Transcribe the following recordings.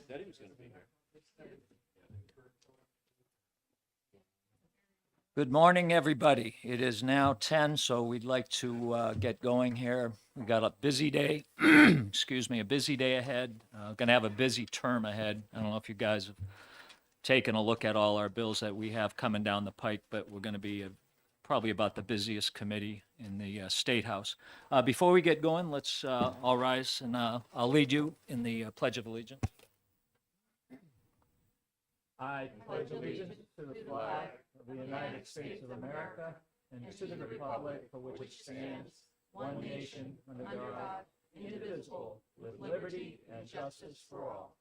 said he was going to be here. Good morning, everybody. It is now 10, so we'd like to get going here. We got a busy day, excuse me, a busy day ahead. Going to have a busy term ahead. I don't know if you guys have taken a look at all our bills that we have coming down the pike, but we're going to be probably about the busiest committee in the State House. Before we get going, let's all rise, and I'll lead you in the Pledge of Allegiance. I pledge allegiance to the flag of the United States of America and to the republic for which it stands, one nation, under God, indivisible, with liberty and justice for all.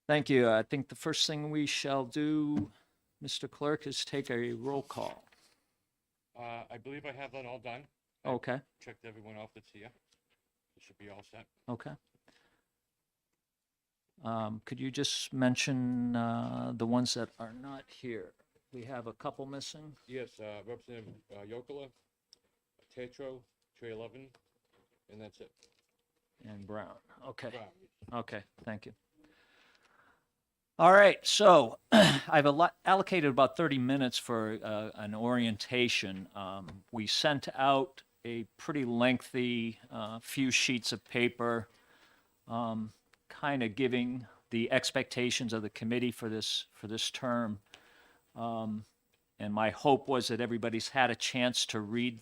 Thank you. I think the first thing we shall do, Mr. Clerk, is take a roll call. I believe I have that all done. Okay, Checked everyone off that's here. It should be all set. okay. Could you just mention the ones that are not here? We have a couple missing. Yes, Representative Yokola, Tetro, Trey 11, and that's it. And Brown. Okay, Brown. okay, thank you. All right, so I've allocated about 30 minutes for an orientation. We sent out a pretty lengthy few sheets of paper, kind of giving the expectations of the committee for this term. And my hope was that everybody's had a chance to read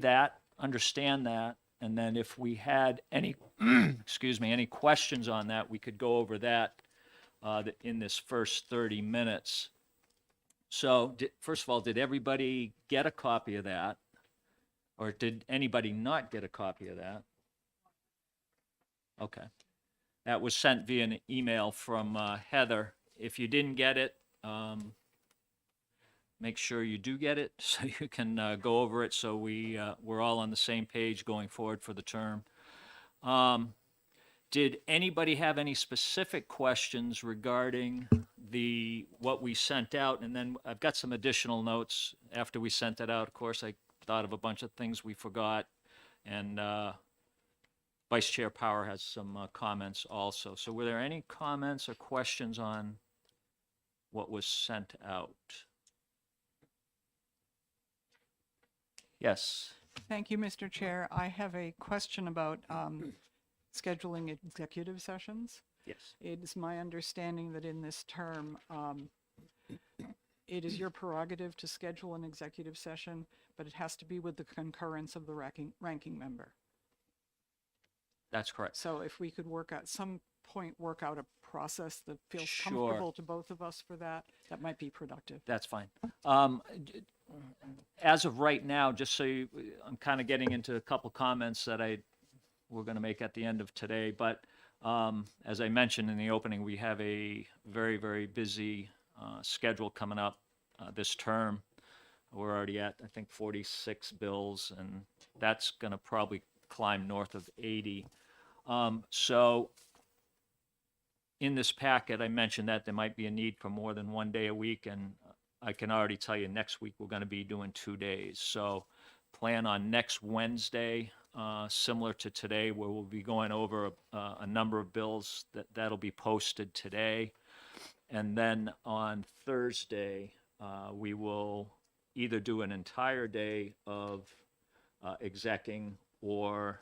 that, understand that, and then if we had any, excuse me, any questions on that, we could go over that in this first 30 minutes. So, first of all, did everybody get a copy of that? Or did anybody not get a copy of that? Okay. That was sent via an email from Heather. If you didn't get it, make sure you do get it so you can go over it so we're all on the same page going forward for the term. Did anybody have any specific questions regarding what we sent out? And then I've got some additional notes after we sent it out. Of course, I thought of a bunch of things we forgot, and Vice Chair Power has some comments also. So were there any comments or questions on what was sent out? Yes. Thank you, Mr. Chair. I have a question about scheduling executive sessions. Yes. It is my understanding that in this term, it is your prerogative to schedule an executive session, but it has to be with the concurrence of the ranking member. That's correct. So if we could at some point work out a process that feels Sure. comfortable to both of us for that might be productive. That's fine. As of right now, just so I'm kind of getting into a couple comments that we're going to make at the end of today. But as I mentioned in the opening, we have a very, very busy schedule coming up this term. We're already at, I think, 46 bills, and that's going to probably climb north of 80. So in this packet, I mentioned that there might be a need for more than one day a week, and I can already tell you next week we're going to be doing 2 days. So plan on next Wednesday, similar to today, where we'll be going over a number of bills that'll be posted today. And then on Thursday, we will either do an entire day of execing or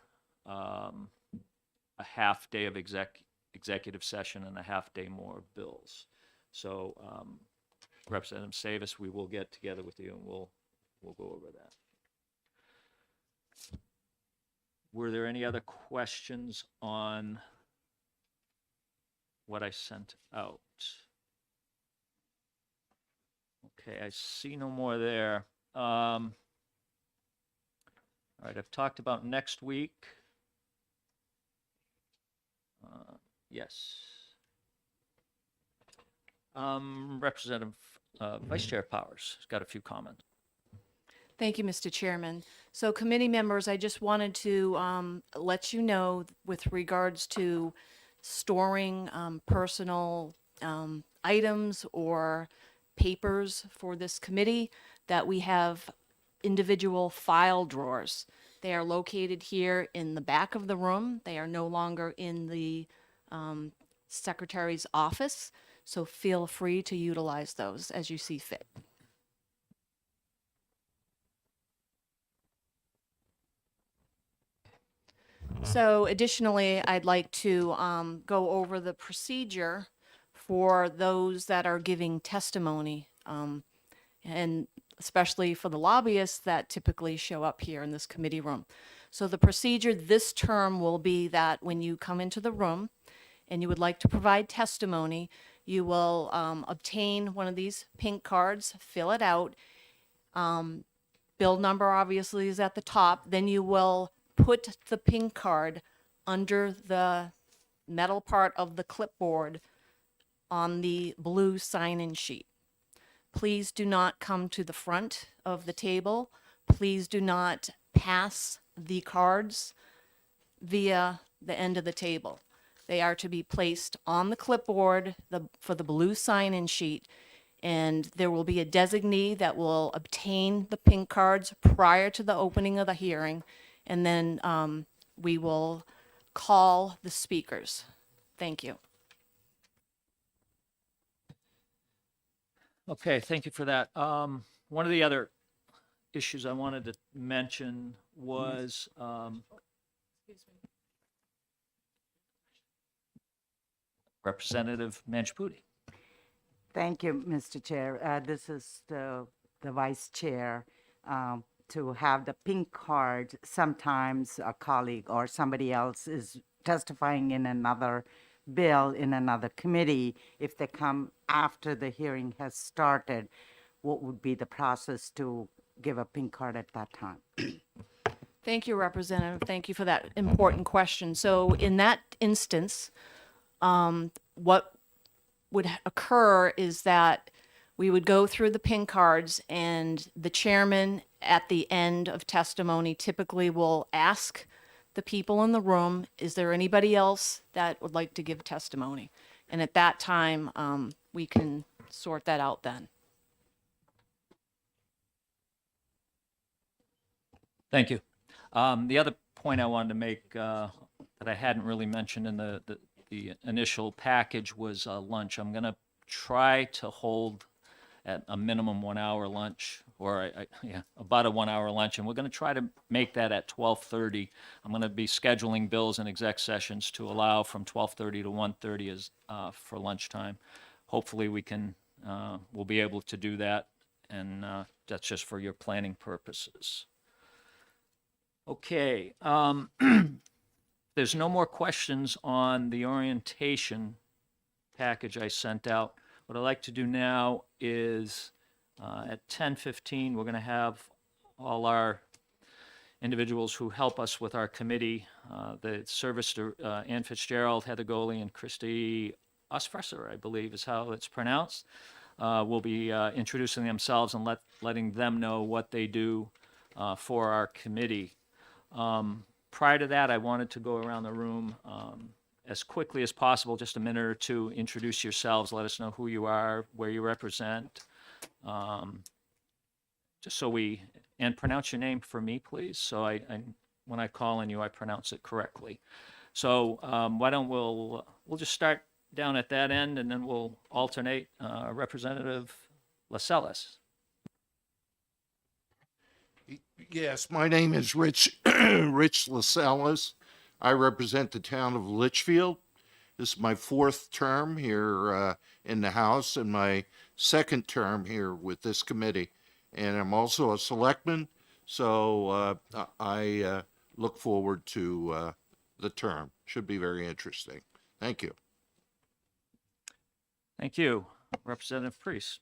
a half day of executive session and a half day more of bills. So Representative Savis, we will get together with you and we'll go over that. Were there any other questions on what I sent out? Okay, I see no more there. All right, I've talked about next week. Yes. Representative Vice Chair Powers has got a few comments. Thank you, Mr. Chairman. So committee members, I just wanted to let you know with regards to storing personal items or papers for this committee that we have individual file drawers They are located here in the back of the room. They are no longer in the secretary's office, so feel free to utilize those as you see fit. So additionally, I'd like to go over the procedure for those that are giving testimony, and especially for the lobbyists that typically show up here in this committee room. So the procedure this term will be that when you come into the room and you would like to provide testimony, you will obtain one of these pink cards, fill it out. Bill number obviously is at the top. Then you will put the pink card under the metal part of the clipboard on the blue sign-in sheet. Please do not come to the front of the table. Please do not pass the cards via the end of the table. They are to be placed on the clipboard for the blue sign-in sheet, and there will be a designee that will obtain the pink cards prior to the opening of the hearing, and then we will call the speakers. Thank you. Okay, thank you for that. One of the other issues I wanted to mention was, Representative Manjputi. Thank you, Mr. Chair. This is the Vice Chair. To have the pink card, sometimes a colleague or somebody else is testifying in another bill in another committee. If they come after the hearing has started, what would be the process to give a pink card at that time? Thank you, Representative. Thank you for that important question. So in that instance, what would occur is that we would go through the pink cards, and the chairman at the end of testimony typically will ask the people in the room, is there anybody else that would like to give testimony? And at that time, we can sort that out then. Thank you. The other point I wanted to make that I hadn't really mentioned in the initial package was lunch. I'm going to try to hold at a minimum 1 hour lunch, or about a 1 hour lunch, and we're going to try to make that at 12:30. I'm going to be scheduling bills and exec sessions to allow from 12:30 to 1:30 as for lunchtime. Hopefully we'll be able to do that, and that's just for your planning purposes. Okay, there's no more questions on the orientation package I sent out. What I'd like to do now is at 10:15, we're going to have all our individuals who help us with our committee, the service to Ann Fitzgerald, Heather Goley, and Christy Osfresser, I believe is how it's pronounced, will be introducing themselves and letting them know what they do for our committee. Prior to that, I wanted to go around the room as quickly as possible, just a minute or two, introduce yourselves, let us know who you are, where you represent, just so and pronounce your name for me, please, so I when I call on you, I pronounce it correctly. So why don't we'll just start down at that end, and then we'll alternate. Representative Lascelles. Yes, my name is Rich Lascelles. I represent the town of Litchfield. This is my 4th term here in the House and my 2nd term here with this committee. And I'm also a selectman, so I look forward to the term. Should be very interesting. Thank you. Thank you. Representative Priest.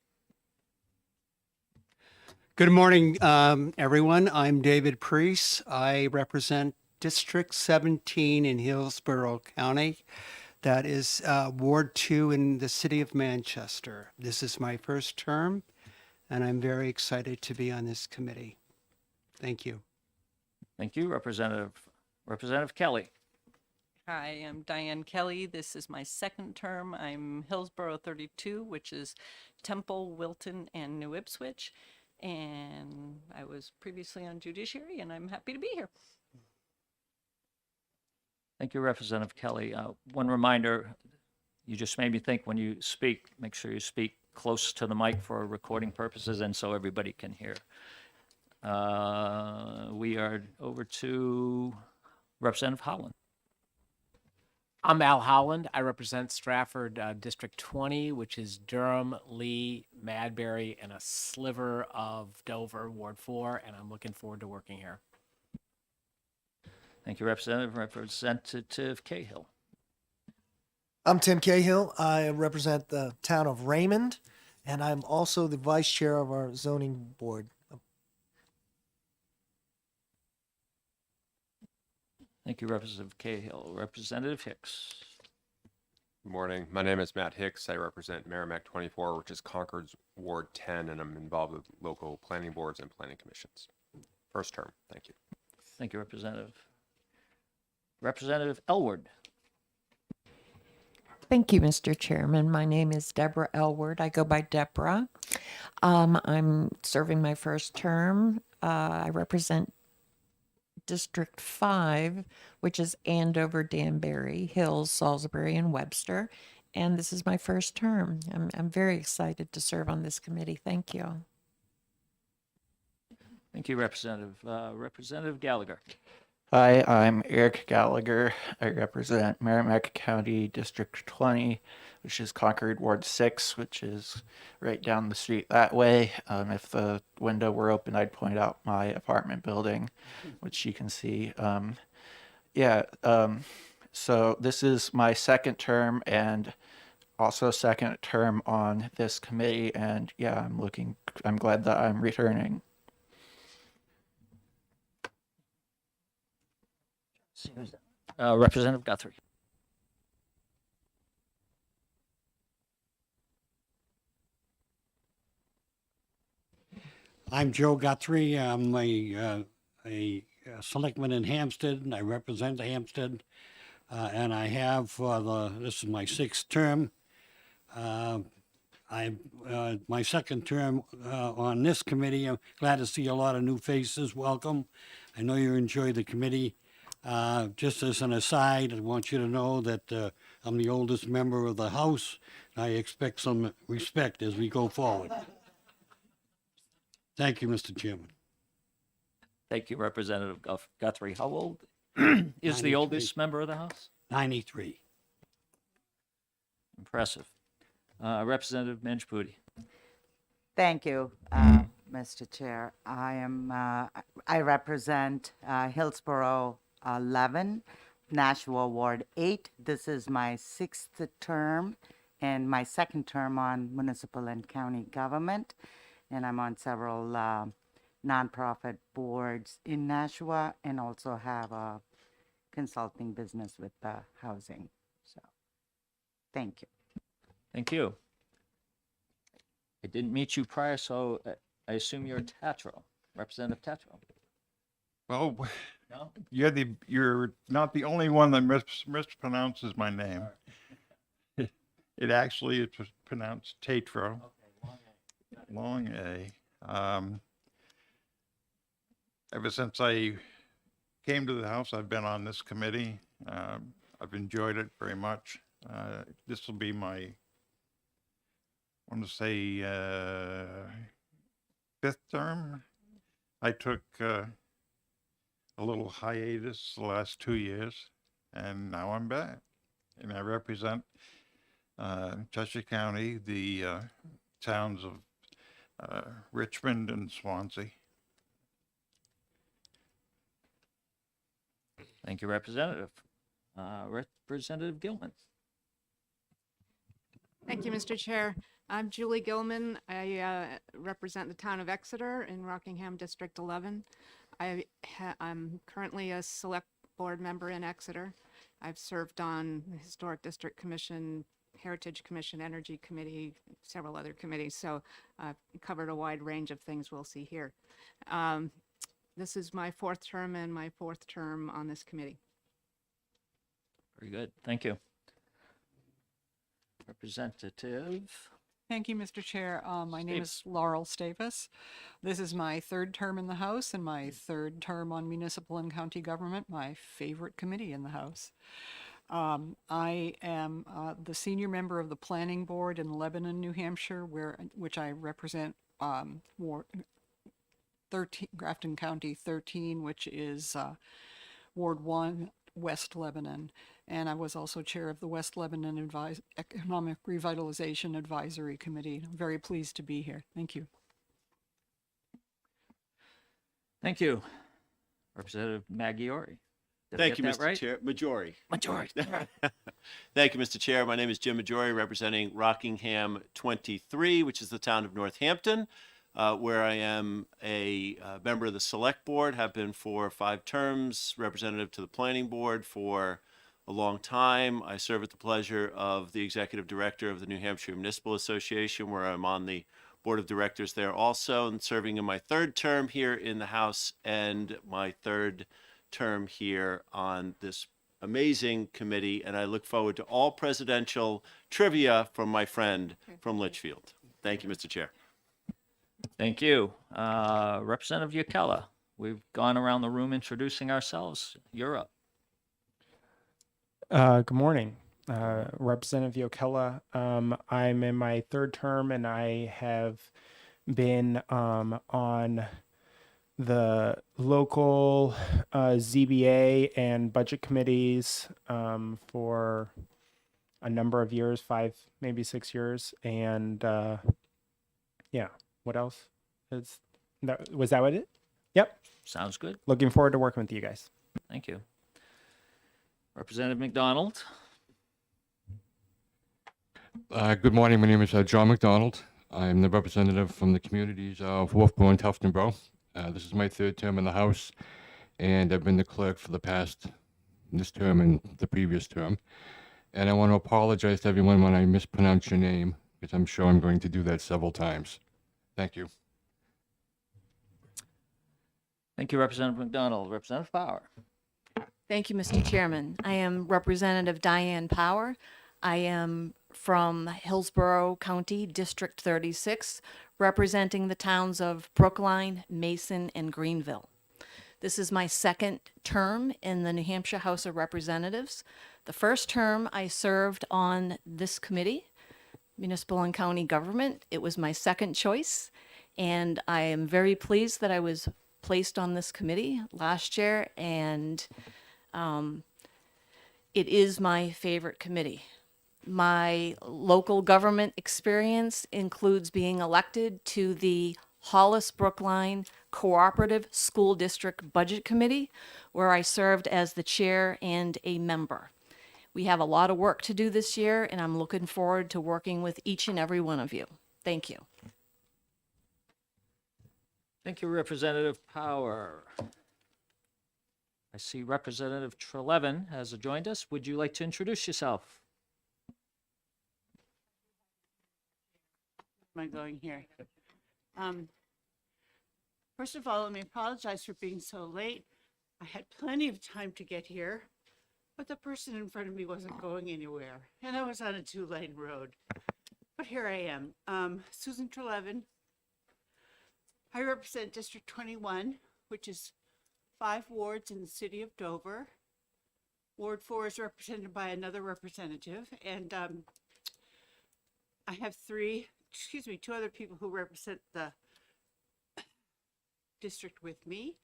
Good morning, everyone. I'm David Priest. I represent District 17 in Hillsborough County. That is Ward 2 in the city of Manchester. This is my 1st term, and I'm very excited to be on this committee. Thank you. Thank you, Representative Kelly. Hi, I'm Diane Kelly. This is my 2nd term. I'm Hillsborough 32, which is Temple, Wilton, and New Ipswich. And I was previously on judiciary, and I'm happy to be here. Thank you, Representative Kelly. One reminder, you just made me think when you speak, make sure you speak close to the mic for recording purposes and so everybody can hear. We are over to Representative Holland. I'm Al Howland. I represent Stratford District 20, which is Durham, Lee, Madbury, and a sliver of Dover, Ward 4, and I'm looking forward to working here. Thank you, Representative. Representative Cahill. I'm Tim Cahill. I represent the town of Raymond, and I'm also the vice chair of our zoning board. Thank you, Representative Cahill. Representative Hicks. Good morning. My name is Matt Hicks. I represent Merrimack 24, which is Concord's Ward 10, and I'm involved with local planning boards and planning commissions. First term. Thank you. Thank you, Representative. Representative Elward. Thank you, Mr. Chairman. My name is Deborah Elward. I go by Deborah. I'm serving my first term. I represent District 5, which is Andover, Danbury, Hills, Salisbury, and Webster. And this is my first term. I'm very excited to serve on this committee. Thank you. Thank you, Representative. Representative Gallagher. Hi, I'm Eric Gallagher. I represent Merrimack County District 20, which is Concord Ward 6, which is right down the street that way. If the window were open, I'd point out my apartment building, which you can see. So this is my second term and also second term on this committee. And yeah, I'm glad that I'm returning. Representative Guthrie. I'm Joe Guthrie. I'm a selectman in Hampstead, and I represent Hampstead. And I have this is my sixth term. My second term on this committee. I'm glad to see a lot of new faces. Welcome. I know you enjoy the committee. Just as an aside, I want you to know that I'm the oldest member of the House. I expect some respect as we go forward. Thank you, Mr. Chairman. Thank you, Representative Guthrie. How old is the 93. oldest member of the House? 93. Impressive. Representative Manjpudi. Thank you, Mr. Chair. I represent Hillsborough 11, Nashua Ward 8. This is my sixth term and my second term on municipal and county government. And I'm on several nonprofit boards in Nashua and also have a consulting business with housing. So, thank you. Thank you. I didn't meet you prior, so I assume you're Tatro, Representative Tatro. Well, No? you're not the only one that mispronounces my name. It actually is pronounced Tatro. Long A. Ever since I came to the House, I've been on this committee. I've enjoyed it very much. This will be my, I want to say, fifth term. I took a little hiatus the last 2 years, and now I'm back. And I represent Cheshire County, the towns of Richmond and Swansea. Thank you, Representative. Representative Gilman. Thank you, Mr. Chair. I'm Julie Gilman. I represent the town of Exeter in Rockingham District 11. I'm currently a select board member in Exeter. I've served on the Historic District Commission, Heritage Commission, Energy Committee, several other committees, so I've covered a wide range of things we'll see here. This is my fourth term and my fourth term on this committee. Very good. Thank you. Representative Thank you, Mr. Chair. My name Steve. is Laurel Stavis. This is my third term in the House and my third term on municipal and county government, my favorite committee in the House. I am the senior member of the Planning Board in Lebanon, New Hampshire, which I represent Ward 13, Grafton County 13, which is Ward 1, West Lebanon. And I was also chair of the West Lebanon Economic Revitalization Advisory Committee. I'm very pleased to be here. Thank you. Thank you. Representative Maggiore. Did I Thank get you, that Mr. right? Chair. Majority. Majority. Thank you, Mr. Chair. My name is Jim Majori, representing Rockingham 23, which is the town of Northampton, where I am a member of the Select Board, have been for 5 terms, representative to the Planning Board for a long time. I serve at the pleasure of the Executive Director of the New Hampshire Municipal Association, where I'm on the Board of Directors there also, and serving in my 3rd term here in the House and my 3rd term here on this amazing committee. And I look forward to all presidential trivia from my friend from Litchfield. Thank you, Mr. Chair. Thank you. Representative Yukela, we've gone around the room introducing ourselves. You're up. Good morning, Representative Yokella. I'm in my 3rd term, and I have been on the local ZBA and budget committees for a number of years, 5, maybe 6 years. And yeah, what else? Was that what it? Yep. Sounds good. Looking forward to working with you guys. Thank you. Representative McDonald. Good morning. My name is John McDonald. I'm the representative from the communities of Wolfboro and Tuftonboro. This is my 3rd term in the House, and I've been the clerk for this term and the previous term. And I want to apologize to everyone when I mispronounce your name, because I'm sure I'm going to do that several times. Thank you. Thank you, Representative McDonald. Representative Power. Thank you, Mr. Chairman. I am Representative Diane Power. I am from Hillsborough County, District 36, representing the towns of Brookline, Mason, and Greenville. This is my 2nd term in the New Hampshire House of Representatives. The first term I served on this committee, Municipal and County Government. It was my 2nd choice, and I am very pleased that I was placed on this committee last year, and it is my favorite committee. My local government experience includes being elected to the Hollis Brookline Cooperative School District Budget Committee, where I served as the chair and a member. We have a lot of work to do this year, and I'm looking forward to working with each and every one of you. Thank you. Thank you, Representative Power. I see Representative Trelevin has joined us. Would you like to introduce yourself? Am I going here? First of all, let me apologize for being so late. I had plenty of time to get here, but the person in front of me wasn't going anywhere, and I was on a 2-lane road. But here I am, Susan Trelevin. I represent District 21, which is 5 wards in the city of Dover. Ward 4 is represented by another representative, and I have 2 other people who represent the district with me.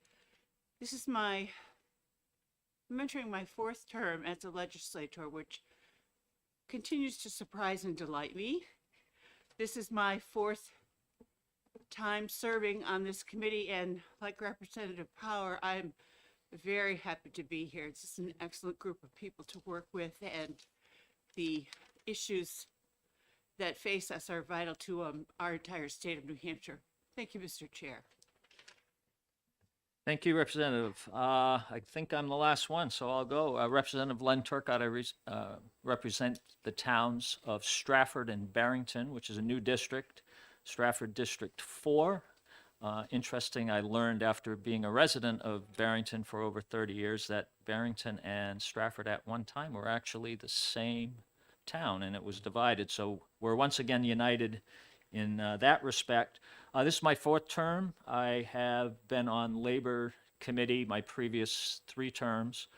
This is I'm entering my 4th term as a legislator, which continues to surprise and delight me. This is my 4th time serving on this committee, and like Representative Power, I'm very happy to be here. It's just an excellent group of people to work with, and the issues that face us are vital to our entire state of New Hampshire. Thank you, Mr. Chair. Thank you, Representative. I think I'm the last one, so I'll go. Representative Len Turcott, I represent the towns of Stratford and Barrington, which is a new district, Stratford District 4. Interesting, I learned after being a resident of Barrington for over 30 years that Barrington and Stratford at one time were actually the same town, and it was divided. So we're once again united in that respect. This is my fourth term. I have been on Labor Committee my previous 3 terms.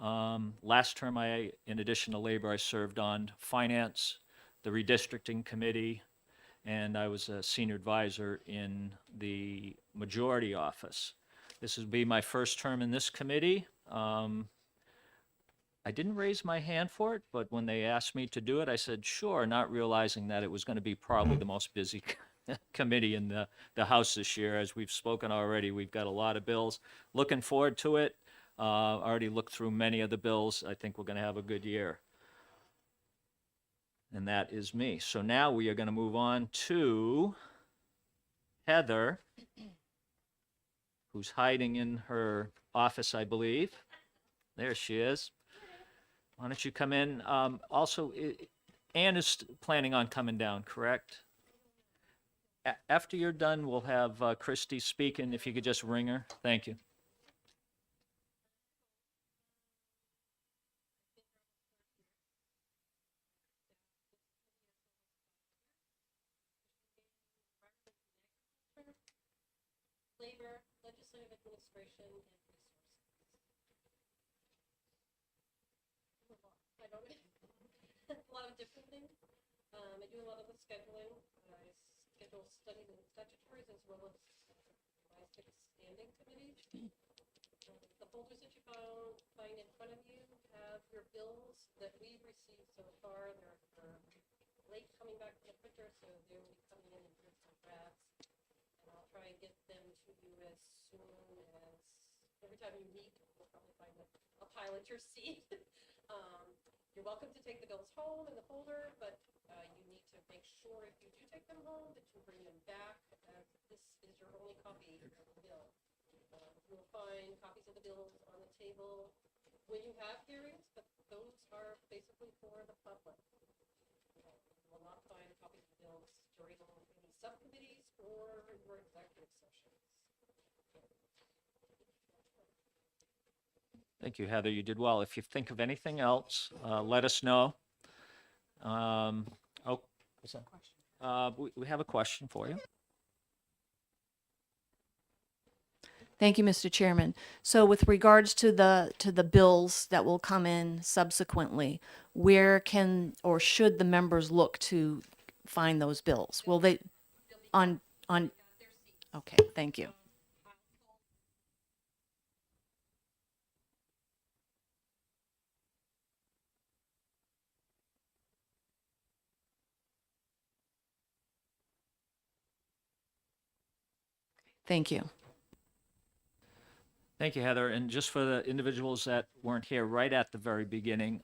Last term, in addition to Labor, I served on Finance, the Redistricting Committee, and I was a senior advisor in the Majority Office. This would be my first term in this committee. I didn't raise my hand for it, but when they asked me to do it, I said, sure, not realizing that it was going to be probably the most busy committee in the House this year. As we've spoken already, we've got a lot of bills. Looking forward to it. Already looked through many of the bills. I think we're going to have a good year. And that is me. So now we are going to move on to Heather, who's hiding in her office, I believe. There she is. Why don't you come in? Also, Ann is planning on coming down, correct? After you're done, we'll have Christy speak, and if you could just ring her. Thank you. Labor, Legislative Administration, and Resources. I don't a lot of different things. I do a lot of the scheduling. I schedule studies and statutories as well as my 6 standing committees. The folders that you find in front of you have your bills that we've received so far. They're late coming back from the printer, so they will be coming in here's some drafts. And I'll try and get them to you as soon as, every time you meet, you'll probably find a pile at your seat. You're welcome to take the bills home in the folder, but you need to make sure if you do take them home that you bring them back, as this is your only copy of the bill. You'll find copies of the bills on the table when you have hearings, but those are basically for the public. You will not find copies of bills during any subcommittees or your executive sessions. Thank you, Heather. You did well. If you think of anything else, let us know. What's that? We have a question for you. Thank you, Mr. Chairman. So with regards to the bills that will come in subsequently, where can or should the members look to find those bills? Will they on okay, thank you. Thank you. Thank you, Heather. And just for the individuals that weren't here right at the very beginning,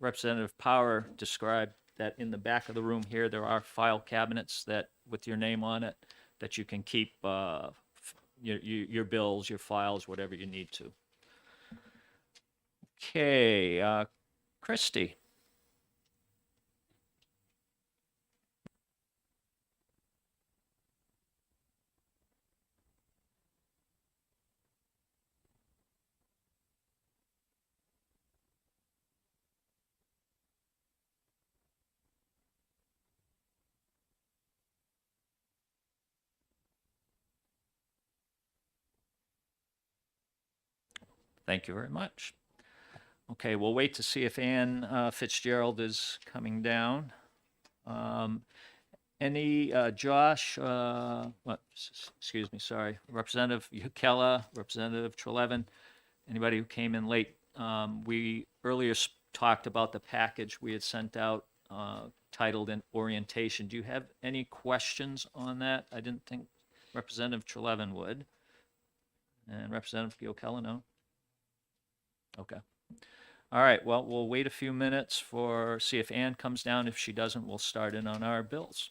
Representative Power described that in the back of the room here, there are file cabinets that, with your name on it, that you can keep your bills, your files, whatever you need to. Okay, Christy. Thank you very much. Okay, we'll wait to see if Ann Fitzgerald is coming down. Josh, excuse me, sorry, Representative Ukella, Representative Trelevin, anybody who came in late. We earlier talked about the package we had sent out titled "An Orientation." Do you have any questions on that? I didn't think Representative Trelevin would. And Representative Ukella, no? Okay. All right, well, we'll wait a few minutes see if Ann comes down. If she doesn't, we'll start in on our bills.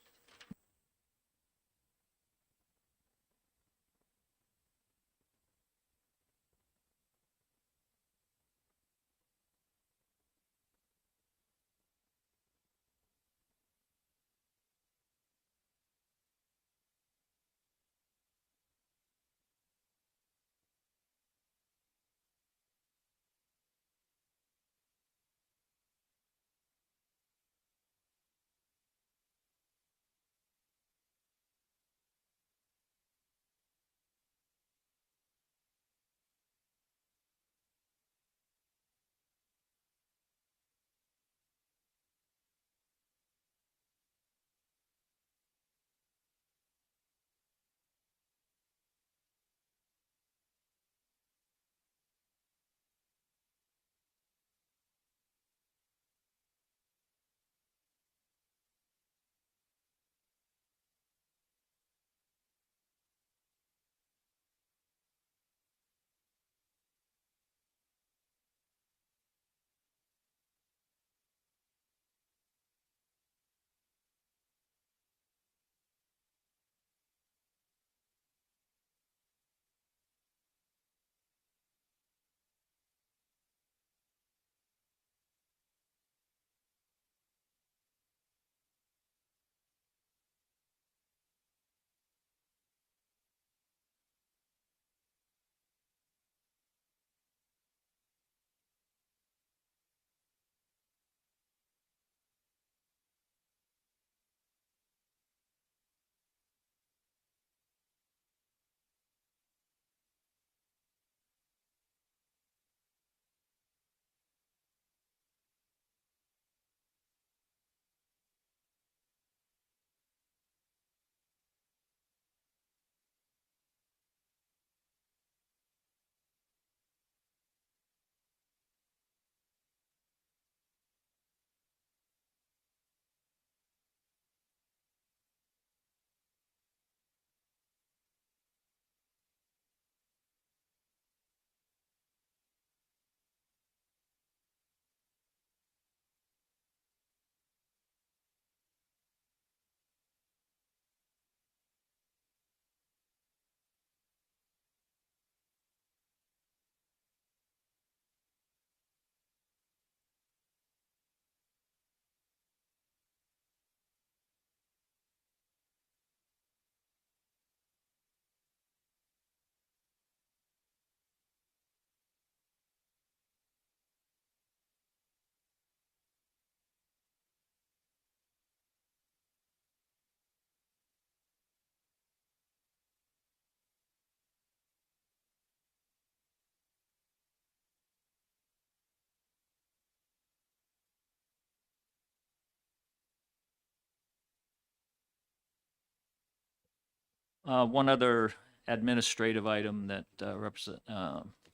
One other administrative item that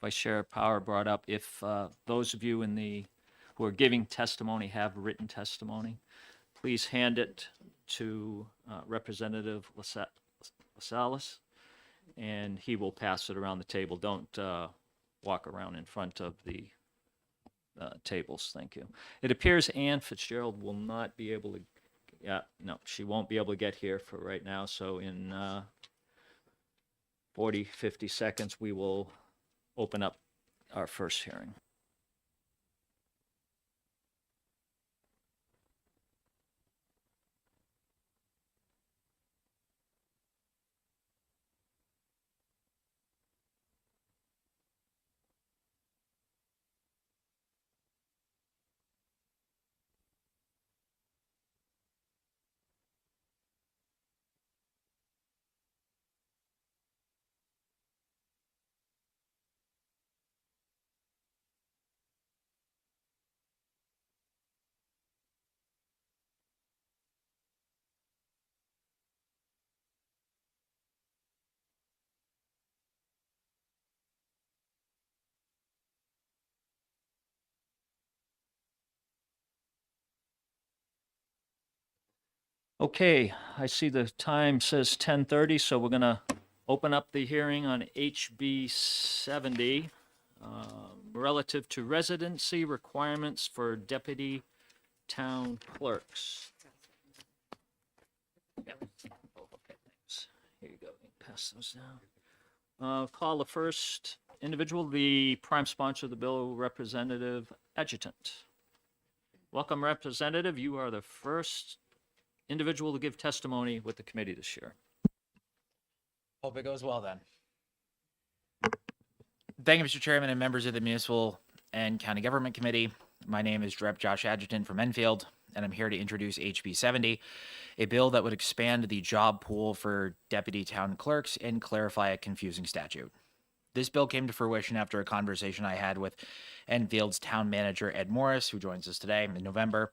Vice Chair Power brought up, if those of you who are giving testimony have written testimony, please hand it to Representative Lascelles, and he will pass it around the table. Don't walk around in front of the tables. Thank you. It appears Ann Fitzgerald will not be able to, no, she won't be able to get here for right now, so in 40, 50 seconds, we will open up our first hearing. Okay, I see the time says 10:30, so we're gonna open up the hearing on HB 70 relative to residency requirements for deputy town clerks. Yep. Oh, okay, thanks. Here you go. Pass those down. Call the first individual, the prime sponsor of the bill, Representative Adjutant. Welcome, Representative. You are the first individual to give testimony with the committee this year. Hope it goes well then. Thank you, Mr. Chairman and members of the Municipal and County Government Committee. My name is Rep. Josh Adjutant from Enfield, and I'm here to introduce HB 70, a bill that would expand the job pool for deputy town clerks and clarify a confusing statute. This bill came to fruition after a conversation I had with Enfield's town manager, Ed Morris, who joins us today in November.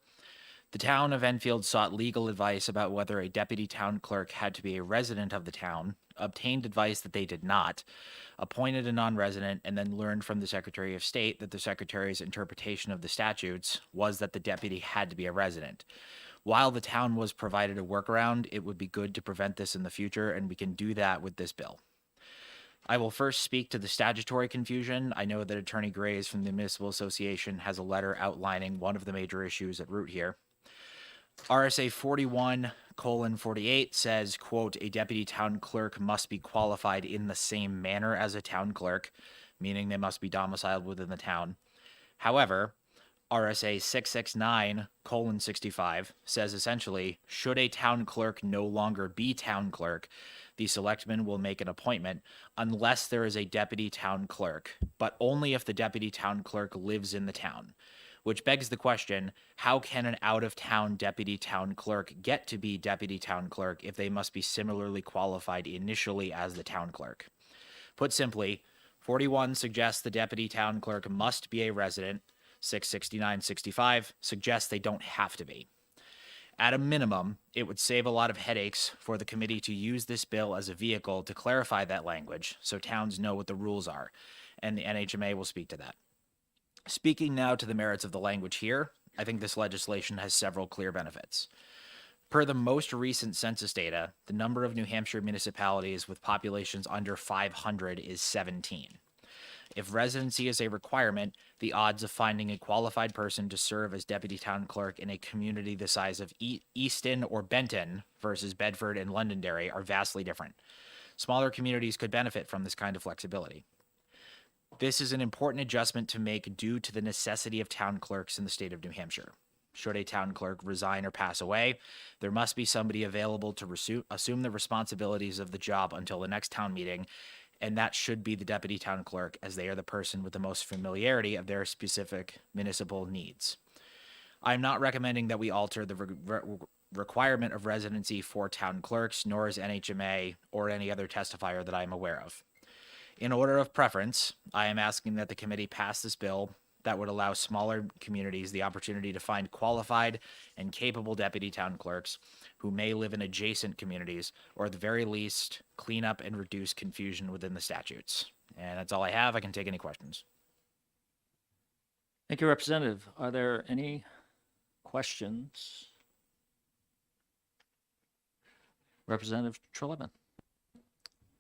The town of Enfield sought legal advice about whether a deputy town clerk had to be a resident of the town, obtained advice that they did not, appointed a non-resident, and then learned from the Secretary of State that the Secretary's interpretation of the statutes was that the deputy had to be a resident. While the town was provided a workaround, it would be good to prevent this in the future, and we can do that with this bill. I will first speak to the statutory confusion. I know that Attorney Graves from the Municipal Association has a letter outlining one of the major issues at root here. RSA 41:48 says, quote, a deputy town clerk must be qualified in the same manner as a town clerk, meaning they must be domiciled within the town. However, RSA 669:65 says essentially, should a town clerk no longer be town clerk, the selectman will make an appointment unless there is a deputy town clerk, but only if the deputy town clerk lives in the town. Which begs the question, how can an out-of-town deputy town clerk get to be deputy town clerk if they must be similarly qualified initially as the town clerk? Put simply, 41 suggests the deputy town clerk must be a resident. 669:65 suggests they don't have to be. At a minimum, it would save a lot of headaches for the committee to use this bill as a vehicle to clarify that language so towns know what the rules are, and the NHMA will speak to that. Speaking now to the merits of the language here, I think this legislation has several clear benefits. Per the most recent census data, the number of New Hampshire municipalities with populations under 500 is 17. If residency is a requirement, the odds of finding a qualified person to serve as deputy town clerk in a community the size of Easton or Benton versus Bedford and Londonderry are vastly different. Smaller communities could benefit from this kind of flexibility. This is an important adjustment to make due to the necessity of town clerks in the state of New Hampshire. Should a town clerk resign or pass away, there must be somebody available to assume the responsibilities of the job until the next town meeting, and that should be the deputy town clerk, as they are the person with the most familiarity of their specific municipal needs. I'm not recommending that we alter the requirement of residency for town clerks, nor is NHMA or any other testifier that I'm aware of. In order of preference, I am asking that the committee pass this bill that would allow smaller communities the opportunity to find qualified and capable deputy town clerks who may live in adjacent communities, or at the very least, clean up and reduce confusion within the statutes. And that's all I have. I can take any questions. Thank you, Representative. Are there any questions? Representative Trilleben.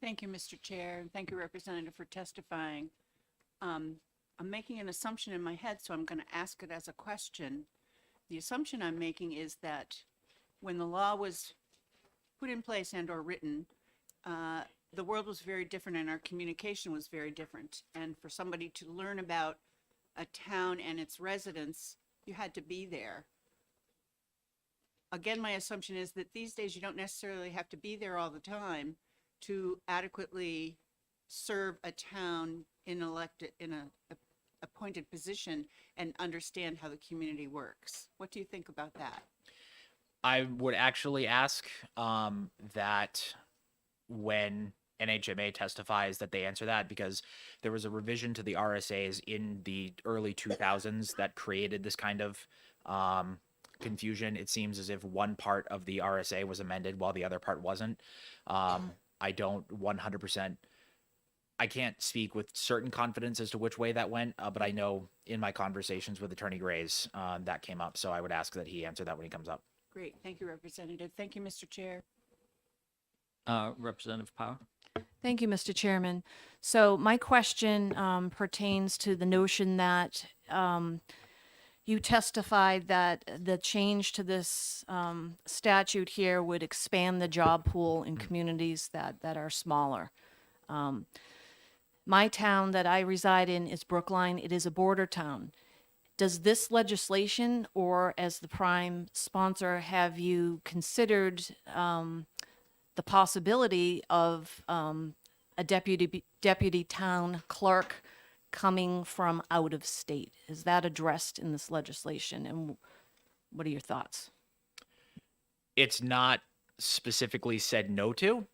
Thank you, Mr. Chair, and thank you, Representative, for testifying. I'm making an assumption in my head, so I'm going to ask it as a question. The assumption I'm making is that when the law was put in place and or written, the world was very different and our communication was very different. And for somebody to learn about a town and its residents, you had to be there. Again, my assumption is that these days you don't necessarily have to be there all the time to adequately serve a town in a appointed position and understand how the community works. What do you think about that? I would actually ask that when NHMA testifies that they answer that, because there was a revision to the RSAs in the early 2000s that created this kind of confusion. It seems as if one part of the RSA was amended while the other part wasn't. I don't 100%, I can't speak with certain confidence as to which way that went, but I know in my conversations with Attorney Grays, that came up. So I would ask that he answer that when he comes up. Great. Thank you, Representative. Thank you, Mr. Chair. Representative Power. Thank you, Mr. Chairman. So my question pertains to the notion that you testified that the change to this statute here would expand the job pool in communities that are smaller. My town that I reside in is Brookline. It is a border town. Does this legislation, or as the prime sponsor, have you considered the possibility of a deputy town clerk coming from out of state? Is that addressed in this legislation, and what are your thoughts? It's not specifically said no to.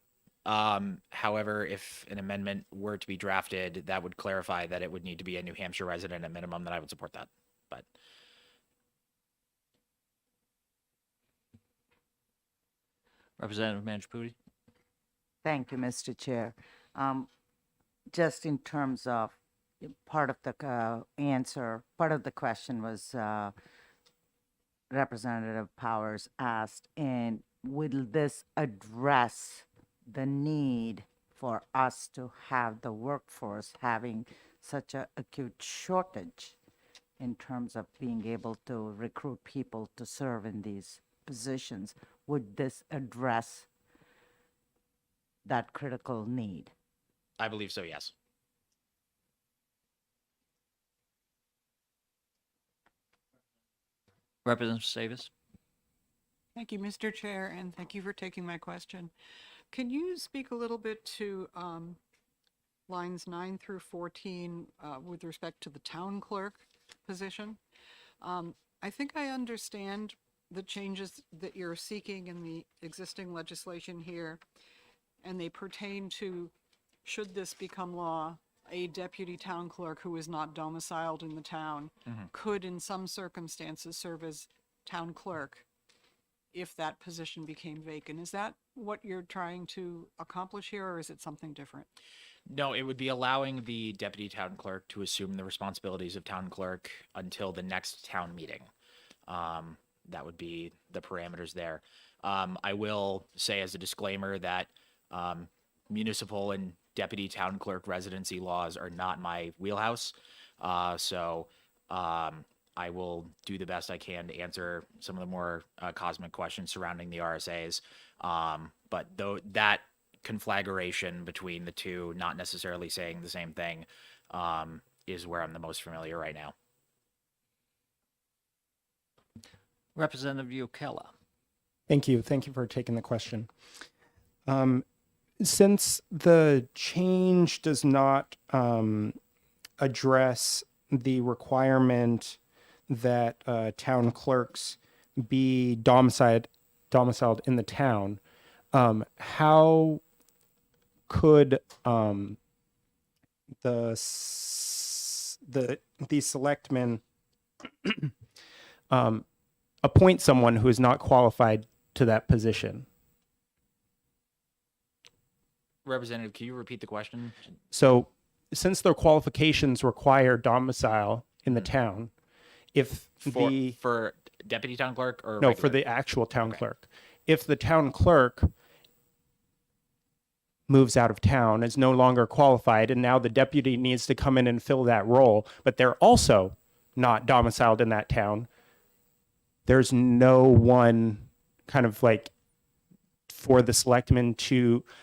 However, if an amendment were to be drafted, that would clarify that it would need to be a New Hampshire resident at minimum, that I would support that. But Representative Manjapudi. Thank you, Mr. Chair. Just in terms of part of the answer, part of the question was Representative Powers asked, and will this address the need for us to have the workforce having such an acute shortage in terms of being able to recruit people to serve in these positions? Would this address that critical need? I believe so, yes. Representative Davis. Thank you, Mr. Chair, and thank you for taking my question. Can you speak a little bit to lines 9 through 14 with respect to the town clerk position? I think I understand the changes that you're seeking in the existing legislation here, and they pertain to, should this become law, a deputy town clerk who is not domiciled in the town could in some circumstances serve as town clerk if that position became vacant. Is that what you're trying to accomplish here, or is it something different? No, it would be allowing the deputy town clerk to assume the responsibilities of town clerk until the next town meeting. That would be the parameters there. I will say as a disclaimer that municipal and deputy town clerk residency laws are not my wheelhouse. So I will do the best I can to answer some of the more cosmic questions surrounding the RSAs. But though that conflagration between the two, not necessarily saying the same thing, is where I'm the most familiar right now. Representative Yokella. Thank you. Thank you for taking the question. Since the change does not address the requirement that town clerks be domiciled in the town, how could the the selectmen appoint someone who is not qualified to that position. Representative, can you repeat the question? So, since their qualifications require domicile in the town, if For deputy town clerk or no, for regular? the actual town clerk, if the town clerk moves out of town, is no longer qualified, and now the deputy needs to come in and fill that role, but they're also not domiciled in that town, there's no one kind of like for the selectmen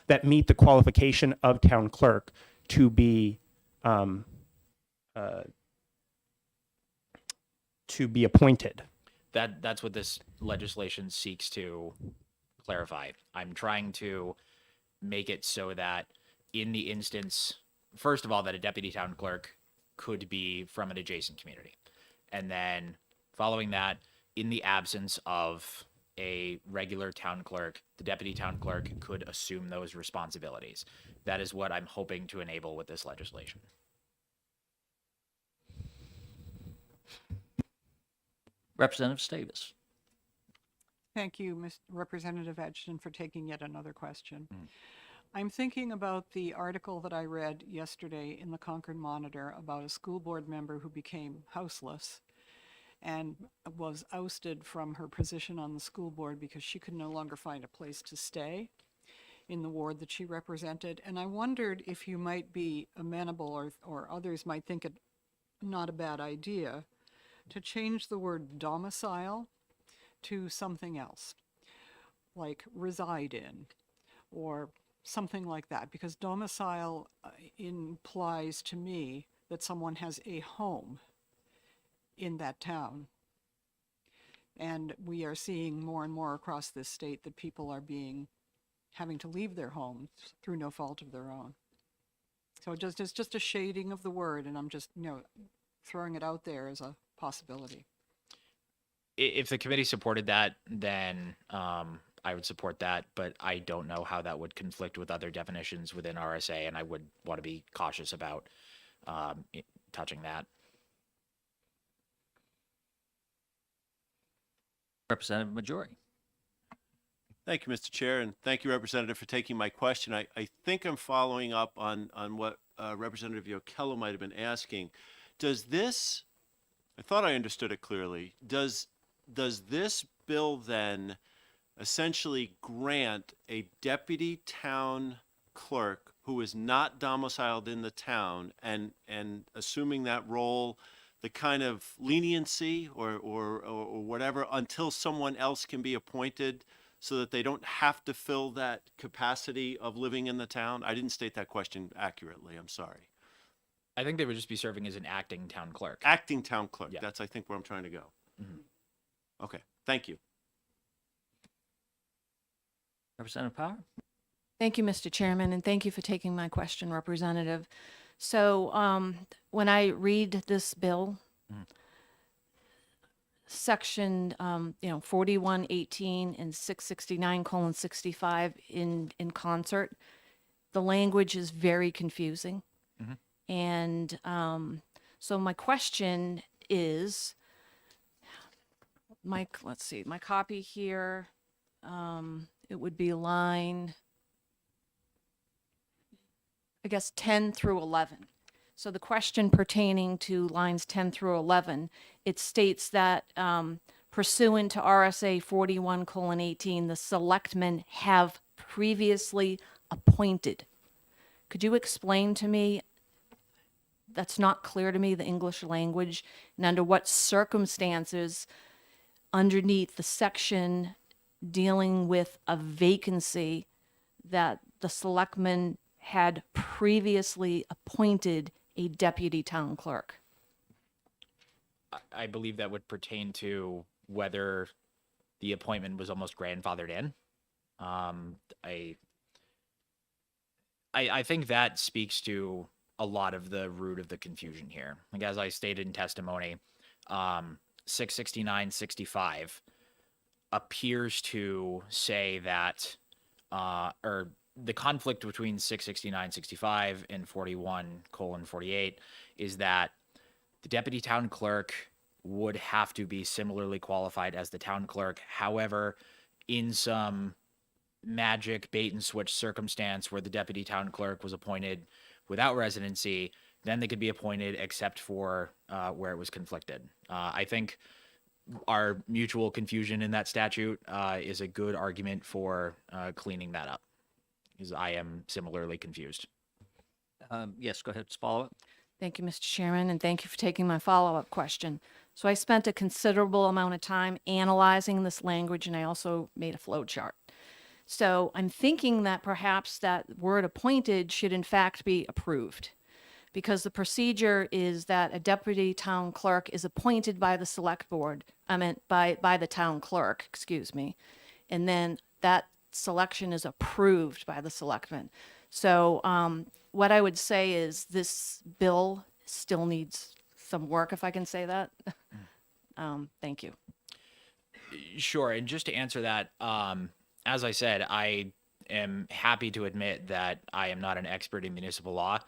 that meet the qualification of town clerk to be appointed. That's what this legislation seeks to clarify. I'm trying to make it so that in the instance, first of all, that a deputy town clerk could be from an adjacent community. And then following that, in the absence of a regular town clerk, the deputy town clerk could assume those responsibilities. That is what I'm hoping to enable with this legislation. Representative Stavis. Thank you, Representative Edgerton, for taking yet another question. I'm thinking about the article that I read yesterday in the Concord Monitor about a school board member who became houseless and was ousted from her position on the school board because she could no longer find a place to stay in the ward that she represented. And I wondered if you might be amenable, or others might think it not a bad idea, to change the word domicile to something else, like reside in, or something like that, because domicile implies to me that someone has a home in that town. And we are seeing more and more across this state that people are having to leave their homes through no fault of their own. So it's just a shading of the word, and I'm just, throwing it out there as a possibility. If the committee supported that, then I would support that, but I don't know how that would conflict with other definitions within RSA, and I would want to be cautious about touching that. Representative Majori. Thank you, Mr. Chair, and thank you, Representative, for taking my question. I think I'm following up on what Representative Yokella might have been asking. Does this, I thought I understood it clearly, does this bill then essentially grant a deputy town clerk who is not domiciled in the town and assuming that role the kind of leniency or whatever until someone else can be appointed so that they don't have to fill that capacity of living in the town? I didn't state that question accurately. I'm sorry. I think they would just be serving as an acting town clerk. Acting town clerk. Yeah. That's, I think, where I'm trying to go. Mm-hmm. Okay. Thank you. Representative Power. Thank you, Mr. Chairman, and thank you for taking my question, Representative. So when I read this bill, section 4118 and 669:65 in concert, the language is very confusing. Mm-hmm. And so my question is, let's see, my copy here, it would be line, I guess, 10 through 11. So the question pertaining to lines 10 through 11, it states that pursuant to RSA 41:18, the selectmen have previously appointed. Could you explain to me, that's not clear to me, the English language, and under what circumstances underneath the section dealing with a vacancy that the selectmen had previously appointed a deputy town clerk? I believe that would pertain to whether the appointment was almost grandfathered in. I think that speaks to a lot of the root of the confusion here. Like, as I stated in testimony, 669:65 appears to say that, or the conflict between 669:65 and 41:48 is that The deputy town clerk would have to be similarly qualified as the town clerk. However, in some magic bait and switch circumstance where the deputy town clerk was appointed without residency, then they could be appointed except for where it was conflicted. I think our mutual confusion in that statute is a good argument for cleaning that up, because I am similarly confused. Yes, go ahead, follow up. Thank you, Mr. Chairman, and thank you for taking my follow-up question. So I spent a considerable amount of time analyzing this language, and I also made a flow chart. So I'm thinking that perhaps that word appointed should in fact be approved, because the procedure is that a deputy town clerk is appointed by the select board, by the town clerk, excuse me, and then that selection is approved by the selectmen. So what I would say is this bill still needs some work, if I can say that. Thank you. Sure. And just to answer that, as I said, I am happy to admit that I am not an expert in municipal law.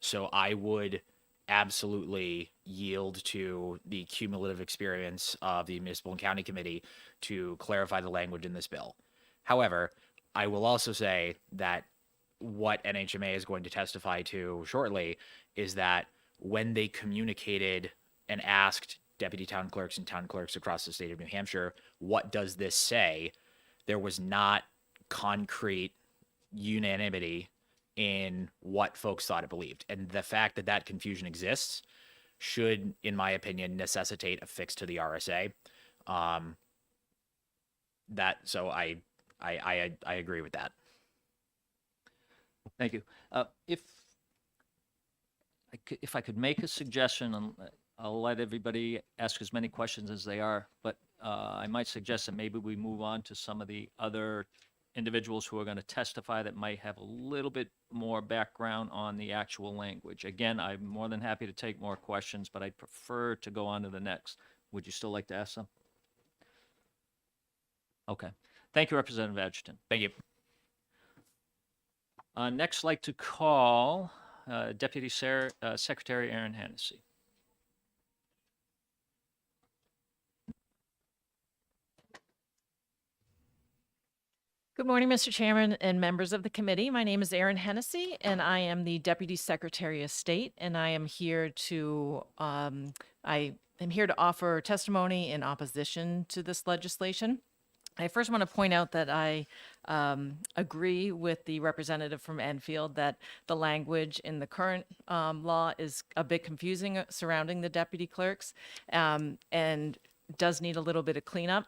So I would absolutely yield to the cumulative experience of the Municipal and County Committee to clarify the language in this bill. However, I will also say that what NHMA is going to testify to shortly is that when they communicated and asked deputy town clerks and town clerks across the state of New Hampshire, what does this say? There was not concrete unanimity in what folks thought it believed. And the fact that that confusion exists should, in my opinion, necessitate a fix to the RSA. So I agree with that. Thank you. If I could make a suggestion, and I'll let everybody ask as many questions as they are, but I might suggest that maybe we move on to some of the other individuals who are going to testify that might have a little bit more background on the actual language. Again, I'm more than happy to take more questions, but I'd prefer to go on to the next. Would you still like to ask some? Okay. Thank you, Representative Edgerton. Thank you. Next, I'd like to call Deputy Secretary Aaron Hennessy. Good morning, Mr. Chairman and members of the committee. My name is Erin Hennessy, and I am the Deputy Secretary of State, and I am here to offer testimony in opposition to this legislation. I first want to point out that I agree with the representative from Enfield that the language in the current law is a bit confusing surrounding the deputy clerks and does need a little bit of cleanup.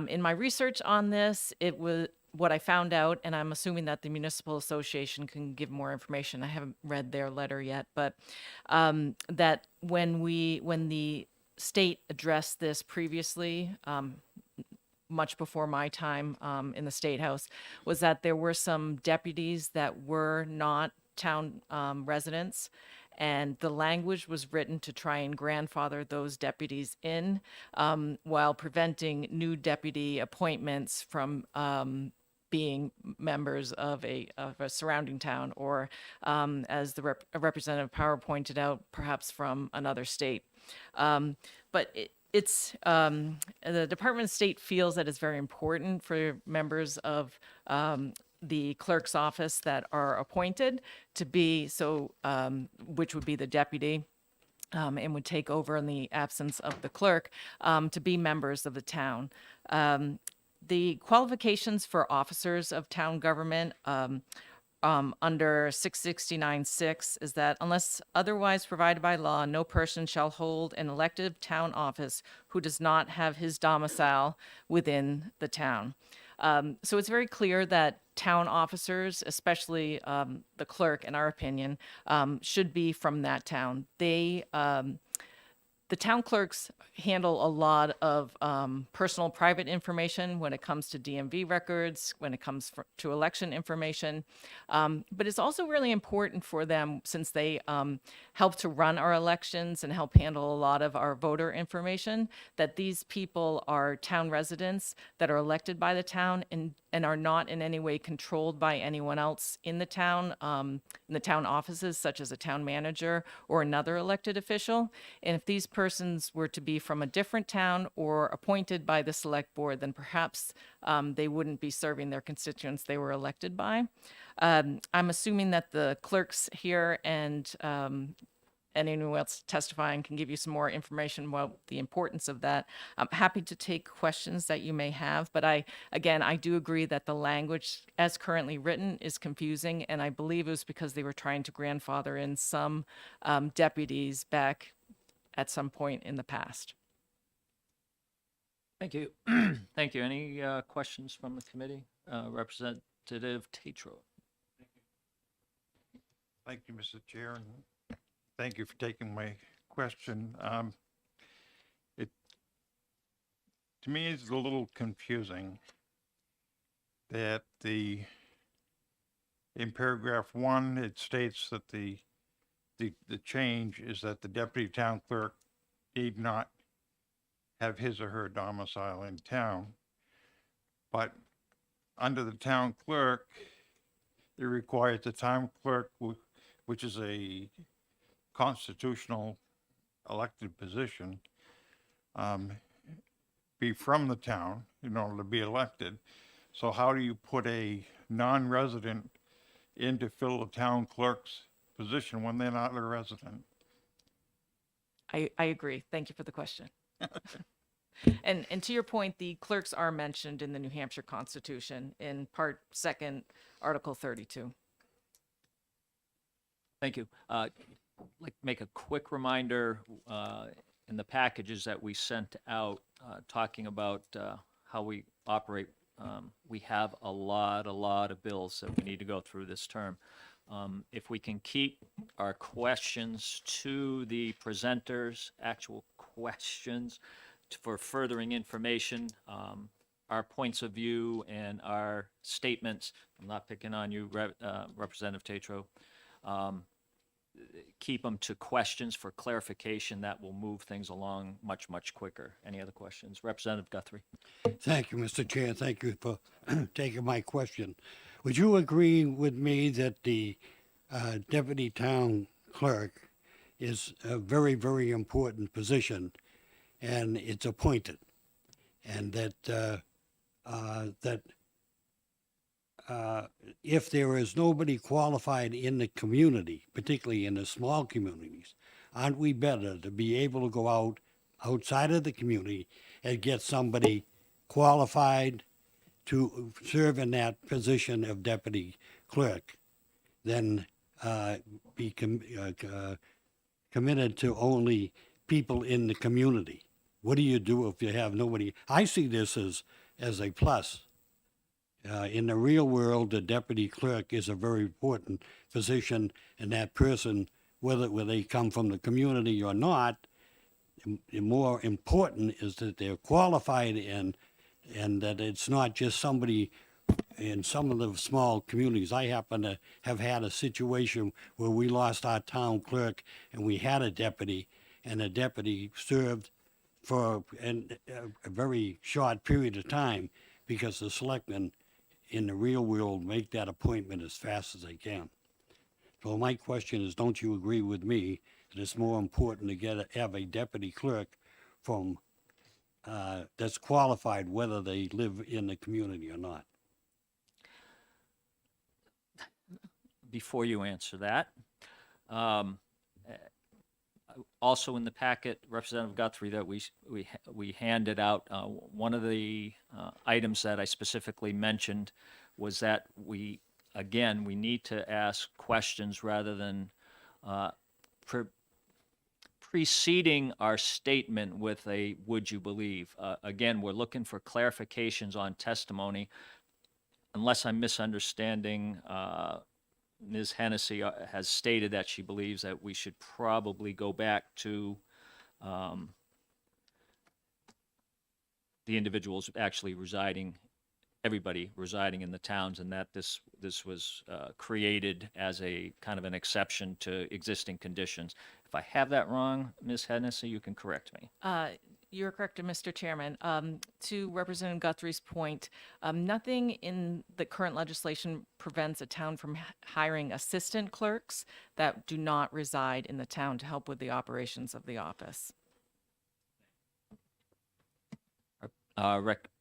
In my research on this, it was what I found out, and I'm assuming that the Municipal Association can give more information. I haven't read their letter yet, but that when the state addressed this previously, much before my time in the State House, was that there were some deputies that were not town residents, and the language was written to try and grandfather those deputies in while preventing new deputy appointments from being members of a surrounding town, or as the Representative Power pointed out, perhaps from another state. But it's the Department of State feels that it's very important for members of the clerk's office that are appointed to be which would be the deputy, and would take over in the absence of the clerk, to be members of the town. The qualifications for officers of town government under 669-6 is that unless otherwise provided by law, no person shall hold an elective town office who does not have his domicile within the town. So it's very clear that town officers, especially the clerk, in our opinion, should be from that town. The town clerks handle a lot of personal private information when it comes to DMV records, when it comes to election information. But it's also really important for them, since they help to run our elections and help handle a lot of our voter information, that these people are town residents that are elected by the town and and are not in any way controlled by anyone else in the town offices, such as a town manager or another elected official. And if these persons were to be from a different town or appointed by the select board, then perhaps they wouldn't be serving their constituents they were elected by. I'm assuming that the clerks here and anyone else testifying can give you some more information about the importance of that. I'm happy to take questions that you may have, but I do agree that the language as currently written is confusing, and I believe it was because they were trying to grandfather in some deputies back at some point in the past. Thank you. Thank you. Any questions from the committee? Representative Tatro. Thank you, Mr. Chair, and thank you for taking my question. To me, it's a little confusing that in paragraph 1, it states that the change is that the deputy town clerk need not have his or her domicile in town. But under the town clerk, it requires the town clerk, which is a constitutional elected position, be from the town in order to be elected. So how do you put a non-resident in to fill the town clerk's position when they're not a resident? I agree. Thank you for the question. And to your point, the clerks are mentioned in the New Hampshire Constitution in Part 2, Article 32. Thank you. Like make a quick reminder in the packages that we sent out talking about how we operate. We have a lot of bills that we need to go through this term. If we can keep our questions to the presenters, actual questions for furthering information, our points of view and our statements. I'm not picking on you, Representative Tatro. Keep them to questions for clarification. That will move things along much quicker. Any other questions? Representative Guthrie. Thank you, Mr. Chair. Thank you for taking my question. Would you agree with me that the deputy town clerk is a very, very important position, and it's appointed, and that if there is nobody qualified in the community, particularly in the small communities, aren't we better to be able to go outside of the community and get somebody qualified to serve in that position of deputy clerk than be committed to only people in the community? What do you do if you have nobody? I see this as a plus. In the real world, the deputy clerk is a very important position, and that person, whether they come from the community or not, the more important is that they're qualified and that it's not just somebody in some of the small communities. I happen to have had a situation where we lost our town clerk and we had a deputy, and the deputy served for a very short period of time because the selectmen in the real world make that appointment as fast as they can. So my question is, don't you agree with me that it's more important to have a deputy clerk from that's qualified whether they live in the community or not? Before you answer that, also in the packet, Representative Guthrie, that we handed out, one of the items that I specifically mentioned was that we need to ask questions rather than preceding our statement with a "would you believe." Again, we're looking for clarifications on testimony. Unless I'm misunderstanding, Ms. Hennessy has stated that she believes that we should probably go back to the individuals actually everybody residing in the towns, and that this was created as a kind of an exception to existing conditions. If I have that wrong, Ms. Hennessy, you can correct me. You're correct, Mr. Chairman. To Representative Guthrie's point, nothing in the current legislation prevents a town from hiring assistant clerks that do not reside in the town to help with the operations of the office.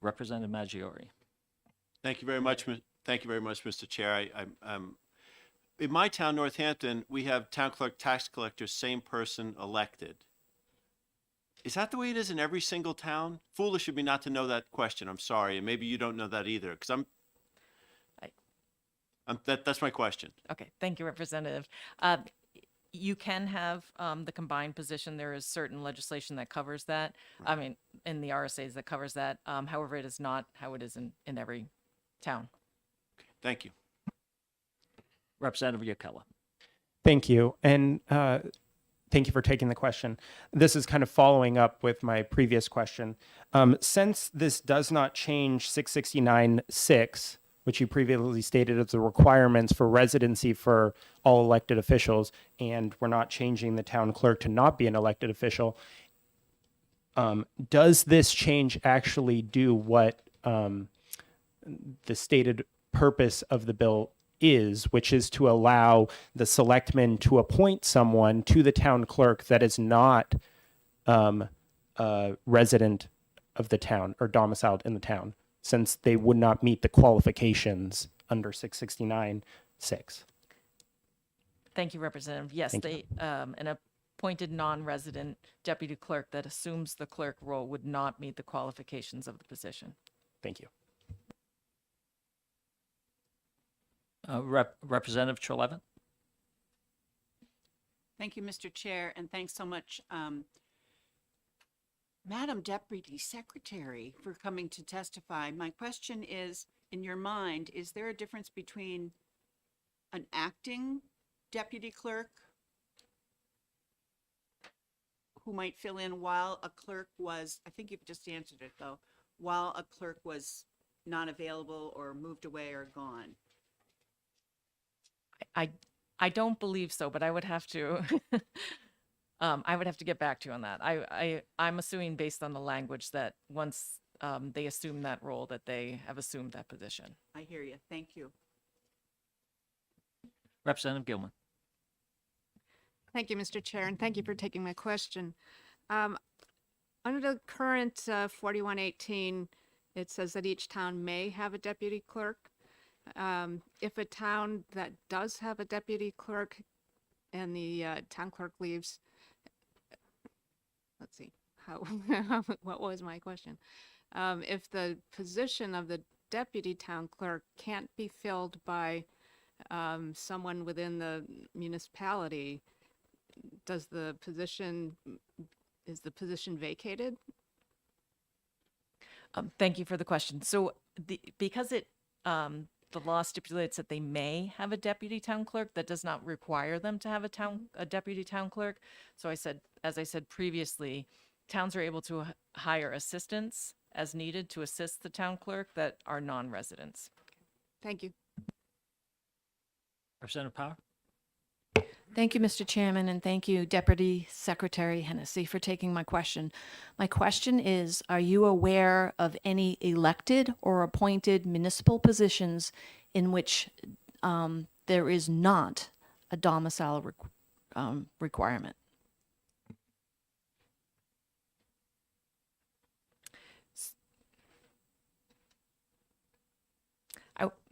Representative Maggiore. Thank you very much. Thank you very much, Mr. Chair. In my town, Northampton, we have town clerk, tax collector, same person elected. Is that the way it is in every single town? Foolish of me not to know that question. I'm sorry, and maybe you don't know that either, because that's my question. Okay, thank you, Representative. You can have the combined position. There is certain legislation that covers that. I mean, in the RSAs that covers that. However, it is not how it is in every town. Thank you. Representative Yokela. Thank you. And thank you for taking the question. This is kind of following up with my previous question. Since this does not change 669-6, which you previously stated as the requirements for residency for all elected officials, and we're not changing the town clerk to not be an elected official, does this change actually do what the stated purpose of the bill is, which is to allow the selectmen to appoint someone to the town clerk that is not a resident of the town or domiciled in the town, since they would not meet the qualifications under 669-6? Thank you, Representative. Yes, Thank an appointed non-resident deputy clerk that assumes the clerk role would not meet the qualifications of the position. Thank you. Representative Trelevin. Thank you, Mr. Chair, and thanks so much, Madam Deputy Secretary, for coming to testify. My question is, in your mind, is there a difference between an acting deputy clerk who might fill in while a clerk was, I think you've just answered it though, while a clerk was not available or moved away or gone? I don't believe so, but I would have to I would have to get back to you on that. I'm assuming based on the language that once they assume that role, that they have assumed that position. I hear you. Thank you. Representative Gilman. Thank you, Mr. Chair, and thank you for taking my question. Under the current 4118, it says that each town may have a deputy clerk. If a town that does have a deputy clerk and the town clerk leaves, let's see, how, what was my question? If the position of the deputy town clerk can't be filled by someone within the municipality, is the position vacated? Thank you for the question. So because the law stipulates that they may have a deputy town clerk, that does not require them to have a deputy town clerk. So as I said previously, towns are able to hire assistants as needed to assist the town clerk that are non-residents. Thank you. Representative Power. Thank you, Mr. Chairman, and thank you, Deputy Secretary Hennessy, for taking my question. My question is, are you aware of any elected or appointed municipal positions in which there is not a domicile requirement?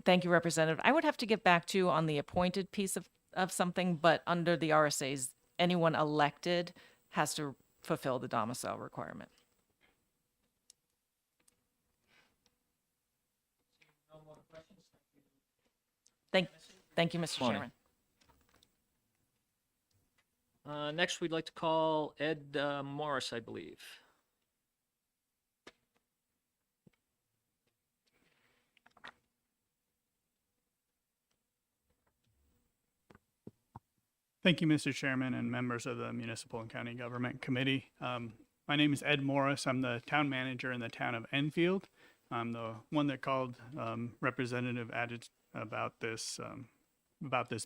Thank you, Representative. I would have to get back to you on the appointed piece of something, but under the RSAs, anyone elected has to fulfill the domicile requirement. Thank you, Mr. Morning. Chairman. Next, we'd like to call Ed Morris, I believe. Thank you, Mr. Chairman and members of the Municipal and County Government Committee. My name is Ed Morris. I'm the town manager in the town of Enfield. I'm the one that called Representative added about this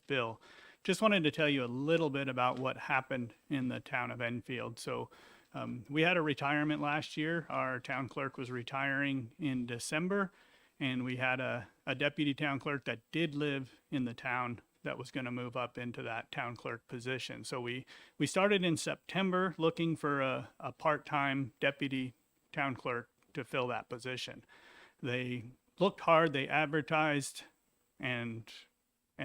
bill. Just wanted to tell you a little bit about what happened in the town of Enfield. So We had a retirement last year. Our town clerk was retiring in December, and we had a deputy town clerk that did live in the town that was going to move up into that town clerk position. So we started in September looking for a part-time deputy town clerk to fill that position. They looked hard, they advertised and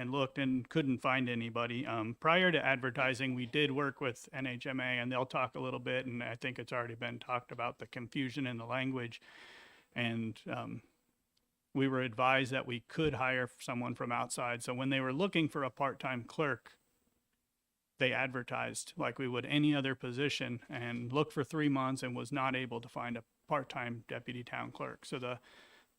looked and couldn't find anybody. Prior to advertising, we did work with NHMA, and they'll talk a little bit, and I think it's already been talked about, the confusion in the language. And we were advised that we could hire someone from outside. So when they were looking for a part-time clerk, they advertised like we would any other position and looked for 3 months and was not able to find a part-time deputy town clerk. So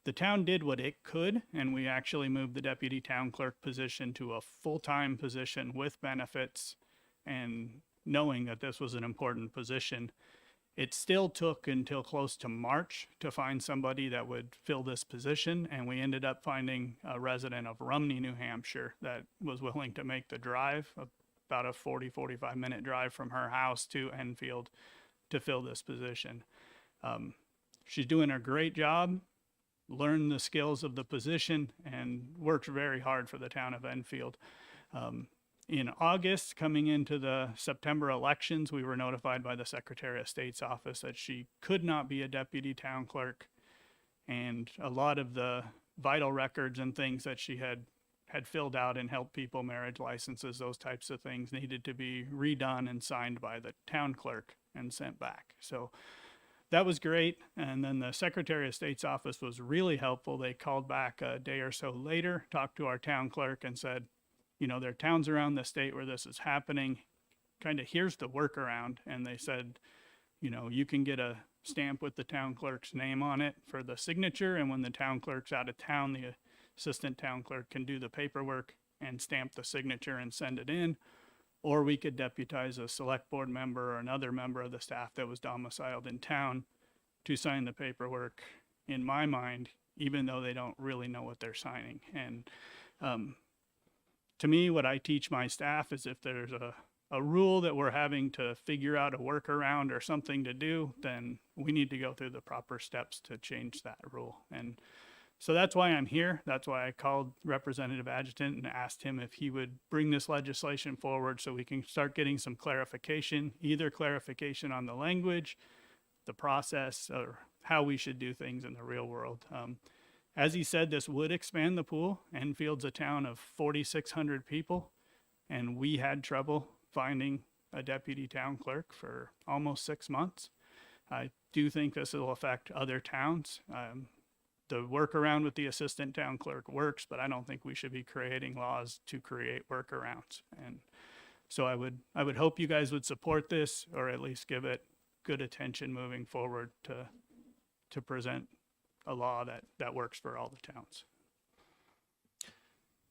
the town did what it could, and we actually moved the deputy town clerk position to a full-time position with benefits, and knowing that this was an important position. It still took until close to March to find somebody that would fill this position, and we ended up finding a resident of Rumney, New Hampshire that was willing to make the drive, about a 45 minute drive from her house to Enfield to fill this position. She's doing a great job, learned the skills of the position, and worked very hard for the town of Enfield. In August, coming into the September elections, we were notified by the Secretary of State's office that she could not be a deputy town clerk, and a lot of the vital records and things that she had filled out and helped people, marriage licenses, those types of things, needed to be redone and signed by the town clerk and sent back. So that was great. And then the Secretary of State's office was really helpful. They called back a day or so later, talked to our town clerk and said, you know, there are towns around the state where this is happening. Kind of here's the workaround. And they said, you know, you can get a stamp with the town clerk's name on it for the signature. And when the town clerk's out of town, the assistant town clerk can do the paperwork and stamp the signature and send it in. Or we could deputize a select board member or another member of the staff that was domiciled in town to sign the paperwork, in my mind, even though they don't really know what they're signing. And to me, what I teach my staff is if there's a rule that we're having to figure out a workaround or something to do, then we need to go through the proper steps to change that rule. And so that's why I'm here. That's why I called Representative Adjutant and asked him if he would bring this legislation forward so we can start getting some clarification, either clarification on the language, the process, or how we should do things in the real world. As he said, this would expand the pool. Enfield's a town of 4,600 people, and we had trouble finding a deputy town clerk for almost 6 months. I do think this will affect other towns. The workaround with the assistant town clerk works, but I don't think we should be creating laws to create workarounds. And so I would hope you guys would support this, or at least give it good attention moving forward to present a law that works for all the towns.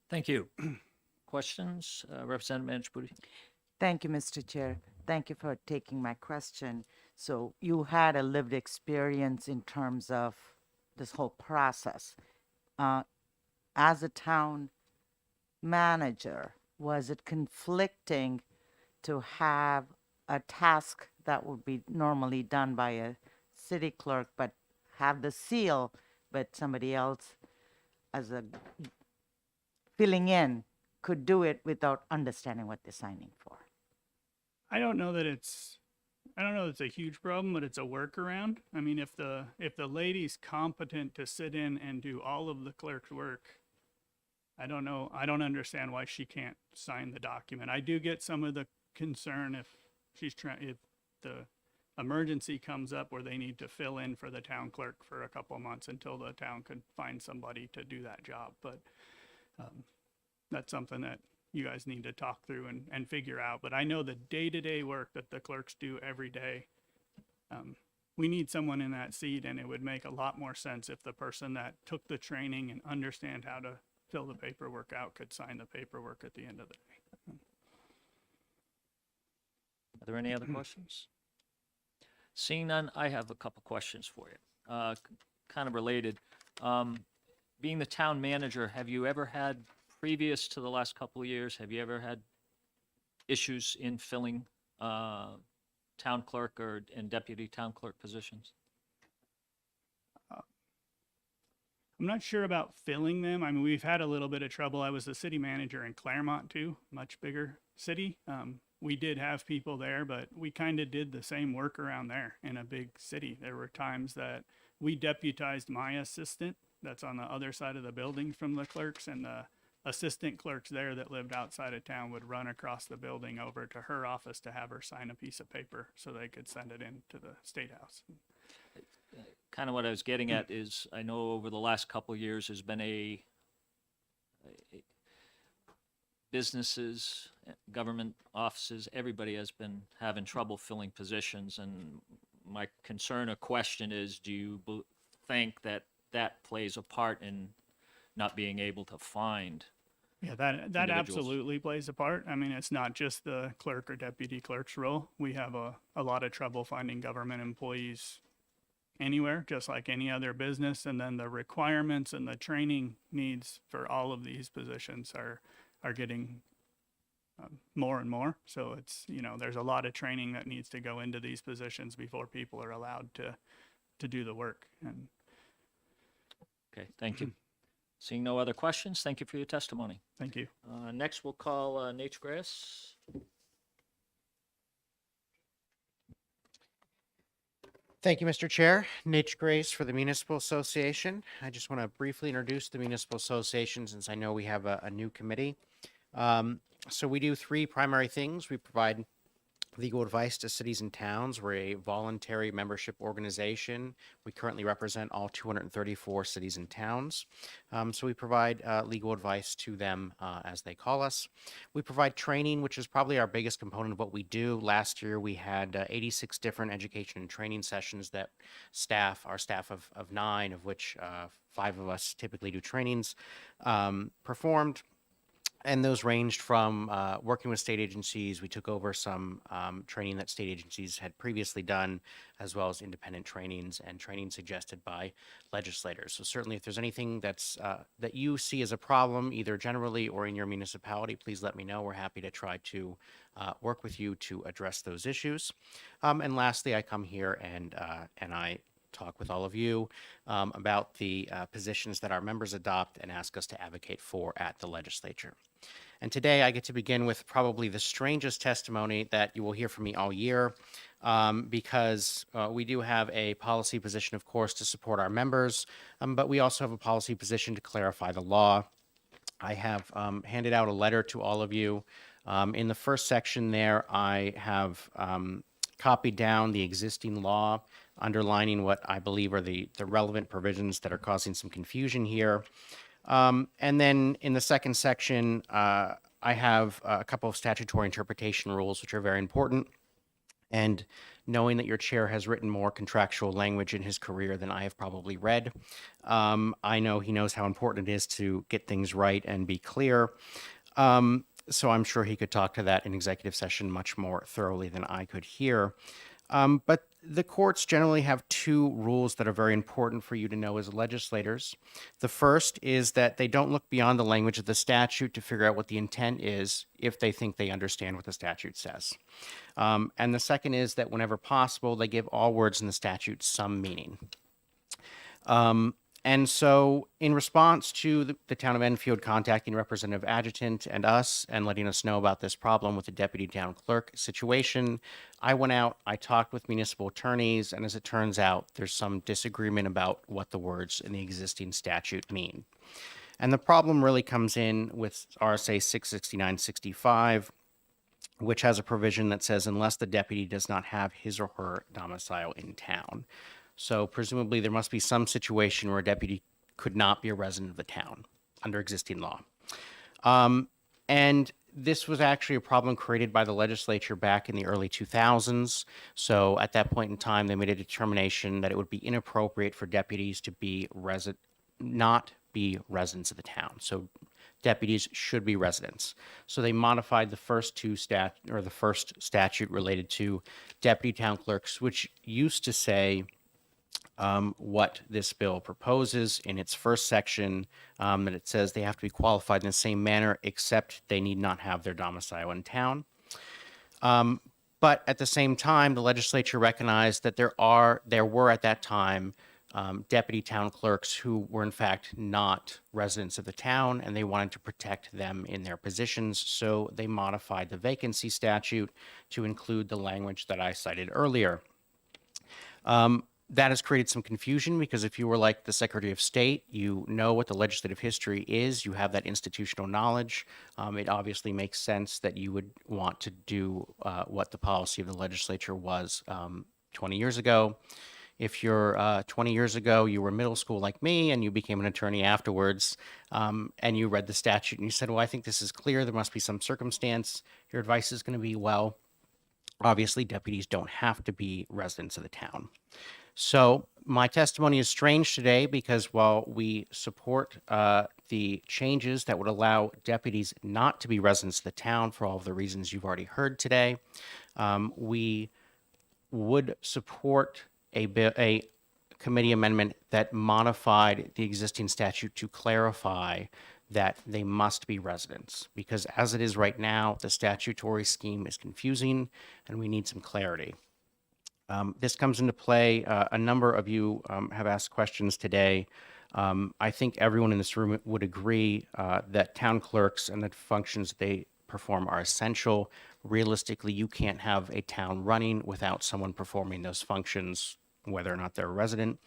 Thank you. Questions? Representative Manchbudi? Thank you, Mr. Chair. Thank you for taking my question. So you had a lived experience in terms of this whole process. As a town manager, was it conflicting to have a task that would be normally done by a city clerk, but have the seal, but somebody else as a filling in could do it without understanding what they're signing for? I don't know that it's a huge problem, but it's a workaround. I mean, if the lady's competent to sit in and do all of the clerk's work, I don't know. I don't understand why she can't sign the document. I do get some of the concern if the emergency comes up where they need to fill in for the town clerk for a couple of months until the town could find somebody to do that job. But that's something that you guys need to talk through and figure out. But I know the day-to-day work that the clerks do every day, we need someone in that seat, and it would make a lot more sense if the person that took the training and understand how to fill the paperwork out could sign the paperwork at the end of the day. Are there any other questions? Seeing none, I have a couple questions for you. Kind of related. Being the town manager, have you ever had, previous to the last couple of years, have you ever had issues in filling town clerk or and deputy town clerk positions? I'm not sure about filling them. I mean, we've had a little bit of trouble. I was the city manager in Claremont too, much bigger city. We did have people there, but we kind of did the same work around there in a big city. There were times that we deputized my assistant that's on the other side of the building from the clerks, and the assistant clerks there that lived outside of town would run across the building over to her office to have her sign a piece of paper so they could send it in to the State House. Kind of what I was getting at is, I know over the last couple of years, there's been a businesses, government offices, everybody has been having trouble filling positions. And my concern or question is, do you think that that plays a part in not being able to find? Yeah, that individuals? absolutely plays a part. I mean, it's not just the clerk or deputy clerk's role. We have a lot of trouble finding government employees anywhere, just like any other business. And then the requirements and the training needs for all of these positions are getting more and more. So it's, there's a lot of training that needs to go into these positions before people are allowed to do the work. And Okay, thank you. Seeing no other questions, thank you for your testimony. thank you. Next, we'll call Nate Grass. Thank you, Mr. Chair. Nate Grace for the Municipal Association. I just want to briefly introduce the Municipal Association since I know we have a new committee. So we do three primary things. We provide legal advice to cities and towns. We're a voluntary membership organization. We currently represent all 234 cities and towns. So we provide legal advice to them as they call us. We provide training, which is probably our biggest component of what we do. Last year, we had 86 different education and training sessions that our staff of 9, of which 5 of us typically do trainings, performed. And those ranged from working with state agencies. We took over some training that state agencies had previously done, as well as independent trainings and training suggested by legislators. So certainly if there's anything that you see as a problem, either generally or in your municipality, please let me know. We're happy to try to work with you to address those issues. And lastly, I come here and I talk with all of you about the positions that our members adopt and ask us to advocate for at the legislature. And today I get to begin with probably the strangest testimony that you will hear from me all year, because we do have a policy position, of course, to support our members, but we also have a policy position to clarify the law. I have handed out a letter to all of you. In the first section there, I have copied down the existing law, underlining what I believe are the relevant provisions that are causing some confusion here. And then in the second section, I have a couple of statutory interpretation rules, which are very important. And knowing that your chair has written more contractual language in his career than I have probably read, I know he knows how important it is to get things right and be clear. So I'm sure he could talk to that in executive session much more thoroughly than I could here. But the courts generally have 2 rules that are very important for you to know as legislators. The first is that they don't look beyond the language of the statute to figure out what the intent is if they think they understand what the statute says. And the second is that whenever possible, they give all words in the statute some meaning. And so in response to the town of Enfield contacting Representative Adjutant and us and letting us know about this problem with the deputy town clerk situation, I went out, I talked with municipal attorneys, and as it turns out, there's some disagreement about what the words in the existing statute mean. And the problem really comes in with RSA 669-65, which has a provision that says unless the deputy does not have his or her domicile in town. So presumably there must be some situation where a deputy could not be a resident of the town under existing law. And this was actually a problem created by the legislature back in the early 2000s. So at that point in time, they made a determination that it would be inappropriate for deputies to be not be residents of the town. So deputies should be residents. So they modified the first the first statute related to deputy town clerks, which used to say what this bill proposes in its first section, that it says they have to be qualified in the same manner, except they need not have their domicile in town. But at the same time, the legislature recognized that there were at that time deputy town clerks who were in fact not residents of the town, and they wanted to protect them in their positions. So they modified the vacancy statute to include the language that I cited earlier. That has created some confusion because if you were like the Secretary of State, you know what the legislative history is, you have that institutional knowledge. It obviously makes sense that you would want to do what the policy of the legislature was 20 years ago. If you're 20 years ago, you were middle school like me and you became an attorney afterwards, and you read the statute and you said, well, I think this is clear, there must be some circumstance, your advice is going to be, well, obviously deputies don't have to be residents of the town. So my testimony is strange today because while we support the changes that would allow deputies not to be residents of the town for all of the reasons you've already heard today, we would support a committee amendment that modified the existing statute to clarify that they must be residents. Because as it is right now, the statutory scheme is confusing and we need some clarity. This comes into play. A number of you have asked questions today. I think everyone in this room would agree that town clerks and the functions they perform are essential. Realistically, you can't have a town running without someone performing those functions, whether or not they're a resident.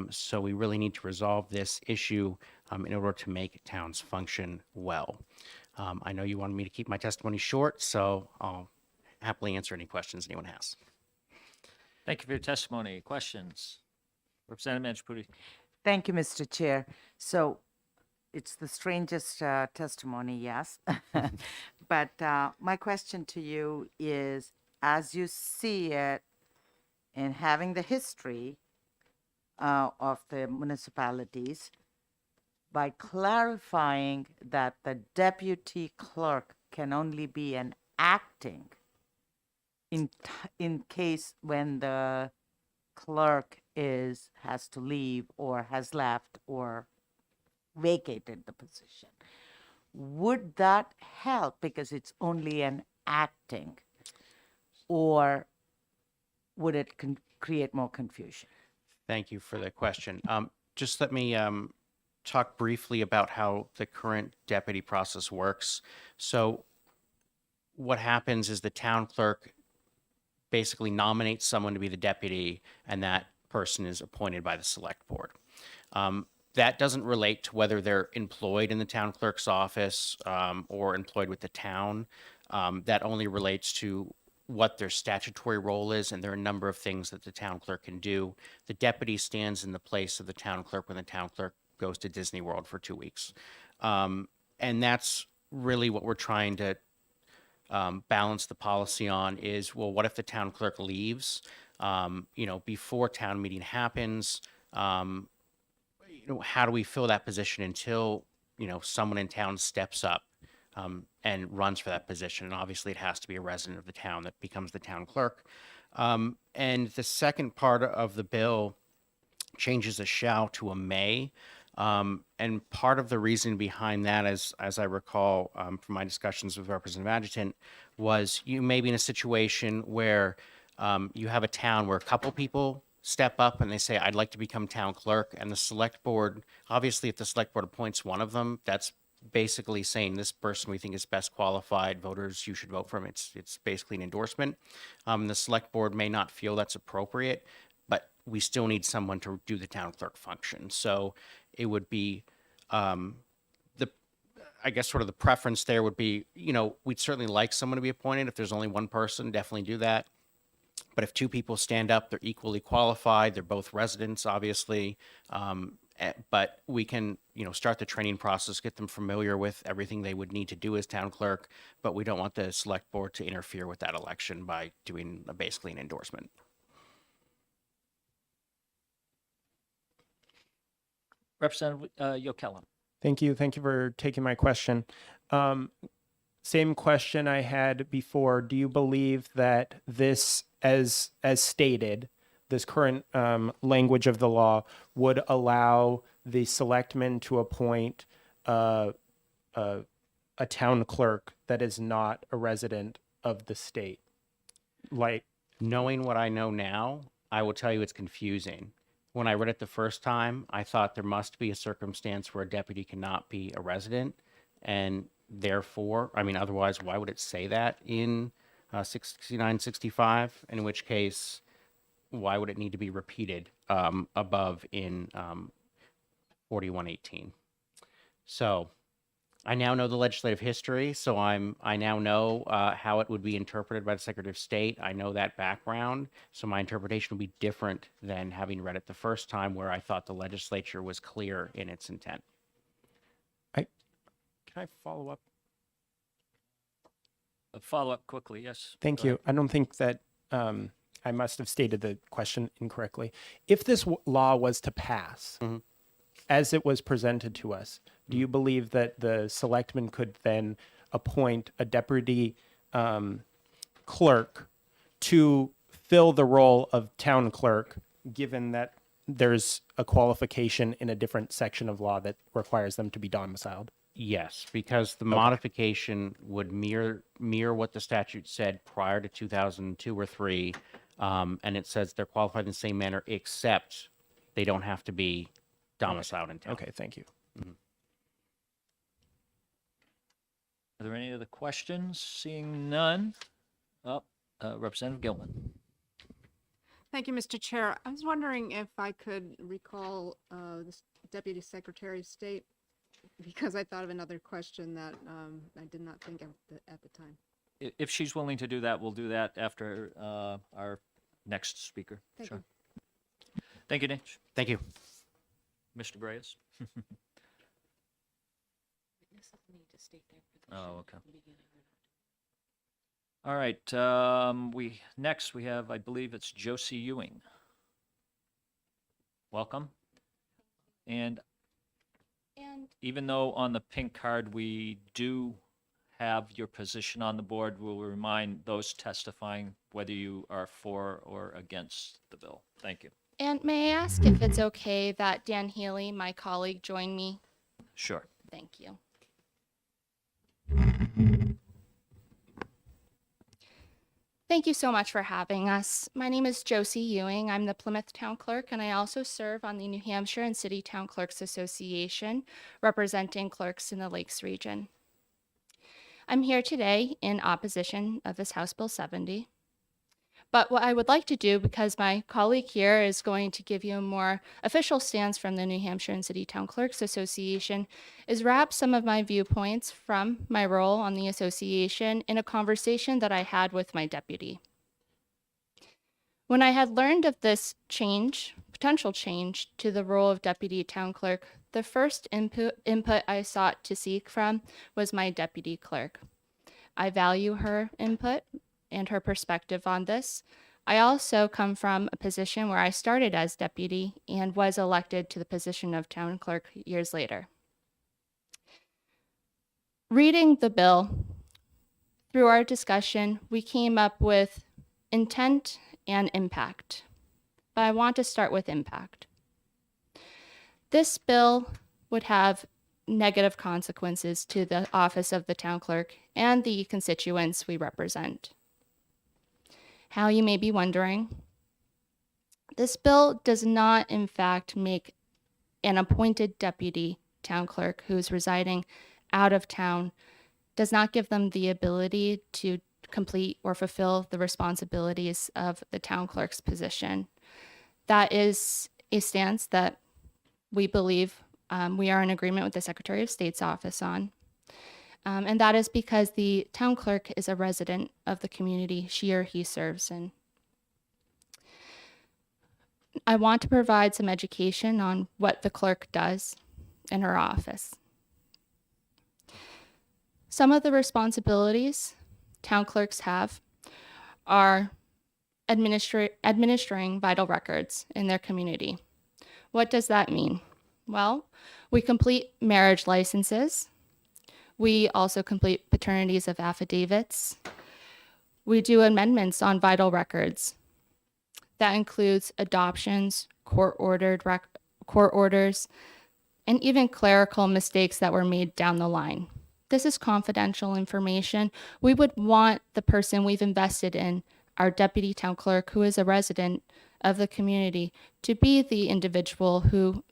So we really need to resolve this issue in order to make towns function well. I know you wanted me to keep my testimony short, so I'll happily answer any questions anyone has. Thank you for your testimony. Questions? Representative Manchapudi. Thank you, Mr. Chair. So it's the strangest testimony, yes. But my question to you is, as you see it in having the history of the municipalities, by clarifying that the deputy clerk can only be an acting in case when the clerk has to leave or has left or vacated the position. Would that help because it's only an acting, or would it create more confusion? Thank you for the question. Just let me talk briefly about how the current deputy process works. So what happens is the town clerk basically nominates someone to be the deputy, and that person is appointed by the select board. That doesn't relate to whether they're employed in the town clerk's office or employed with the town. That only relates to what their statutory role is, and there are a number of things that the town clerk can do. The deputy stands in the place of the town clerk when the town clerk goes to Disney World for 2 weeks. And that's really what we're trying to balance the policy on is, well, what if the town clerk leaves, before town meeting happens? How do we fill that position until, someone in town steps up and runs for that position? And obviously it has to be a resident of the town that becomes the town clerk. And the second part of the bill changes a shall to a may. And part of the reason behind that, as I recall from my discussions with Representative Adjutant, was you may be in a situation where you have a town where a couple people step up and they say, I'd like to become town clerk, and the select board, obviously if the select board appoints one of them, that's basically saying this person we think is best qualified, voters, you should vote for him. It's basically an endorsement. The select board may not feel that's appropriate, but we still need someone to do the town clerk function. So it would be, I guess sort of the preference there would be, we'd certainly like someone to be appointed. If there's only one person, definitely do that. But if two people stand up, they're equally qualified. They're both residents, obviously. But we can, start the training process, get them familiar with everything they would need to do as town clerk. But we don't want the select board to interfere with that election by doing basically an endorsement. Representative Yokella. Thank you. Thank you for taking my question. Same question I had before. Do you believe that this, as stated, this current language of the law would allow the selectmen to appoint a town clerk that is not a resident of the state? Like, Knowing what I know now, I will tell you it's confusing. When I read it the first time, I thought there must be a circumstance where a deputy cannot be a resident, and therefore, I mean, otherwise, why would it say that in 6965? In which case, why would it need to be repeated above in 4118? So I now know the legislative history, so I now know how it would be interpreted by the Secretary of State. I know that background, so my interpretation will be different than having read it the first time, where I thought the legislature was clear in its intent. can I follow up? Follow up quickly, yes. Thank go you. ahead. I don't think that I must have stated the question incorrectly. If this law was to pass, as it was presented to us, do you believe that the selectmen could then appoint a deputy clerk to fill the role of town clerk, given that there's a qualification in a different section of law that requires them to be domiciled? Yes, because the modification would mirror what the statute said prior to 2002 or 3, and it says they're qualified in the same manner, except they don't have to be domiciled in town. Okay, thank you. Are there any other questions? Seeing none. Representative Gilman. Thank you, Mr. Chair. I was wondering if I could recall the Deputy Secretary of State, because I thought of another question that I did not think of at the time. If she's willing to do that, we'll do that after our next speaker. Thank Sure. Thank you, Nate. Thank you. Mr. Grayes? Oh, okay. All right, next we have, I believe it's Josie Ewing. Welcome. And even though on the pink card we do have your position on the board, we'll remind those testifying whether you are for or against the bill. Thank you. And may I ask if it's okay that Dan Healy, my colleague, join me? Sure. Thank you. Thank you so much for having us. My name is Josie Ewing. I'm the Plymouth Town Clerk, and I also serve on the New Hampshire and City Town Clerks Association, representing clerks in the Lakes region. I'm here today in opposition of this House Bill 70. But what I would like to do, because my colleague here is going to give you a more official stance from the New Hampshire and City Town Clerks Association, is wrap some of my viewpoints from my role on the association in a conversation that I had with my deputy. When I had learned of this potential change to the role of deputy town clerk, the first input I sought to seek from was my deputy clerk. I value her input and her perspective on this. I also come from a position where I started as deputy and was elected to the position of town clerk years later. Reading the bill, through our discussion, we came up with intent and impact. But I want to start with impact. This bill would have negative consequences to the office of the town clerk and the constituents we represent. How, you may be wondering, this bill does not, in fact, make an appointed deputy town clerk who is residing out of town, does not give them the ability to complete or fulfill the responsibilities of the town clerk's position. That is a stance that we believe we are in agreement with the Secretary of State's office on. And that is because the town clerk is a resident of the community she or he serves in. I want to provide some education on what the clerk does in her office. Some of the responsibilities town clerks have are administering vital records in their community. What does that mean? Well, we complete marriage licenses. We also complete paternities of affidavits. We do amendments on vital records. That includes adoptions, court orders, and even clerical mistakes that were made down the line. This is confidential information. We would want the person we've invested in our deputy town clerk, who is a resident of the community, to be the individual who,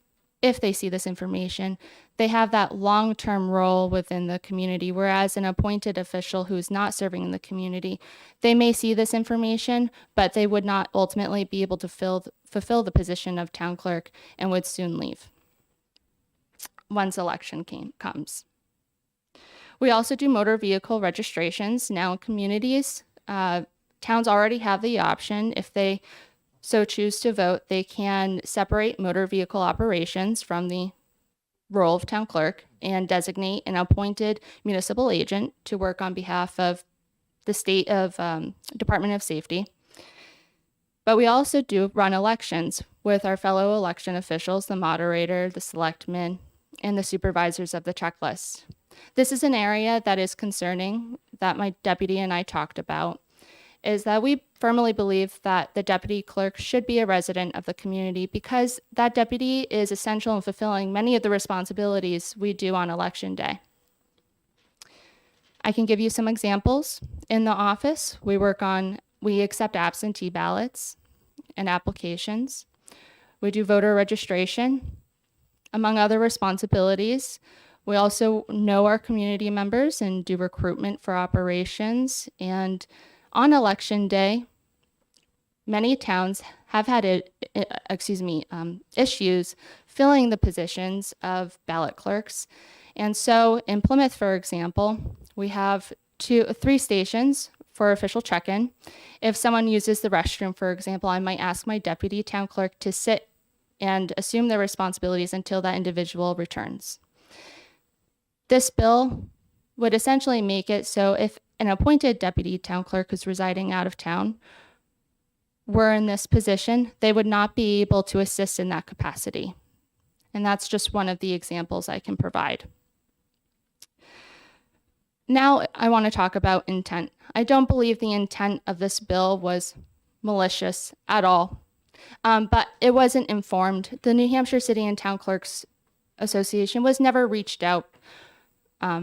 if they see this information, they have that long-term role within the community, whereas an appointed official who's not serving in the community, they may see this information, but they would not ultimately be able to fulfill the position of town clerk and would soon leave once election comes. We also do motor vehicle registrations. Now in communities, towns already have the option, if they so choose to vote, they can separate motor vehicle operations from the role of town clerk and designate an appointed municipal agent to work on behalf of the state of Department of Safety. But we also do run elections with our fellow election officials, the moderator, the selectmen, and the supervisors of the checklist. This is an area that is concerning that my deputy and I talked about, is that we firmly believe that the deputy clerk should be a resident of the community because that deputy is essential in fulfilling many of the responsibilities we do on election day. I can give you some examples. In the office, we accept absentee ballots and applications. We do voter registration. Among other responsibilities, we also know our community members and do recruitment for operations. And on election day, many towns have had issues filling the positions of ballot clerks. And so in Plymouth, for example, we have 3 stations for official check-in. If someone uses the restroom, for example, I might ask my deputy town clerk to sit and assume their responsibilities until that individual returns. This bill would essentially make it so if an appointed deputy town clerk who's residing out of town were in this position, they would not be able to assist in that capacity. And that's just one of the examples I can provide. Now I want to talk about intent. I don't believe the intent of this bill was malicious at all, but it wasn't informed. The New Hampshire City and Town Clerks Association was never reached out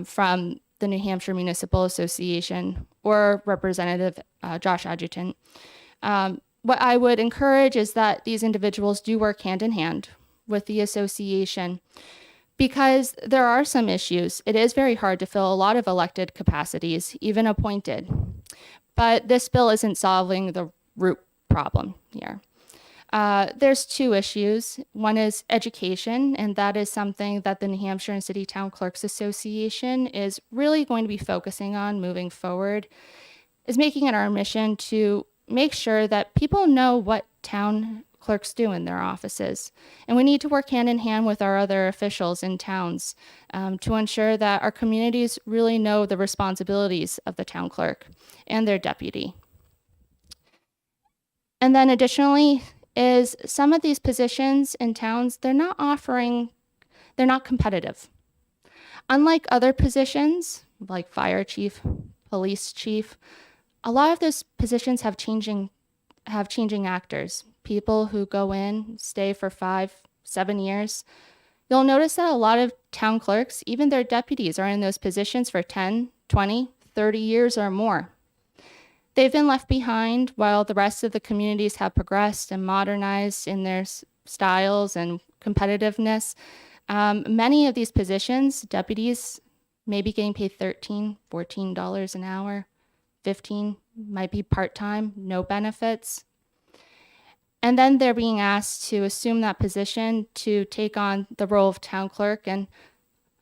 from the New Hampshire Municipal Association or Representative Josh Adjutant. What I would encourage is that these individuals do work hand in hand with the association because there are some issues. It is very hard to fill a lot of elected capacities, even appointed. But this bill isn't solving the root problem here. There's 2 issues. One is education, and that is something that the New Hampshire and City Town Clerks Association is really going to be focusing on moving forward, is making it our mission to make sure that people know what town clerks do in their offices. And we need to work hand in hand with our other officials in towns to ensure that our communities really know the responsibilities of the town clerk and their deputy. And then additionally, is some of these positions in towns, they're not competitive. Unlike other positions, like fire chief, police chief, a lot of those positions have changing actors, people who go in, stay for 5-7 years. You'll notice that a lot of town clerks, even their deputies, are in those positions for 10, 20, 30 years or more. They've been left behind while the rest of the communities have progressed and modernized in their styles and competitiveness. Many of these positions, deputies, may be getting paid $13, $14 an hour, 15, might be part-time, no benefits. And then they're being asked to assume that position to take on the role of town clerk. And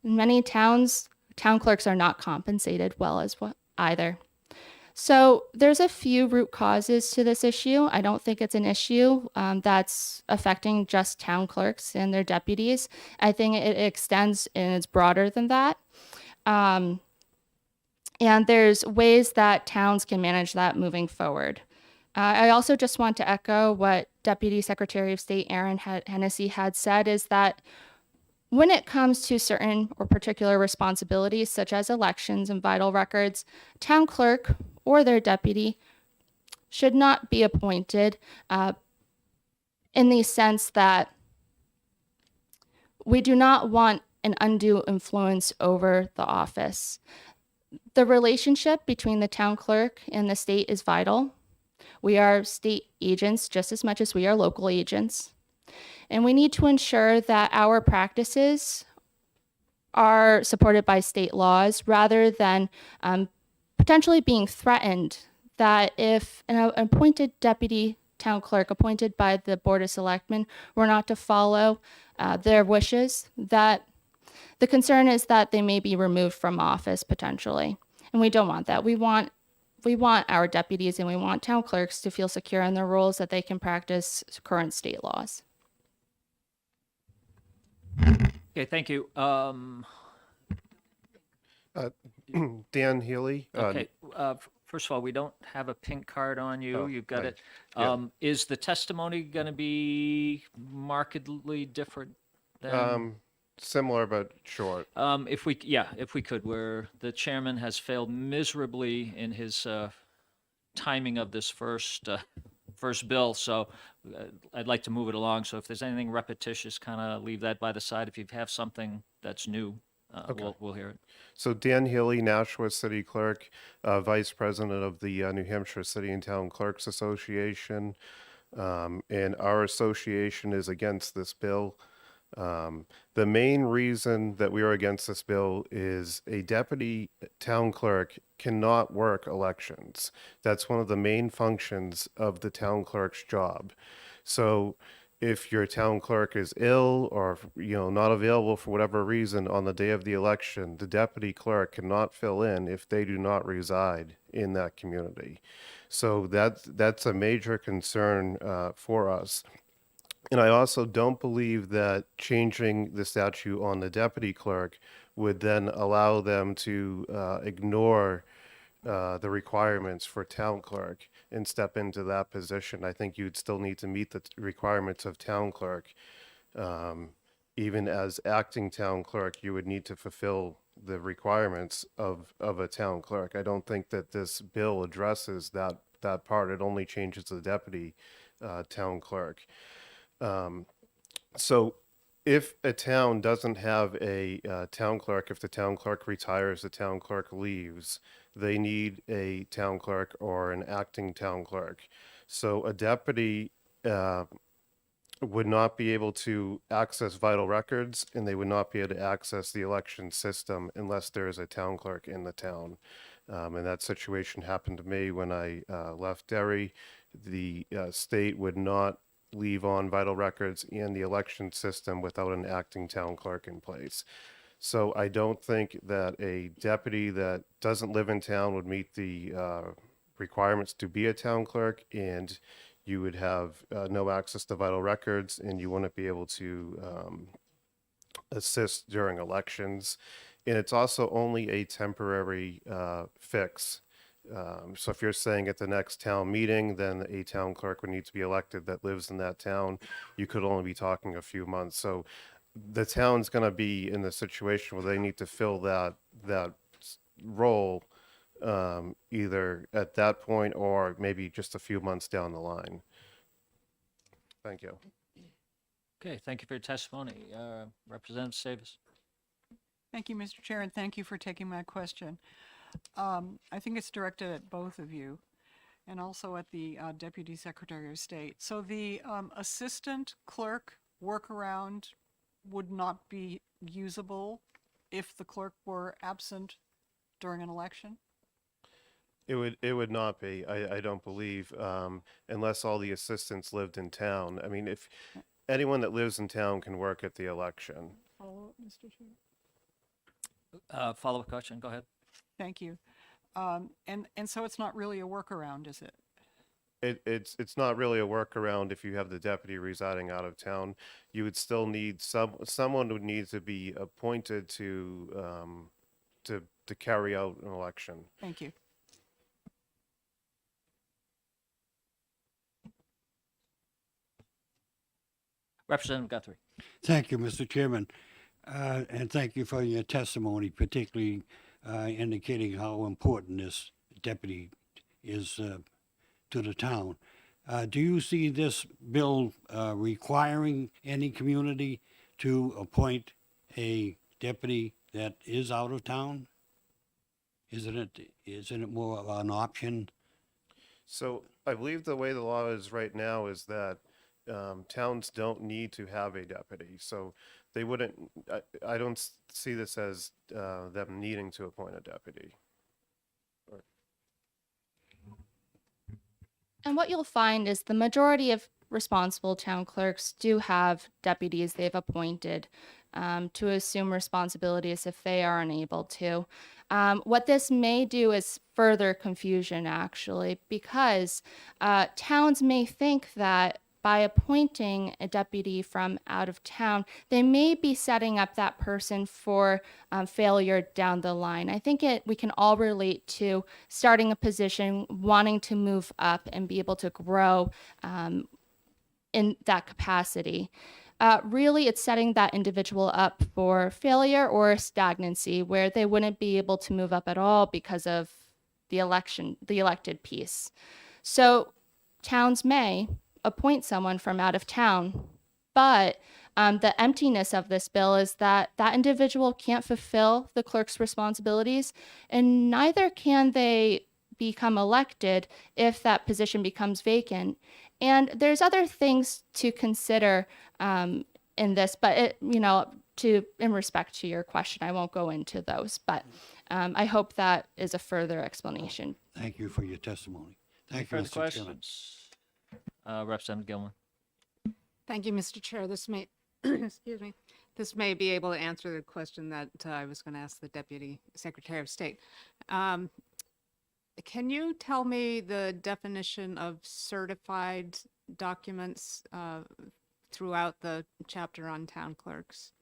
in many towns, town clerks are not compensated well as well either. So there's a few root causes to this issue. I don't think it's an issue that's affecting just town clerks and their deputies. I think it extends and it's broader than that. And there's ways that towns can manage that moving forward. I also just want to echo what Deputy Secretary of State Aaron Hennessy had said, is that when it comes to certain or particular responsibilities, such as elections and vital records, town clerk or their deputy should not be appointed in the sense that we do not want an undue influence over the office. The relationship between the town clerk and the state is vital. We are state agents just as much as we are local agents. And we need to ensure that our practices are supported by state laws rather than potentially being threatened that if an appointed deputy town clerk appointed by the Board of Selectmen were not to follow their wishes, that the concern is that they may be removed from office potentially. And we don't want that. We want our deputies and we want town clerks to feel secure in their roles, that they can practice current state laws. Okay, thank you. Dan Healy. Okay, first of all, we don't have a pink card on you. Oh, You've got right. it. Yeah. Is the testimony going to be markedly different than? Similar but short. If we could, where the chairman has failed miserably in his timing of this first bill, so I'd like to move it along. So if there's anything repetitious, kind of leave that by the side. If you have something that's new, Okay. we'll hear it. So Dan Healy, Nashua City Clerk, Vice President of the New Hampshire City and Town Clerks Association. And our association is against this bill. The main reason that we are against this bill is a deputy town clerk cannot work elections. That's one of the main functions of the town clerk's job. So if your town clerk is ill or not available for whatever reason on the day of the election, the deputy clerk cannot fill in if they do not reside in that community. So that's a major concern for us. And I also don't believe that changing the statute on the deputy clerk would then allow them to ignore the requirements for town clerk and step into that position. I think you'd still need to meet the requirements of town clerk. Even as acting town clerk, you would need to fulfill the requirements of a town clerk. I don't think that this bill addresses that part. It only changes the deputy town clerk. So if a town doesn't have a town clerk, if the town clerk retires, the town clerk leaves, they need a town clerk or an acting town clerk. So a deputy would not be able to access vital records, and they would not be able to access the election system unless there is a town clerk in the town. And that situation happened to me when I left Derry. The state would not leave on vital records and the election system without an acting town clerk in place. So I don't think that a deputy that doesn't live in town would meet the requirements to be a town clerk, and you would have no access to vital records, and you wouldn't be able to assist during elections. And it's also only a temporary fix. So if you're saying at the next town meeting, then a town clerk would need to be elected that lives in that town. You could only be talking a few months. So the town's going to be in the situation where they need to fill that role either at that point or maybe just a few months down the line. Thank you. Okay, thank you for your testimony. Representative Savas. Thank you, Mr. Chair, and thank you for taking my question. I think it's directed at both of you and also at the Deputy Secretary of State. So the assistant clerk workaround would not be usable if the clerk were absent during an election? It would not be, I don't believe, unless all the assistants lived in town. I mean, if anyone that lives in town can work at the election. Follow up, Mr. Chair? Follow-up question, go ahead. Thank you. And so it's not really a workaround, is it? It's not really a workaround if you have the deputy residing out of town. You would still need someone would need to be appointed to carry out an election. Thank you. Representative Guthrie. Thank you, Mr. Chairman. And thank you for your testimony, particularly indicating how important this deputy is to the town. Do you see this bill requiring any community to appoint a deputy that is out of town? Isn't it more of an option? So I believe the way the law is right now is that towns don't need to have a deputy, so they wouldn't, I don't see this as them needing to appoint a deputy. And what you'll find is the majority of responsible town clerks do have deputies they've appointed to assume responsibilities if they are unable to. What this may do is further confusion, actually, because towns may think that by appointing a deputy from out of town, they may be setting up that person for failure down the line. I think we can all relate to starting a position, wanting to move up and be able to grow in that capacity. Really, it's setting that individual up for failure or stagnancy where they wouldn't be able to move up at all because of the elected piece. So towns may appoint someone from out of town, but the emptiness of this bill is that that individual can't fulfill the clerk's responsibilities, and neither can they become elected if that position becomes vacant. And there's other things to consider in this, but in respect to your question, I won't go into those. But I hope that is a further explanation. Thank you for your testimony. Any Thank you, further Mr. Chairman. questions? Representative Gilman. Thank you, Mr. Chair. This may, excuse me, this may be able to answer the question that I was going to ask the Deputy Secretary of State. Can you tell me the definition of certified documents throughout the chapter on town clerks?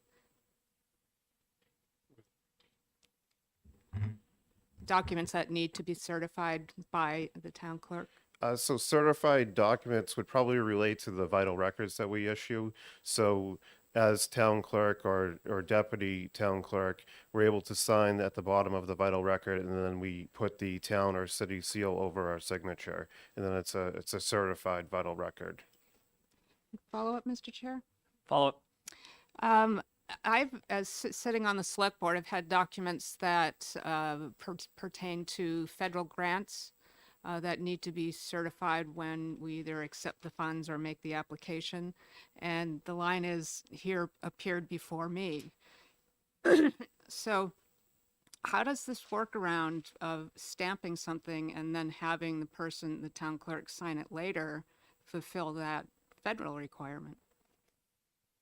Documents that need to be certified by the town clerk? So certified documents would probably relate to the vital records that we issue. So as town clerk or deputy town clerk, we're able to sign at the bottom of the vital record, and then we put the town or city seal over our signature, and then it's a certified vital record. Follow up, Mr. Chair? Follow up. As sitting on the select board, I've had documents that pertain to federal grants that need to be certified when we either accept the funds or make the application. And the line is, here appeared before me. So how does this workaround of stamping something and then having the person, the town clerk, sign it later, fulfill that federal requirement?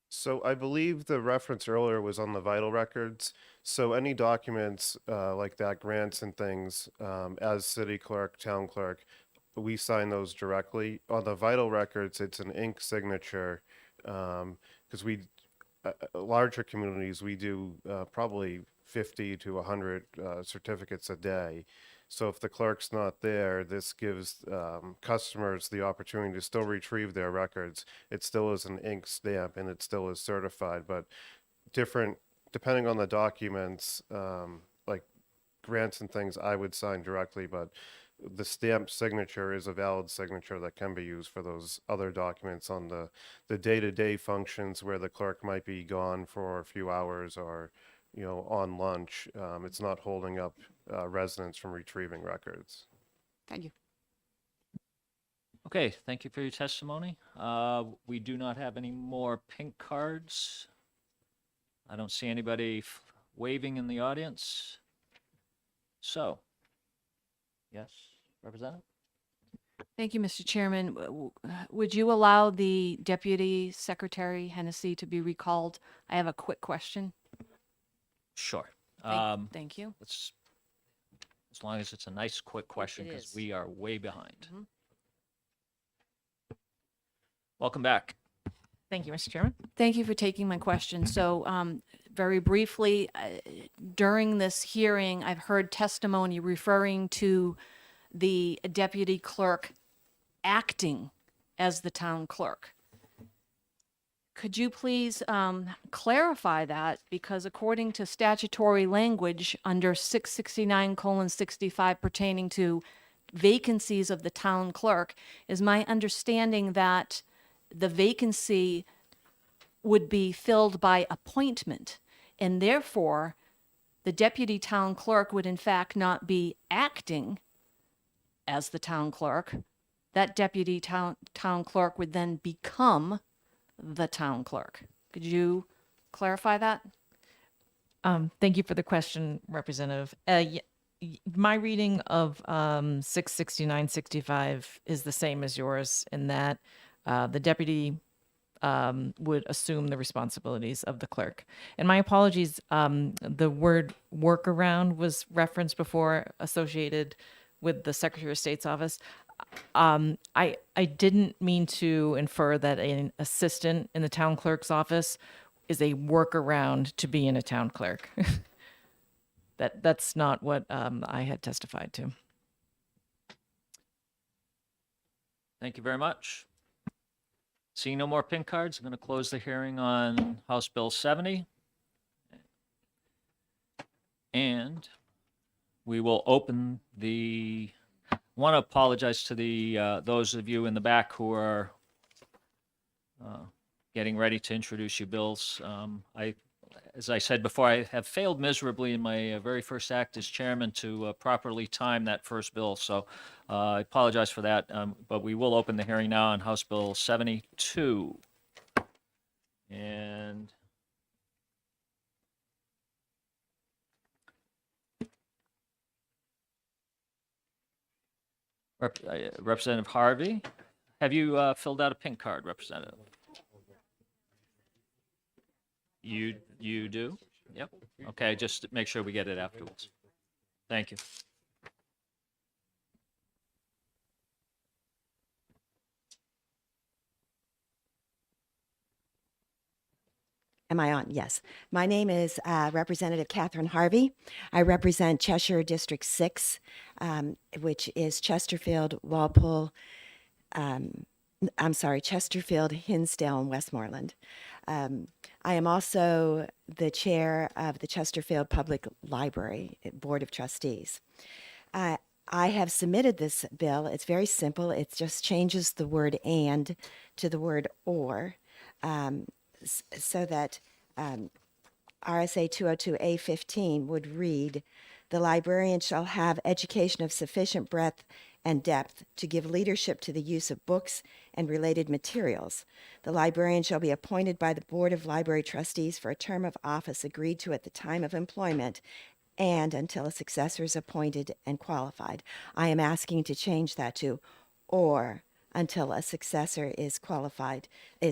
So I believe the reference earlier was on the vital records. So any documents like that, grants and things, as city clerk, town clerk, we sign those directly. On the vital records, it's an ink signature because larger communities, we do probably 50 to 100 certificates a day. So if the clerk's not there, this gives customers the opportunity to still retrieve their records. It still is an ink stamp and it still is certified, but depending on the documents, like grants and things, I would sign directly, but the stamped signature is a valid signature that can be used for those other documents on the day-to-day functions where the clerk might be gone for a few hours or on lunch. It's not holding up residents from retrieving records. Thank you. Okay, thank you for your testimony. We do not have any more pink cards. I don't see anybody waving in the audience. So, yes, Representative? Thank you, Mr. Chairman. Would you allow the Deputy Secretary Hennessy to be recalled? I have a quick question. Sure. Thank you. As long as it's a nice, quick question, because is. we are way behind. Welcome back. Thank you, Mr. Chairman. Thank you for taking my question. So, very briefly, during this hearing, I've heard testimony referring to the deputy clerk acting as the town clerk. Could you please clarify that? Because according to statutory language under 669:65 pertaining to vacancies of the town clerk, is my understanding that the vacancy would be filled by appointment, and therefore the deputy town clerk would in fact not be acting as the town clerk, that deputy town clerk would then become the town clerk. Could you clarify that? Thank you for the question, Representative. My reading of 66965 is the same as yours in that the deputy would assume the responsibilities of the clerk. And my apologies, the word workaround was referenced before associated with the Secretary of State's office. I didn't mean to infer that an assistant in the town clerk's office is a workaround to being a town clerk. That's not what I had testified to. Thank you very much. Seeing no more pink cards, I'm going to close the hearing on House Bill 70. And we will open the, I want to apologize to the those of you in the back who are getting ready to introduce your bills. As I said before, I have failed miserably in my very first act as chairman to properly time that first bill. So I apologize for that, but we will open the hearing now on House Bill 72. And Representative Harvey, have you filled out a pink card, Representative? You do? Yep. Okay, just make sure we get it afterwards. Thank you. Am I on? Yes. My name is Representative Catherine Harvey. I represent Cheshire District 6, which is Chesterfield, Walpole, Chesterfield, Hinsdale, and Westmoreland. I am also the chair of the Chesterfield Public Library Board of Trustees. I have submitted this bill. It's very simple. It just changes the word "and" to the word "or," so that RSA 202A15 would read, "The librarian shall have education of sufficient breadth and depth to give leadership to the use of books and related materials. The librarian shall be appointed by the Board of Library Trustees for a term of office agreed to at the time of employment and until a successor is appointed and qualified." I am asking to change that to "or until a successor is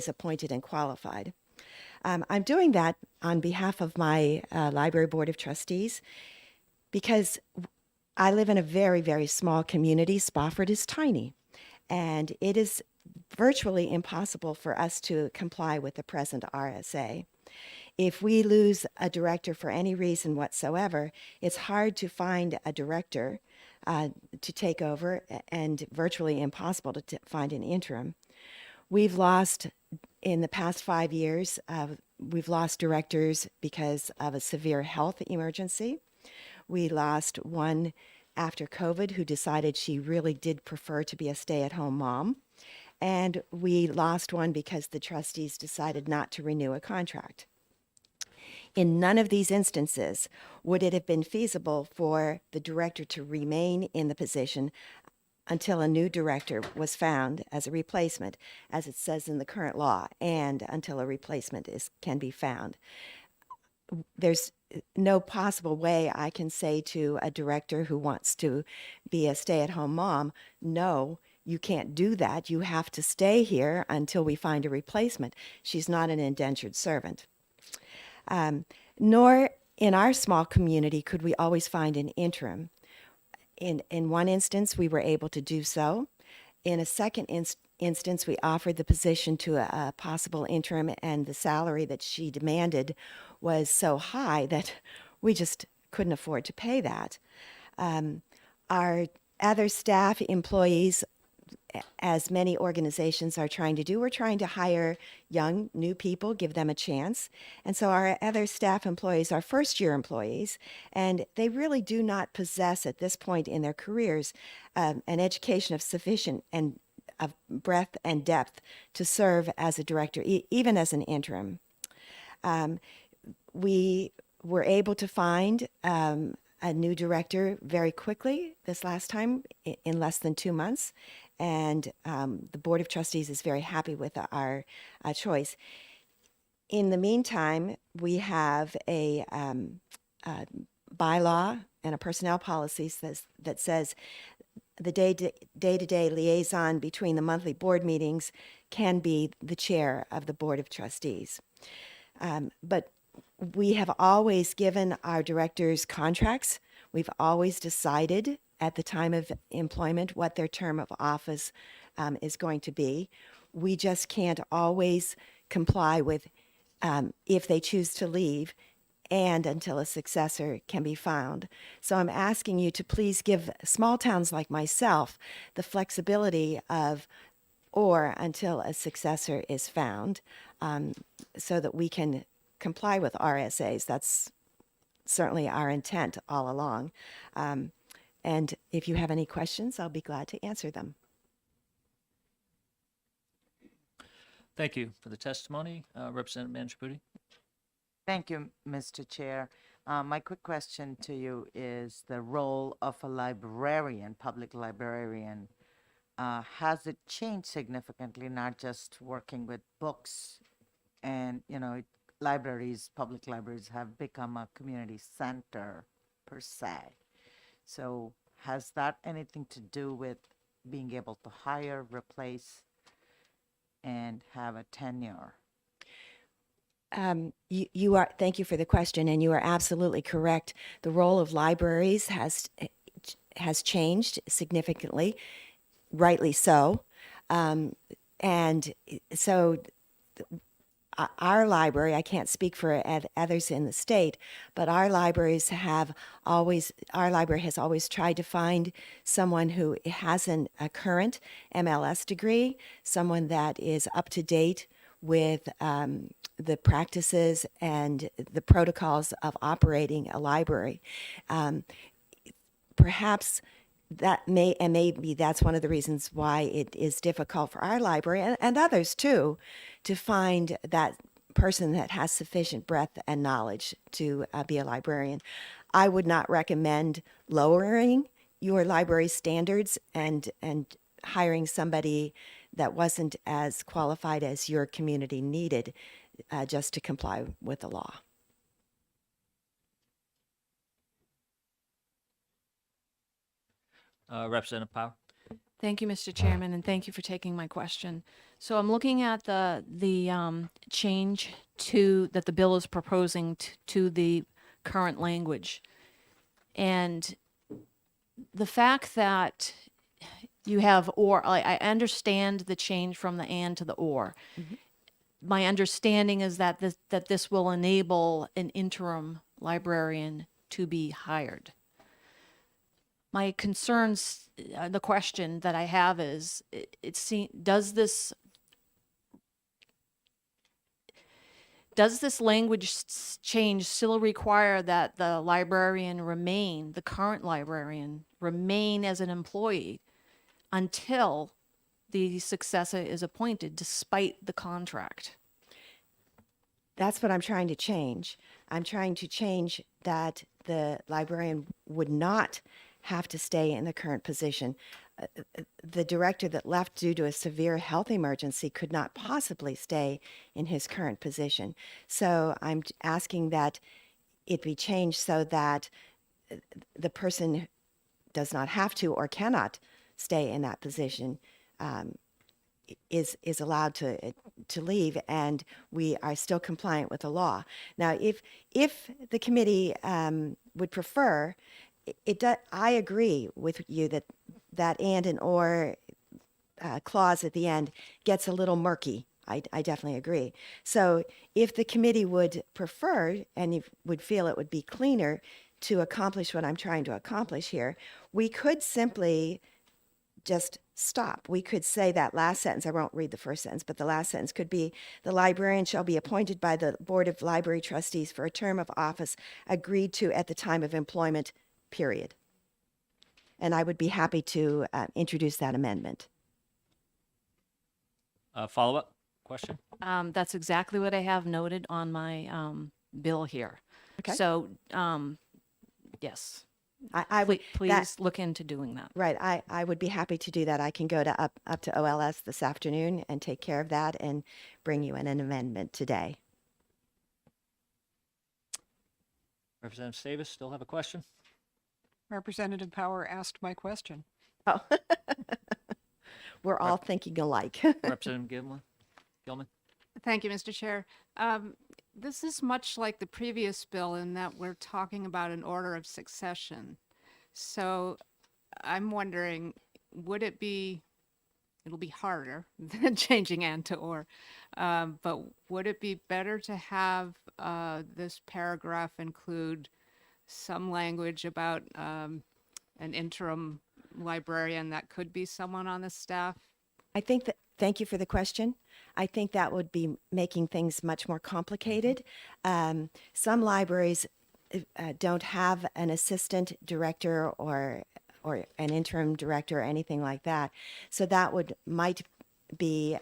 appointed and qualified." I'm doing that on behalf of my Library Board of Trustees because I live in a very, very small community. Spofford is tiny, and it is virtually impossible for us to comply with the present RSA. If we lose a director for any reason whatsoever, it's hard to find a director to take over and virtually impossible to find an interim. We've lost, in the past 5 years, we've lost directors because of a severe health emergency. We lost one after COVID who decided she really did prefer to be a stay-at-home mom. And we lost one because the trustees decided not to renew a contract. In none of these instances would it have been feasible for the director to remain in the position until a new director was found as a replacement, as it says in the current law, and until a replacement can be found. There's no possible way I can say to a director who wants to be a stay-at-home mom, "No, you can't do that. You have to stay here until we find a replacement." She's not an indentured servant. Nor in our small community could we always find an interim. In one instance, we were able to do so. In a second instance, we offered the position to a possible interim, and the salary that she demanded was so high that we just couldn't afford to pay that. Our other staff employees, as many organizations are trying to do, we're trying to hire young, new people, give them a chance. And so our other staff employees are first-year employees, and they really do not possess at this point in their careers an education of sufficient and of breadth and depth to serve as a director, even as an interim. We were able to find a new director very quickly this last time, in less than 2 months. and the Board of Trustees is very happy with our choice. In the meantime, we have a bylaw and a personnel policy that says the day-to-day liaison between the monthly board meetings can be the chair of the Board of Trustees. But we have always given our directors contracts. We've always decided at the time of employment what their term of office is going to be. We just can't always comply with if they choose to leave and until a successor can be found. So I'm asking you to please give small towns like myself the flexibility of or until a successor is found, so that we can comply with RSAs. That's certainly our intent all along. And if you have any questions, I'll be glad to answer them. Thank you for the testimony. Representative Manshipudi. Thank you, Mr. Chair. My quick question to you is the role of a librarian, public librarian. Has it changed significantly, not just working with books and, libraries, public libraries have become a community center per se. So has that anything to do with being able to hire, replace, and have a tenure? You are, thank you for the question, and you are absolutely correct. The role of libraries has changed significantly, rightly so. And so our library, I can't speak for others in the state, but our library has always tried to find someone who has a current MLS degree, someone that is up to date with the practices and the protocols of operating a library. Perhaps maybe that's one of the reasons why it is difficult for our library and others too, to find that person that has sufficient breadth and knowledge to be a librarian. I would not recommend lowering your library standards and hiring somebody that wasn't as qualified as your community needed just to comply with the law. Representative Power. Thank you, Mr. Chairman, and thank you for taking my question. So I'm looking at the change that the bill is proposing to the current language. And the fact that you have or, I understand the change from the and to the or. Mm-hmm. My understanding is that this will enable an interim librarian to be hired. My concerns, the question that I have is, does this language change still require that the current librarian remain as an employee until the successor is appointed, despite the contract? That's what I'm trying to change. I'm trying to change that the librarian would not have to stay in the current position. The director that left due to a severe health emergency could not possibly stay in his current position. So I'm asking that it be changed so that the person does not have to or cannot stay in that position, is allowed to leave, and we are still compliant with the law. Now, if the committee would prefer, I agree with you that and or clause at the end gets a little murky. I definitely agree. So if the committee would prefer and would feel it would be cleaner to accomplish what I'm trying to accomplish here, we could simply just stop. We could say that last sentence, I won't read the first sentence, but the last sentence could be, the librarian shall be appointed by the Board of Library Trustees for a term of office agreed to at the time of employment, period. And I would be happy to introduce that amendment. Follow-up question? That's exactly what I have noted on my bill here. Okay. So, yes. I would, Please look into doing that. right, I would be happy to do that. I can go to up to OLS this afternoon and take care of that and bring you in an amendment today. Representative Davis, still have a question? Representative Power asked my question. Oh, we're all thinking alike. Representative Gilman? Thank you, Mr. Chair. This is much like the previous bill in that we're talking about an order of succession. So I'm wondering, would it be, it'll be harder than changing and to or, but would it be better to have this paragraph include some language about an interim librarian that could be someone on the staff? I think that, thank you for the question. I think that would be making things much more complicated. Some libraries don't have an assistant director or an interim director or anything like that. So that might be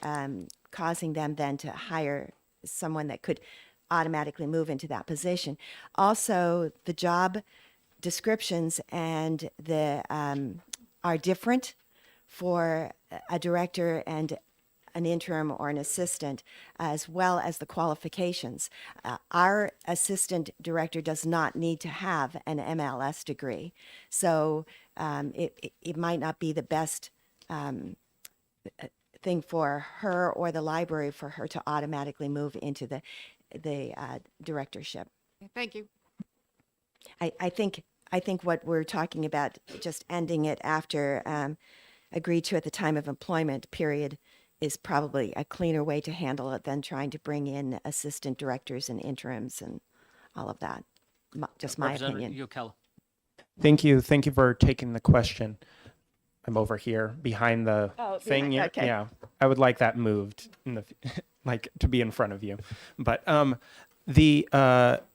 causing them then to hire someone that could automatically move into that position. Also, the job descriptions and the are different for a director and an interim or an assistant, as well as the qualifications. Our assistant director does not need to have an MLS degree, so it might not be the best thing for her or the library for her to automatically move into the directorship. Thank you. I think what we're talking about, just ending it after agreed to at the time of employment period, is probably a cleaner way to handle it than trying to bring in assistant directors and interims and all of that. Just my opinion. Representative Yokela. Thank you. Thank you for taking the question. I'm over here behind the thing. behind- okay. Yeah, I would like that moved in the like to be in front of you. But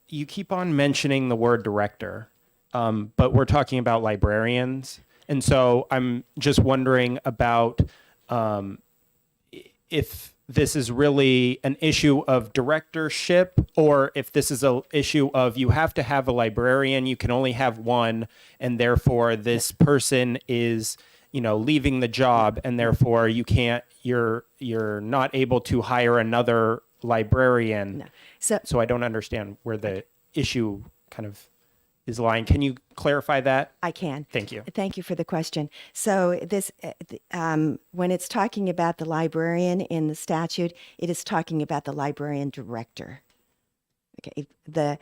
you keep on mentioning the word director, but we're talking about librarians, and so I'm just wondering about if this is really an issue of directorship, or if this is an issue of you have to have a librarian, you can only have one, and therefore this person is, leaving the job, and therefore you're not able to hire another librarian. No. So I don't understand where the issue kind of is lying. Can you clarify that? I can. Thank you. Thank you for the question. So this, when it's talking about the librarian in the statute, it is talking about the librarian director. Okay. The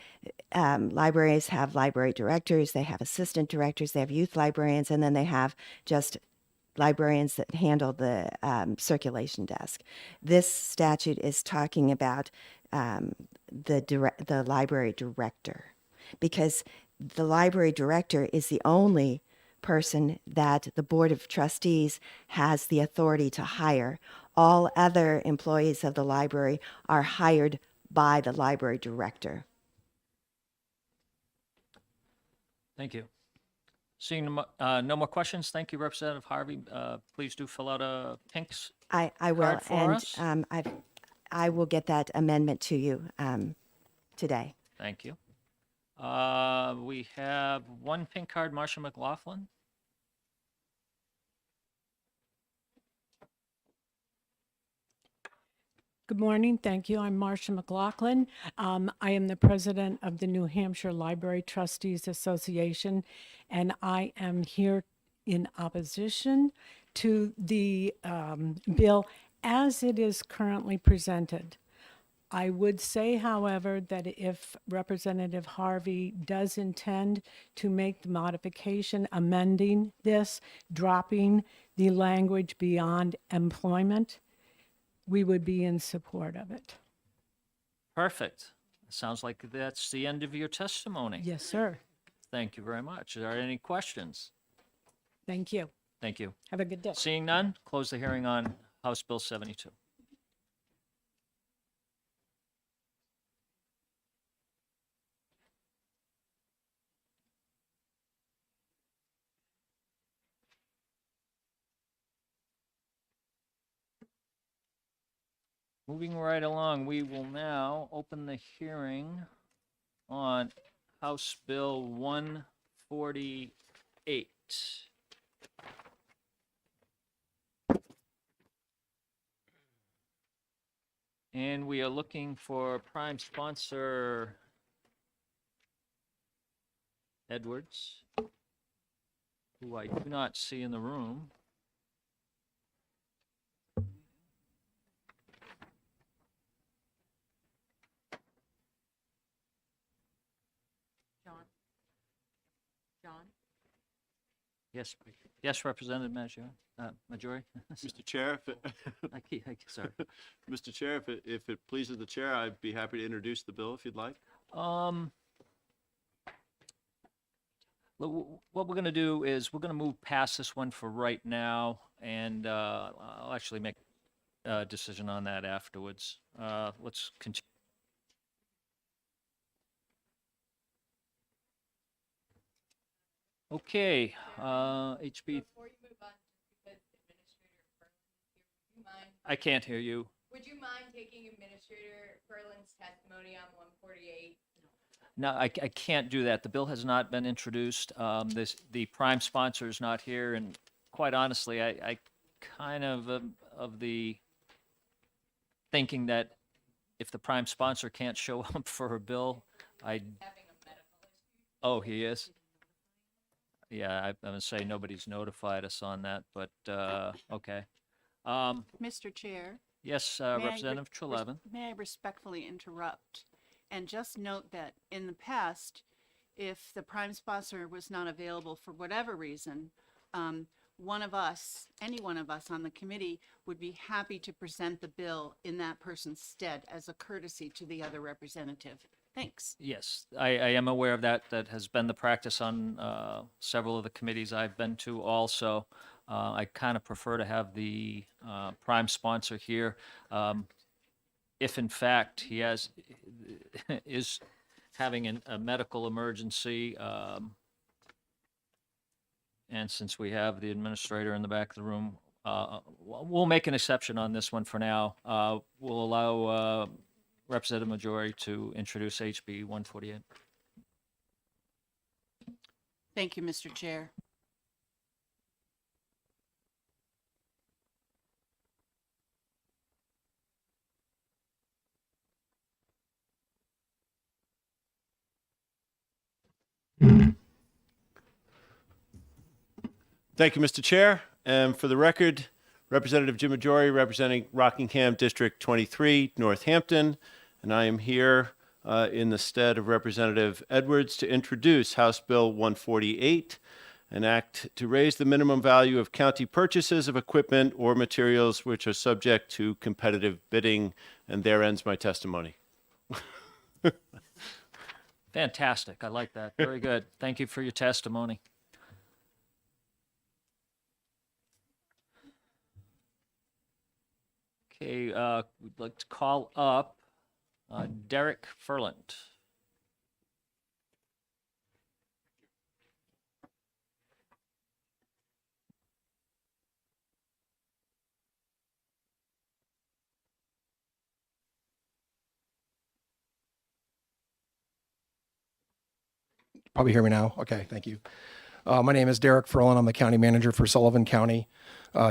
libraries have library directors, they have assistant directors, they have youth librarians, and then they have just librarians that handle the circulation desk. This statute is talking about the library director, because the library director is the only person that the Board of Trustees has the authority to hire. All other employees of the library are hired by the library director. Thank you. Seeing no more questions, thank you, Representative Harvey. Please do fill out a Pink's I will, card for and us. I will get that amendment to you today. Thank you. We have one pink card, Marcia McLaughlin. Good morning. Thank you. I'm Marcia McLaughlin. I am the president of the New Hampshire Library Trustees Association, and I am here in opposition to the bill as it is currently presented. I would say, however, that if Representative Harvey does intend to make the modification, amending this, dropping the language beyond employment, we would be in support of it. Perfect. Sounds like that's the end of your testimony. Yes, sir. Thank you very much. Are there any questions? Thank you. Thank you. Have a good day. Seeing none, close the hearing on House Bill 72. Moving right along, we will now open the hearing on House Bill 1 148. And we are looking for prime sponsor Edwards, who I do not see in the room. John? John? Yes, yes, Representative Majori. Mr. Chair, Sorry. Mr. Chair, if it pleases the chair, I'd be happy to introduce the bill if you'd like. What we're going to do is we're going to move past this one for right now, and I'll actually make a decision on that afterwards. Let's continue. Okay, HB. I can't hear you. Would you mind taking Administrator Ferland's testimony on 148? No, I can't do that. The bill has not been introduced. The prime sponsor is not here, and quite honestly, I kind of the thinking that if the prime sponsor can't show up for a bill, Oh, he is? Yeah, I'm gonna say nobody's notified us on that, but, okay. Mr. Chair? Yes, may I re- Representative Trelevin. May I respectfully interrupt and just note that in the past, if the prime sponsor was not available for whatever reason, one of us, any one of us on the committee would be happy to present the bill in that person's stead as a courtesy to the other representative. Thanks. Yes, I am aware of that. That has been the practice on several of the committees I've been to also. I kind of prefer to have the prime sponsor here. If in fact he is having a medical emergency, and since we have the administrator in the back of the room, we'll make an exception on this one for now. We'll allow Representative Majori to introduce HB 148. Thank you, Mr. Chair. Thank you, Mr. Chair. And for the record, Representative Jim Majori, representing Rockingham District 23, Northampton, and I am here in the stead of Representative Edwards to introduce House Bill 148, an act to raise the minimum value of county purchases of equipment or materials which are subject to competitive bidding. And there ends my testimony. Fantastic. I like that. Very good. Thank you for your testimony. Okay, we'd like to call up Derek Ferland. Probably hear me now. Okay, thank you. My name is Derek Ferland. I'm the county manager for Sullivan County,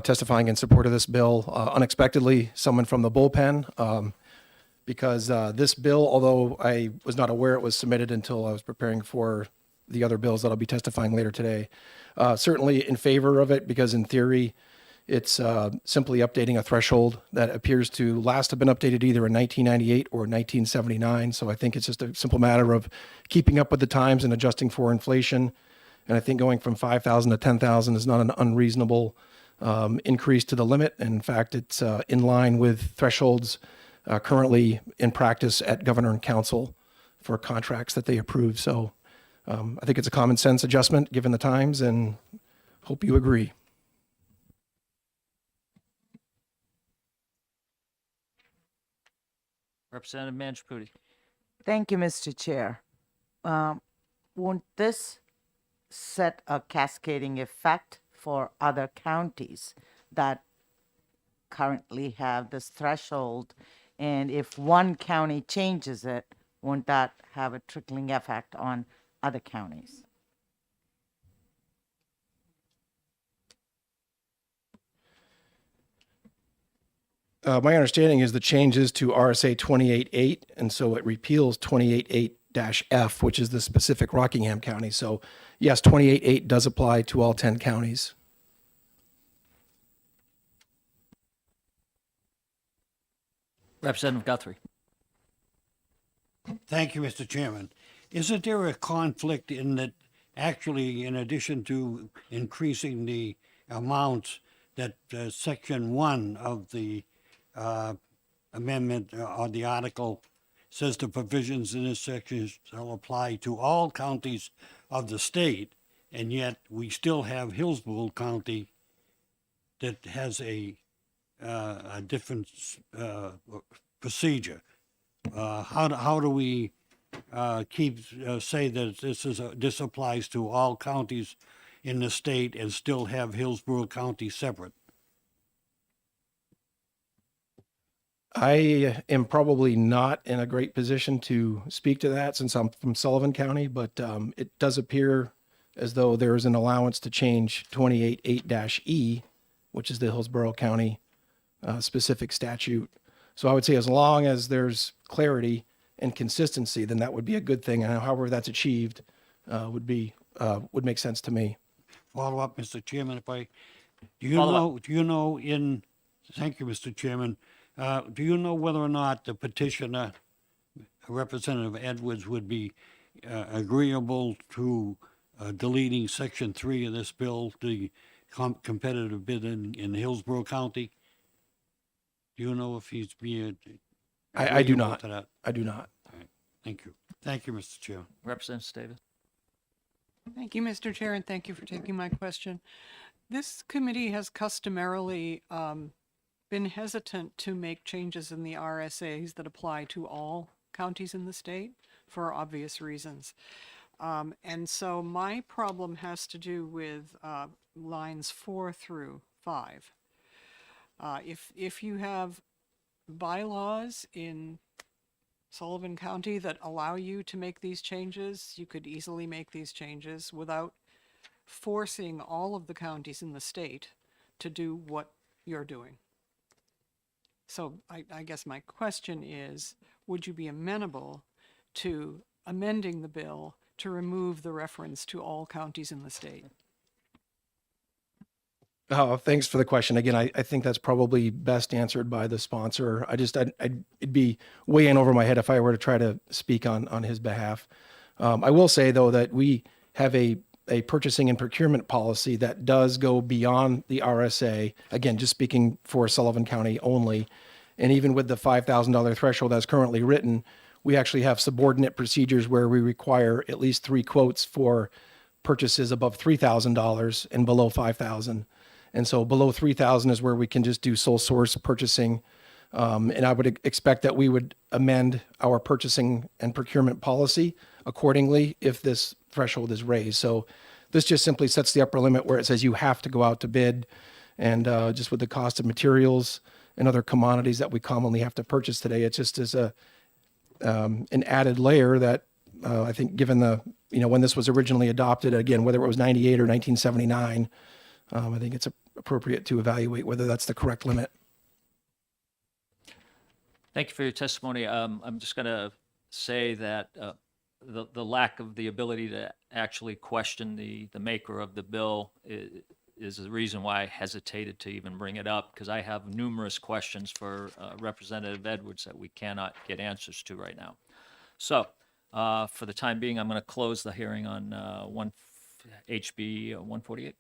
testifying in support of this bill. Unexpectedly, someone from the bullpen, because this bill, although I was not aware it was submitted until I was preparing for the other bills that I'll be testifying later today, certainly in favor of it, because in theory, it's simply updating a threshold that appears to last have been updated either in 1998 or 1979. So I think it's just a simple matter of keeping up with the times and adjusting for inflation. And I think going from 5,000 to 10,000 is not an unreasonable increase to the limit. And in fact, it's in line with thresholds currently in practice at governor and council for contracts that they approve. So I think it's a common sense adjustment given the times, and hope you agree. Representative Manchapudi. Thank you, Mr. Chair. Won't this set a cascading effect for other counties that currently have this threshold? And if one county changes it, won't that have a trickling effect on other counties? My understanding is the changes to RSA 28.8, and so it repeals 28.8-F, which is the specific Rockingham County. So yes, 28.8 does apply to all 10 counties. Representative Guthrie. Thank you, Mr. Chairman. Isn't there a conflict in that actually, in addition to increasing the amounts, that section 1 of the amendment or the article says the provisions in this section shall apply to all counties of the state, and yet we still have Hillsborough County that has a different procedure. How do we say that this applies to all counties in the state and still have Hillsborough County separate? I am probably not in a great position to speak to that since I'm from Sullivan County, but it does appear as though there is an allowance to change 28.8-E, which is the Hillsborough County specific statute. So I would say as long as there's clarity and consistency, then that would be a good thing. And however that's achieved would make sense to me. Follow up, Mr. Chairman, if I, thank you, Mr. Chairman. Do you know whether or not the petitioner, Representative Edwards, would be agreeable to deleting Section 3 of this bill, the competitive bid in Hillsborough County? Do you know if he's being I do not. to that? I do not. All right. Thank you. Thank you, Mr. Chair. Representative Davis. Thank you, Mr. Chair, and thank you for taking my question. This committee has customarily been hesitant to make changes in the RSAs that apply to all counties in the state for obvious reasons. And so my problem has to do with lines 4 through 5. If you have bylaws in Sullivan County that allow you to make these changes, you could easily make these changes without forcing all of the counties in the state to do what you're doing. So I guess my question is, would you be amenable to amending the bill to remove the reference to all counties in the state? Oh, thanks for the question. Again, I think that's probably best answered by the sponsor. It'd be way in over my head if I were to try to speak on his behalf. I will say though that we have a purchasing and procurement policy that does go beyond the RSA. Again, just speaking for Sullivan County only. And even with the $5,000 threshold as currently written, we actually have subordinate procedures where we require at least 3 quotes for purchases above $3,000 and below $5,000. And so below 3,000 is where we can just do sole source purchasing. And I would expect that we would amend our purchasing and procurement policy accordingly if this threshold is raised. So this just simply sets the upper limit where it says you have to go out to bid. And just with the cost of materials and other commodities that we commonly have to purchase today, it just is an added layer that I think given when this was originally adopted, again, whether it was 98 or 1979, I think it's appropriate to evaluate whether that's the correct limit. Thank you for your testimony. I'm just going to say that the lack of the ability to actually question the maker of the bill is the reason why I hesitated to even bring it up, because I have numerous questions for Representative Edwards that we cannot get answers to right now. So for the time being, I'm going to close the hearing on HB 148.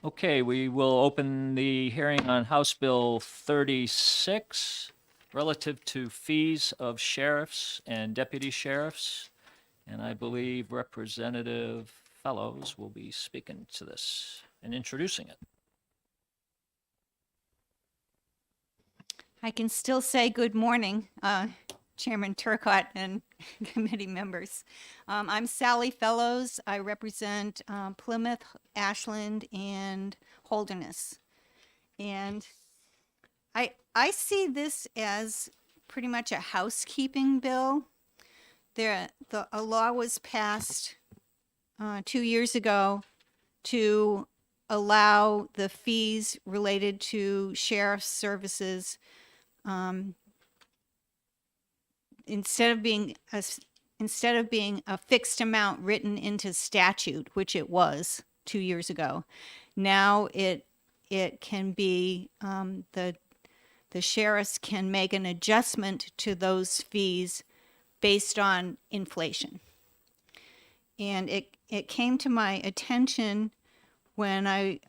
Okay, we will open the hearing on House Bill 36 relative to fees of sheriffs and deputy sheriffs. And I believe Representative Fellows will be speaking to this and introducing it. I can still say good morning, Chairman Turcott and committee members. I'm Sally Fellows. I represent Plymouth, Ashland, and Holderness. And I see this as pretty much a housekeeping bill. A law was passed 2 years ago to allow the fees related to sheriff's services, instead of being a fixed amount written into statute, which it was 2 years ago, now it can be, the sheriffs can make an adjustment to those fees based on inflation. And it came to my attention when I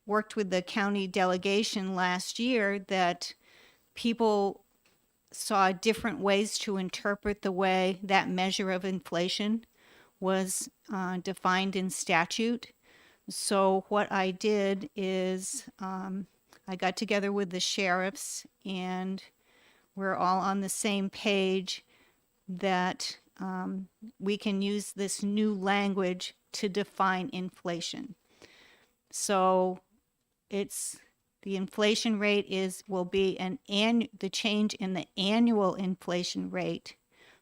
worked with the county delegation last year that people saw different ways to interpret the way that measure of inflation was defined in statute. So what I did is I got together with the sheriffs, and we're all on the same page that we can use this new language to define inflation. So the inflation rate will be the change in the annual inflation rate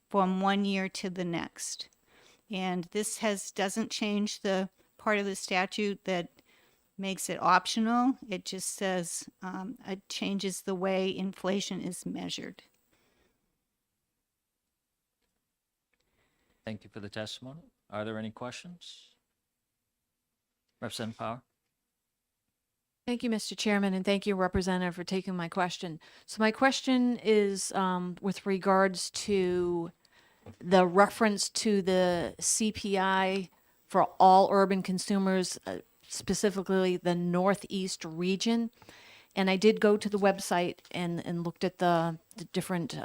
from 1 year to the next. And this doesn't change the part of the statute that makes it optional. It just says it changes the way inflation is measured. Thank you for the testimony. Are there any questions? Representative Power? Thank you, Mr. Chairman, and thank you, Representative, for taking my question. So my question is with regards to the reference to the CPI for all urban consumers, specifically the Northeast region. And I did go to the website and looked at the different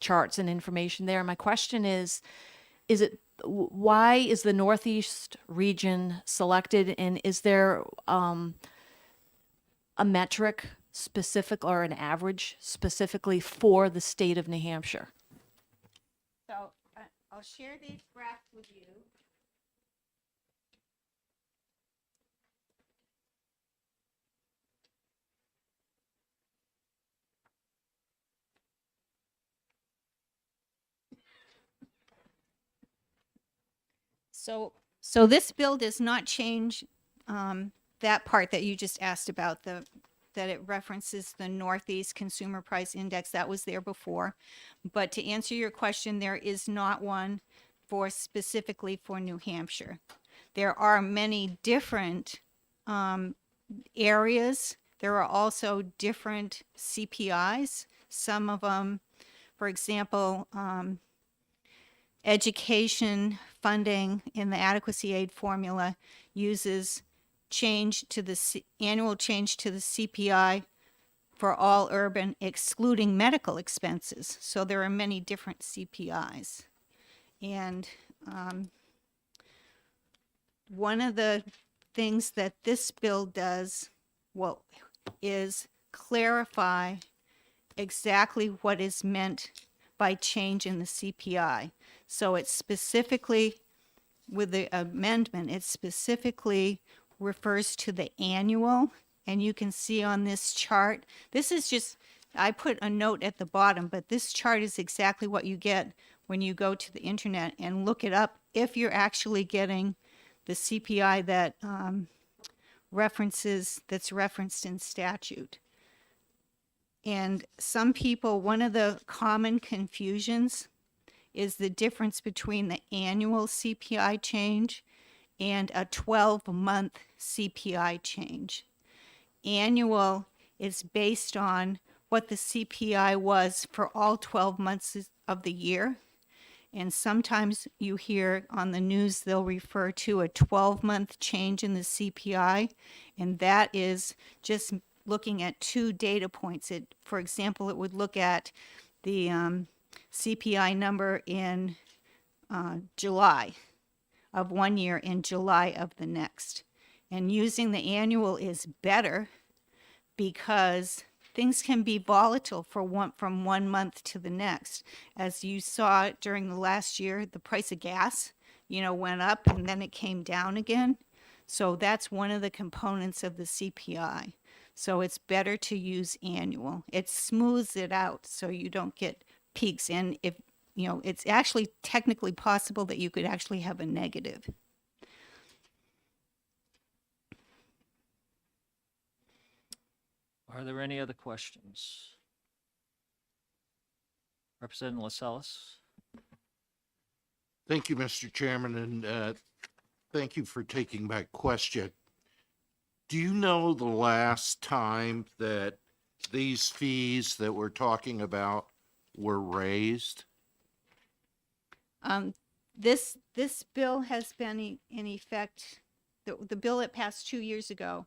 charts and information there. My question is why is the Northeast region selected, and is there a metric specific or an average specifically for the state of New Hampshire? So I'll share these graphs with you. So this bill does not change that part that you just asked about, that it references the Northeast Consumer Price Index. That was there before. But to answer your question, there is not one specifically for New Hampshire. There are many different areas. There are also different CPIs. Some of them, for example, education funding in the adequacy aid formula uses annual change to the CPI for all urban, excluding medical expenses. So there are many different CPIs. And one of the things that this bill does is clarify exactly what is meant by change in the CPI. So it's specifically, with the amendment, it specifically refers to the annual. And you can see on this chart, this is just, I put a note at the bottom, but this chart is exactly what you get when you go to the internet and look it up if you're actually getting the CPI that's referenced in statute. And some people, one of the common confusions is the difference between the annual CPI change and a 12-month CPI change. Annual is based on what the CPI was for all 12 months of the year. And sometimes you hear on the news they'll refer to a 12-month change in the CPI, and that is just looking at 2 data points. For example, it would look at the CPI number in July of one year and July of the next. And using the annual is better because things can be volatile from 1 month to the next. As you saw during the last year, the price of gas, went up and then it came down again. So that's one of the components of the CPI. So it's better to use annual. It smooths it out so you don't get peaks. And if, it's actually technically possible that you could actually have a negative. Are there any other questions? Representative Lascelles? Thank you, Mr. Chairman, and thank you for taking my question. Do you know the last time that these fees that we're talking about were raised? This bill has been in effect. The bill that passed 2 years ago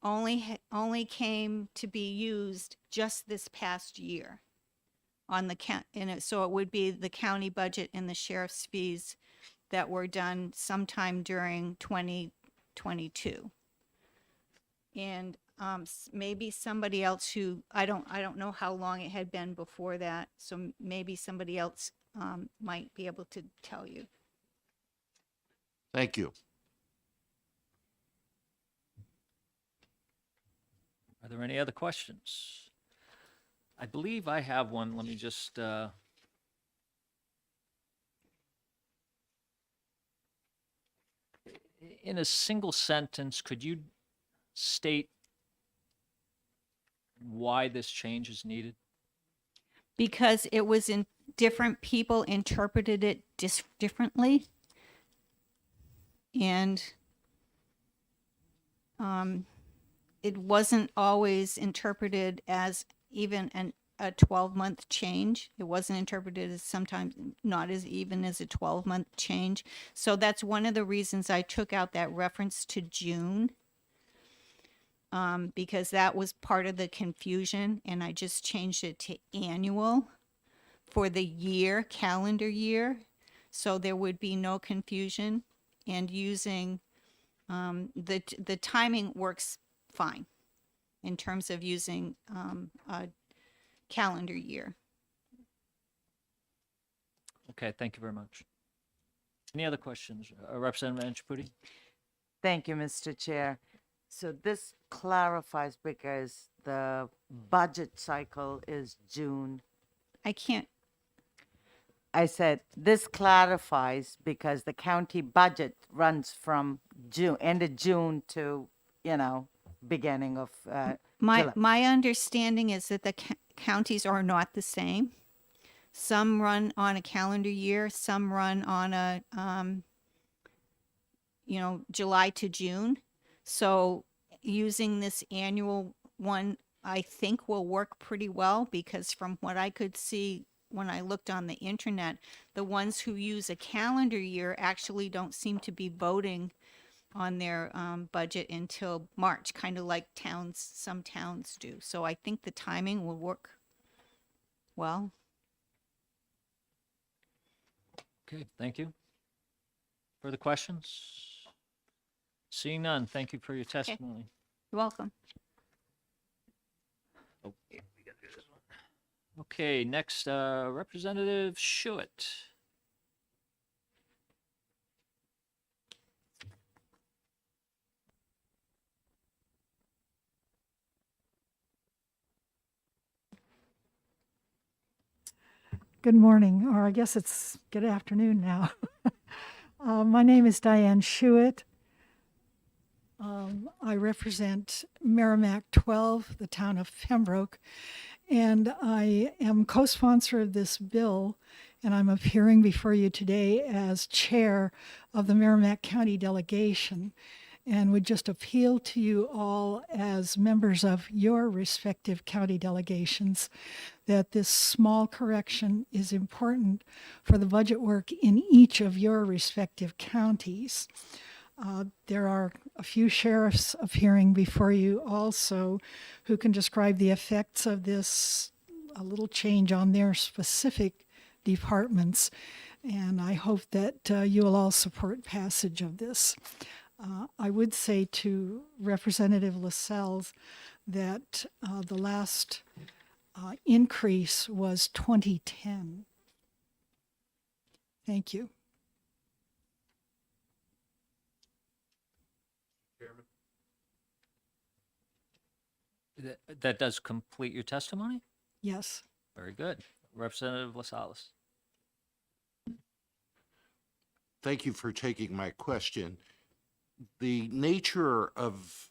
only came to be used just this past year on the so it would be the county budget and the sheriff's fees that were done sometime during 2022. And maybe somebody else who I don't know how long it had been before that, so maybe somebody else might be able to tell you. Thank you. Are there any other questions? I believe I have one. Let me just, in a single sentence, could you state why this change is needed? Because it was in different people interpreted it differently. And it wasn't always interpreted as even a 12-month change. It wasn't interpreted as sometimes not as even as a 12-month change. So that's one of the reasons I took out that reference to June, because that was part of the confusion, and I just changed it to annual for the year, calendar year, so there would be no confusion. And using the timing works fine in terms of using a calendar year. Okay, thank you very much. Any other questions? Representative Anchapudi? Thank you, Mr. Chair. So this clarifies because the budget cycle is June. I said this clarifies because the county budget runs from June, end of June to, beginning of July. My understanding is that the counties are not the same. Some run on a calendar year, some run on a July to June. So using this annual one, I think will work pretty well, because from what I could see when I looked on the internet, the ones who use a calendar year actually don't seem to be voting on their budget until March, kind of like some towns do. So I think the timing will work well. Okay, thank you. Further questions? Seeing none, thank you for your testimony. You're welcome. Okay, we gotta do this one. Okay, next, Representative Schuett. Good morning, or I guess it's good afternoon now. My name is Diane Schuett. I represent Merrimack 12, the town of Pembroke, and I am co-sponsor of this bill, and I'm appearing before you today as chair of the Merrimack County delegation, and would just appeal to you all as members of your respective county delegations that this small correction is important for the budget work in each of your respective counties. There are a few sheriffs appearing before you also who can describe the effects of this, a little change on their specific departments. And I hope that you will all support passage of this. I would say to Representative Lascelles that the last increase was 2010. Thank you. That does complete your testimony? Yes. Very good. Representative LaSalle. Thank you for taking my question. The nature of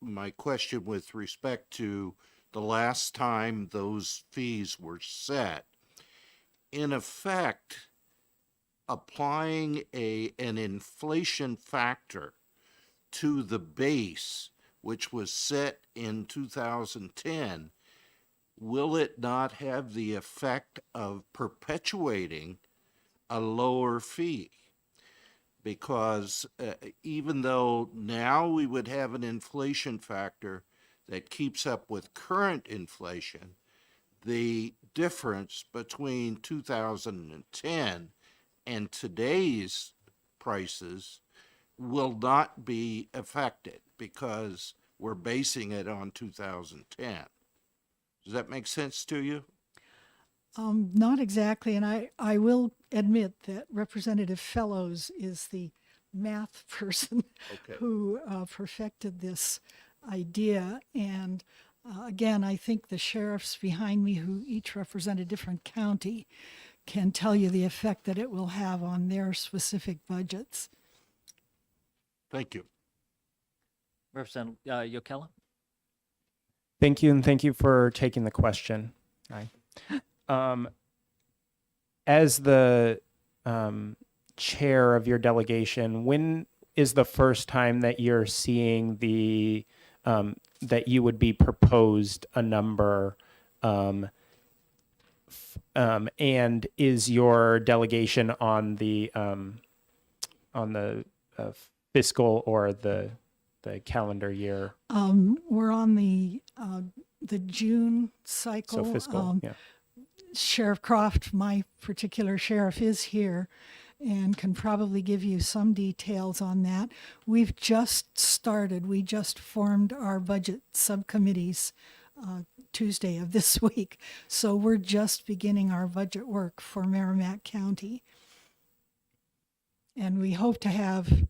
my question with respect to the last time those fees were set, in effect, applying an inflation factor to the base, which was set in 2010, will it not have the effect of perpetuating a lower fee? Because even though now we would have an inflation factor that keeps up with current inflation, the difference between 2010 and today's prices will not be affected because we're basing it on 2010. Does that make sense to you? Not exactly, and I will admit that Representative Fellows is the math person Okay. who perfected this idea. And again, I think the sheriffs behind me, who each represent a different county, can tell you the effect that it will have on their specific budgets. Thank you. Representative Yokella. Thank you, and thank you for taking the question. Hi. As the chair of your delegation, when is the first time that you're seeing that you would be proposed a number? And is your delegation on the fiscal or the calendar year? We're on the June cycle. So fiscal, yeah. Sheriff Croft, my particular sheriff, is here and can probably give you some details on that. We've just started. We just formed our budget subcommittees Tuesday of this week. So we're just beginning our budget work for Merrimack County. And we hope to have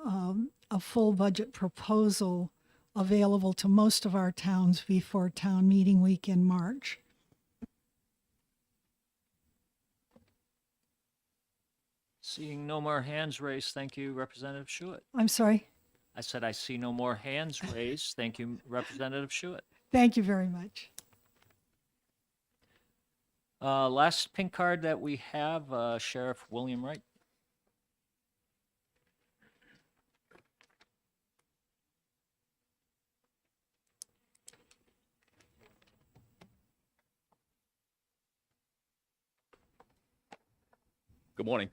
a full budget proposal available to most of our towns before town meeting week in March. Seeing no more hands raised, thank you, Representative Schuett. I'm sorry. I said I see no more hands raised. Thank you, Representative Schuett. Thank you very much. Last pink card that we have, Sheriff William Wright. Good morning.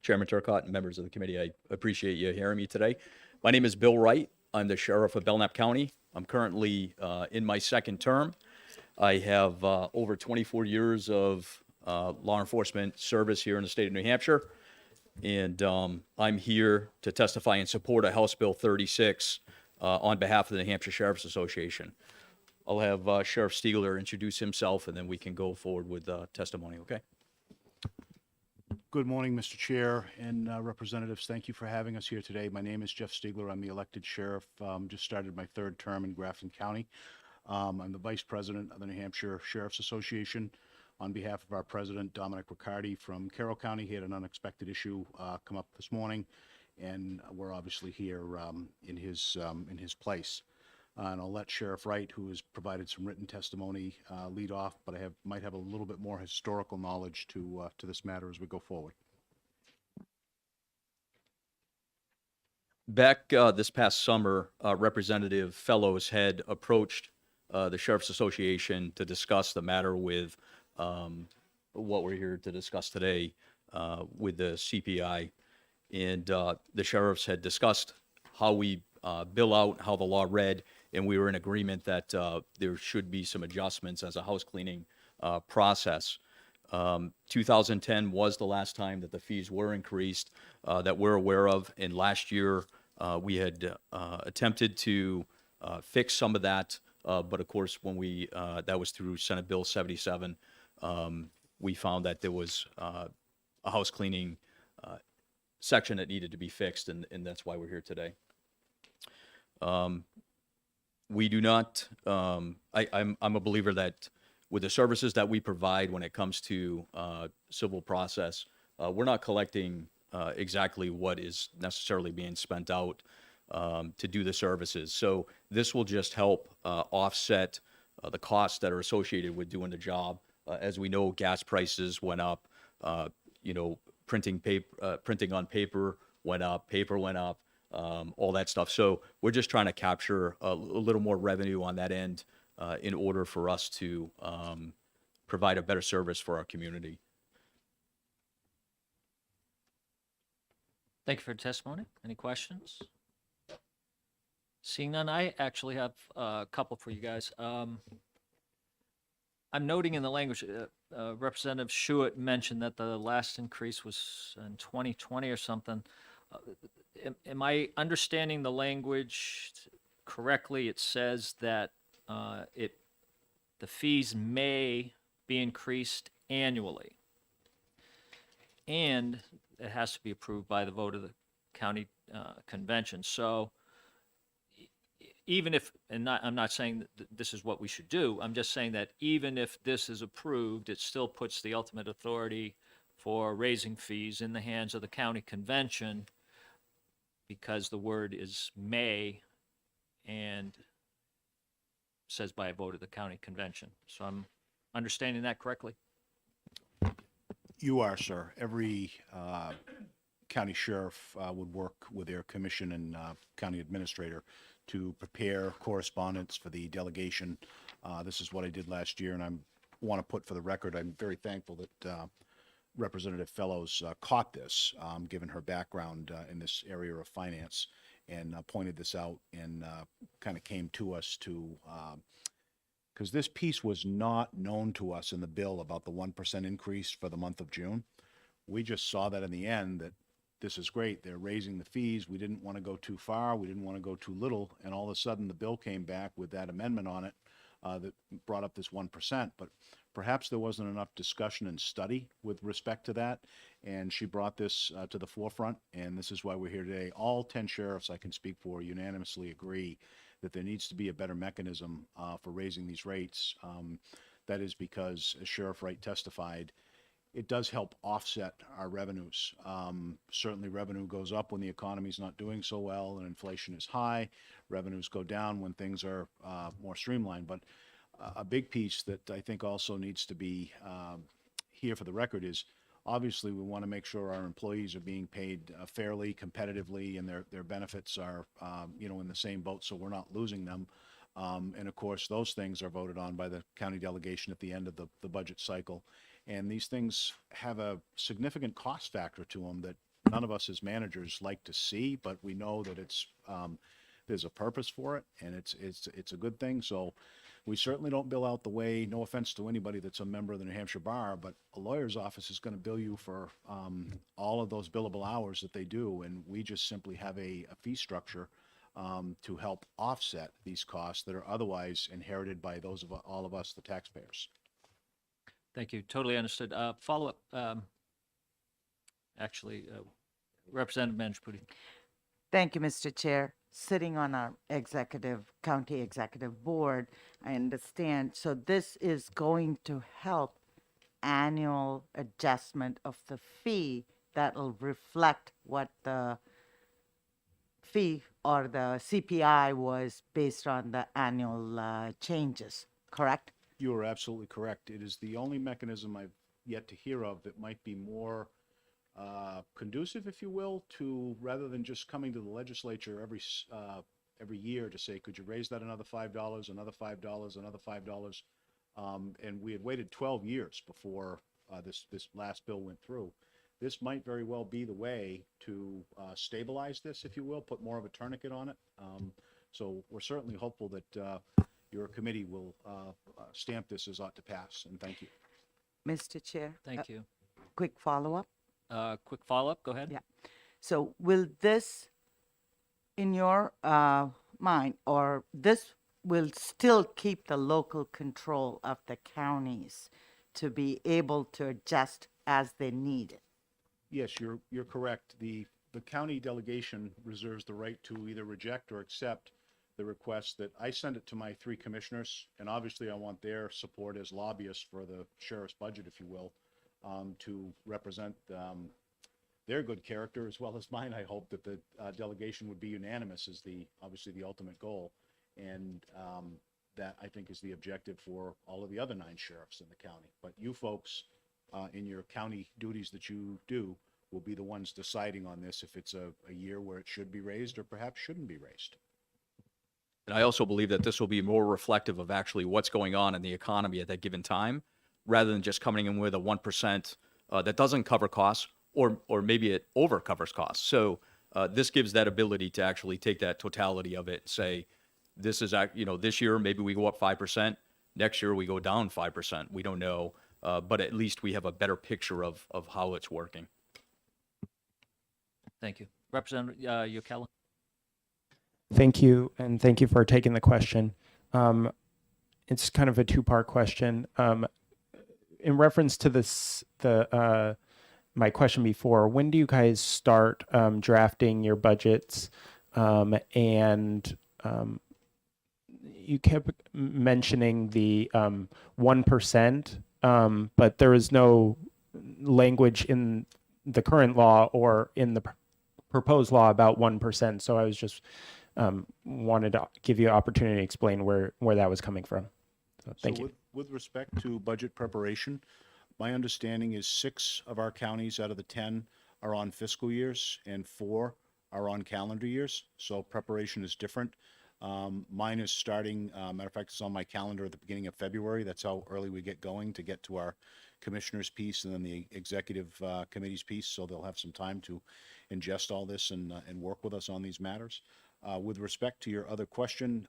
Chairman Turcott and members of the committee, I appreciate you hearing me today. My name is Bill Wright. I'm the sheriff of Belknap County. I'm currently in my second term. I have over 24 years of law enforcement service here in the state of New Hampshire. And I'm here to testify in support of House Bill 36 on behalf of the New Hampshire Sheriff's Association. I'll have Sheriff Stiegler introduce himself and then we can go forward with testimony, okay? Good morning, Mr. Chair and representatives. Thank you for having us here today. My name is Jeff Stiegler. I'm the elected sheriff. Just started my third term in Grafton County. I'm the vice president of the New Hampshire Sheriff's Association. On behalf of our president, Dominic Riccardi from Carroll County, he had an unexpected issue come up this morning, and we're obviously here in his place. And I'll let Sheriff Wright, who has provided some written testimony, lead off, but I might have a little bit more historical knowledge to this matter as we go forward. Back this past summer, Representative Fellows had approached the Sheriff's Association to discuss the matter with what we're here to discuss today with the CPI. And the sheriffs had discussed how we bill out, how the law read, and we were in agreement that there should be some adjustments as a house cleaning process. 2010 was the last time that the fees were increased that we're aware of, and last year we had attempted to fix some of that, but of course when that was through Senate Bill 77, we found that there was a house cleaning section that needed to be fixed, and that's why we're here today. We do not, I'm a believer that with the services that we provide when it comes to civil process, we're not collecting exactly what is necessarily being spent out to do the services. So this will just help offset the costs that are associated with doing the job. As we know, gas prices went up. Printing on paper went up. Paper went up. All that stuff. So we're just trying to capture a little more revenue on that end in order for us to provide a better service for our community. Thank you for your testimony. Any questions? Seeing none, I actually have a couple for you guys. I'm noting in the language, Representative Schuett mentioned that the last increase was in 2020 or something. Am I understanding the language correctly? It says that the fees may be increased annually, and it has to be approved by the vote of the county convention. So even if, I'm not saying that this is what we should do, I'm just saying that even if this is approved, it still puts the ultimate authority for raising fees in the hands of the county convention, because the word is may and says by a vote of the county convention. So I'm understanding that correctly? You are, sir. Every county sheriff would work with their commission and county administrator to prepare correspondence for the delegation. This is what I did last year, and I want to put for the record, I'm very thankful that Representative Fellows caught this, given her background in this area of finance, and pointed this out and kind of came to us to, because this piece was not known to us in the bill about the 1% increase for the month of June. We just saw that in the end, that this is great. They're raising the fees. We didn't want to go too far. We didn't want to go too little. And all of a sudden, the bill came back with that amendment on it that brought up this 1%. But perhaps there wasn't enough discussion and study with respect to that. And she brought this to the forefront. And this is why we're here today. All 10 sheriffs I can speak for unanimously agree that there needs to be a better mechanism for raising these rates. That is because, as Sheriff Wright testified, it does help offset our revenues. Certainly revenue goes up when the economy's not doing so well and inflation is high. Revenues go down when things are more streamlined. But a big piece that I think also needs to be here for the record is, obviously we want to make sure our employees are being paid fairly, competitively, and their benefits are in the same boat, so we're not losing them. And of course, those things are voted on by the county delegation at the end of the budget cycle. And these things have a significant cost factor to them that none of us as managers like to see, but we know that it's there's a purpose for it, and it's a good thing. So we certainly don't bill out the way, no offense to anybody that's a member of the New Hampshire Bar, but a lawyer's office is going to bill you for all of those billable hours that they do, and we just simply have a fee structure to help offset these costs that are otherwise inherited by those of all of us, the taxpayers. Thank you. Totally understood. Follow-up, Representative Manjapudi. Thank you, Mr. Chair. Sitting on our county executive board, I understand. So this is going to help annual adjustment of the fee that will reflect what the fee or the CPI was based on the annual changes, correct? You are absolutely correct. It is the only mechanism I've yet to hear of that might be more conducive, if you will, to, rather than just coming to the legislature every year to say, could you raise that another $5, another $5, another $5? And we had waited 12 years before this last bill went through. This might very well be the way to stabilize this, if you will, put more of a tourniquet on it. So we're certainly hopeful that your committee will stamp this as ought to pass, and thank you. Mr. Chair? Thank you. Quick follow-up? Quick follow-up, go ahead. Yeah. So will this, in your mind, or this will still keep the local control of the counties to be able to adjust as they need it? Yes, you're correct. The county delegation reserves the right to either reject or accept the request that I send it to my three commissioners, and obviously I want their support as lobbyists for the sheriff's budget, if you will, to represent their good character as well as mine. I hope that the delegation would be unanimous is obviously the ultimate goal. And that I think is the objective for all of the other 9 sheriffs in the county. But you folks, in your county duties that you do, will be the ones deciding on this if it's a year where it should be raised or perhaps shouldn't be raised. And I also believe that this will be more reflective of actually what's going on in the economy at that given time, rather than just coming in with a 1% that doesn't cover costs, or maybe it over covers costs. So this gives that ability to actually take that totality of it and say, this is, this year maybe we go up 5%, next year we go down 5%. We don't know, but at least we have a better picture of how it's working. Thank you. Representative Yokela? Thank you, and thank you for taking the question. It's kind of a two-part question. In reference to my question before, when do you guys start drafting your budgets? And you kept mentioning the 1%, but there is no language in the current law or in the proposed law about 1%. So I was just wanted to give you an opportunity to explain where that was coming from. So thank you. With respect to budget preparation, my understanding is 6 of our counties out of the 10 are on fiscal years and 4 are on calendar years. So preparation is different. Mine is starting, matter of fact, it's on my calendar at the beginning of February. That's how early we get going to get to our commissioner's piece and then the executive committee's piece. So they'll have some time to ingest all this and work with us on these matters. With respect to your other question,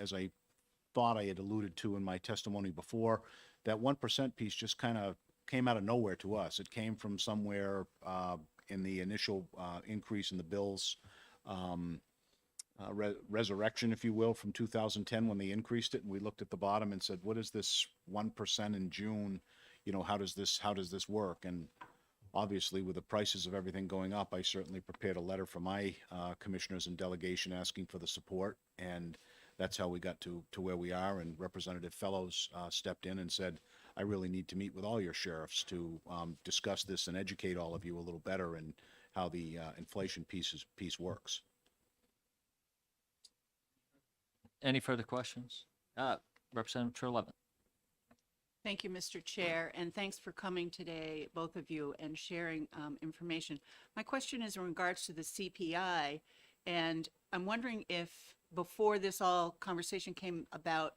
as I thought I had alluded to in my testimony before, that 1% piece just kind of came out of nowhere to us. It came from somewhere in the initial increase in the bills, resurrection, if you will, from 2010 when they increased it, and we looked at the bottom and said, what is this 1% in June? How does this work? And obviously, with the prices of everything going up, I certainly prepared a letter for my commissioners and delegation asking for the support, and that's how we got to where we are. And Representative Fellows stepped in and said, I really need to meet with all your sheriffs to discuss this and educate all of you a little better in how the inflation piece works. Any further questions? Representative Trelevin? Thank you, Mr. Chair, and thanks for coming today, both of you, and sharing information. My question is in regards to the CPI, and I'm wondering if before this all conversation came about,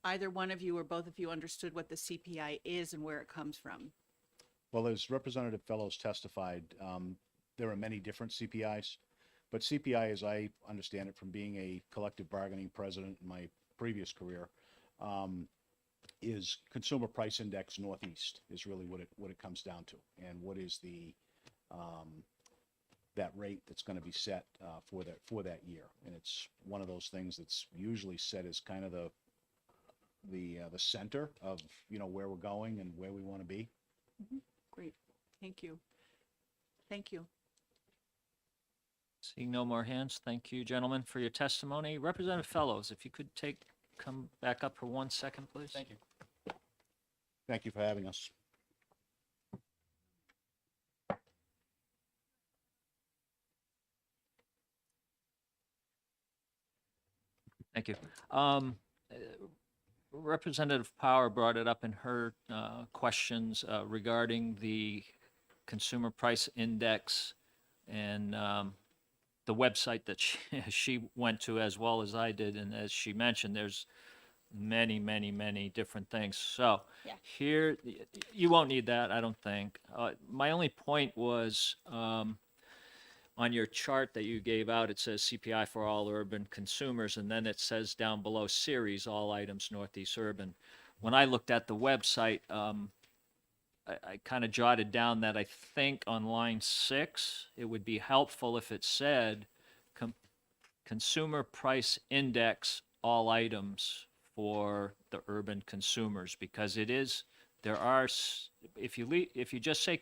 either one of you or both of you understood what the CPI is and where it comes from. Well, as Representative Fellows testified, there are many different CPIs, but CPI, as I understand it from being a collective bargaining president in my previous career, is Consumer Price Index Northeast is really what it comes down to, and what is the that rate that's going to be set for that year. And it's one of those things that's usually set as kind of the center of where we're going and where we want to be. Mm-hmm. Great, thank you. Thank you. Seeing no more hands, thank you, gentlemen, for your testimony. Representative Fellows, if you could come back up for 1 second, please. Thank you. Thank you for having us. Thank you. Representative Power brought it up in her questions regarding the Consumer Price Index and the website that she went to, as well as I did. And as she mentioned, there's many different things. So here, you won't need that, I don't think. My only point was on your chart that you gave out, it says CPI for all urban consumers, and then it says down below series, all items Northeast urban. When I looked at the website, I kind of jotted down that I think on line 6, it would be helpful if it said Consumer Price Index, all items for the urban consumers, because it is, there are, if you just say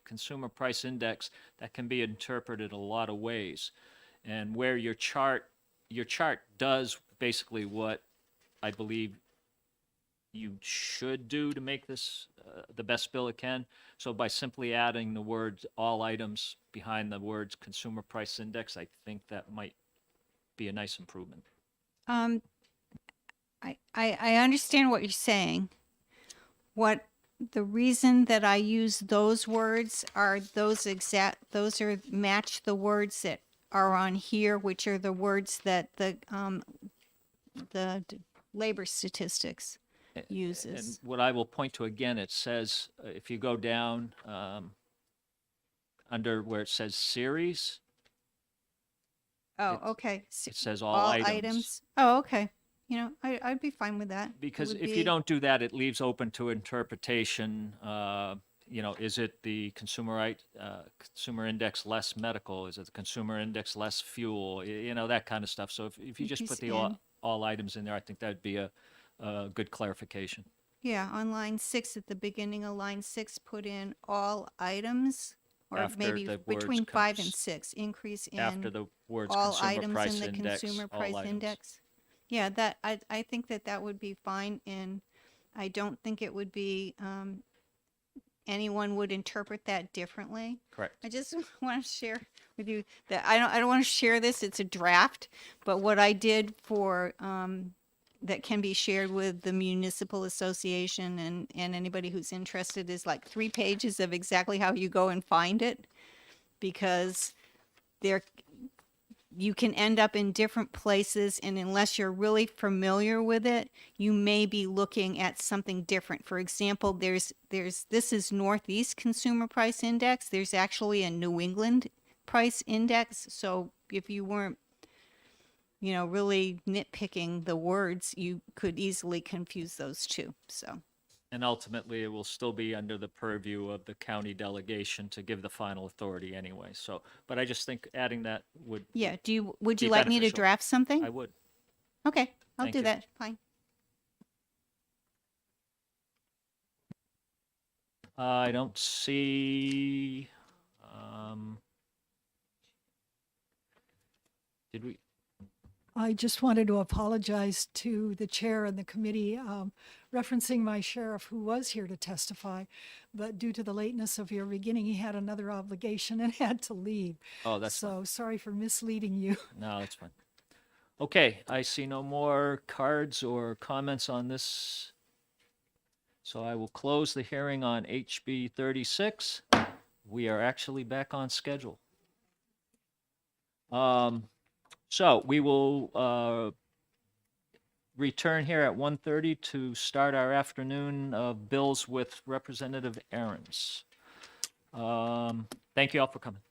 Consumer Price Index, that can be interpreted a lot of ways. And where your chart your chart does basically what I believe you should do to make this the best bill it can. So by simply adding the words all items behind the words consumer price index, I think that might be a nice improvement. Um, I understand what you're saying. What the reason that I use those words are those are match the words that are on here, which are the words that the labor statistics uses. And what I will point to again, it says, if you go down under where it says series, Oh, it- okay. it says all items. Oh, okay. I'd be fine with that. It Because would if be- you don't do that, it leaves open to interpretation. Is it the consumer index less medical? Is it the consumer index less fuel? That kind of stuff. So if you just put the all items in there, I think that'd be a good clarification. Yeah, on line 6, at the beginning of line 6, put in all items, or After maybe the between words 5 and cons- 6, increase in After the words all consumer items price in the index, consumer all price items. index. Yeah, I think that would be fine, and I don't think it would be anyone would interpret that differently. Correct. I just want to share with you that I don't want to share this. It's a draft, but what I did for that can be shared with the municipal association and anybody who's interested is like 3 pages of exactly how you go and find it, because there you can end up in different places, and unless you're really familiar with it, you may be looking at something different. For example, this is Northeast Consumer Price Index. There's actually a New England price index. So if you weren't really nitpicking the words, you could easily confuse those two. So And ultimately, it will still be under the purview of the county delegation to give the final authority anyway. So, but I just think adding that would yeah, would you be like me to beneficial. draft something? I would. Okay, I'll Thank do you. that. Fine. I don't see, did we, I just wanted to apologize to the chair and the committee, referencing my sheriff who was here to testify, but due to the lateness of your beginning, he had another obligation and had to leave. oh, that's fine. So sorry for misleading you. No, that's fine. Okay, I see no more cards or comments on this. So I will close the hearing on HB 36. We are actually back on schedule. So we will return here at 1:30 to start our afternoon of bills with Representative Aarons. Thank you all for coming.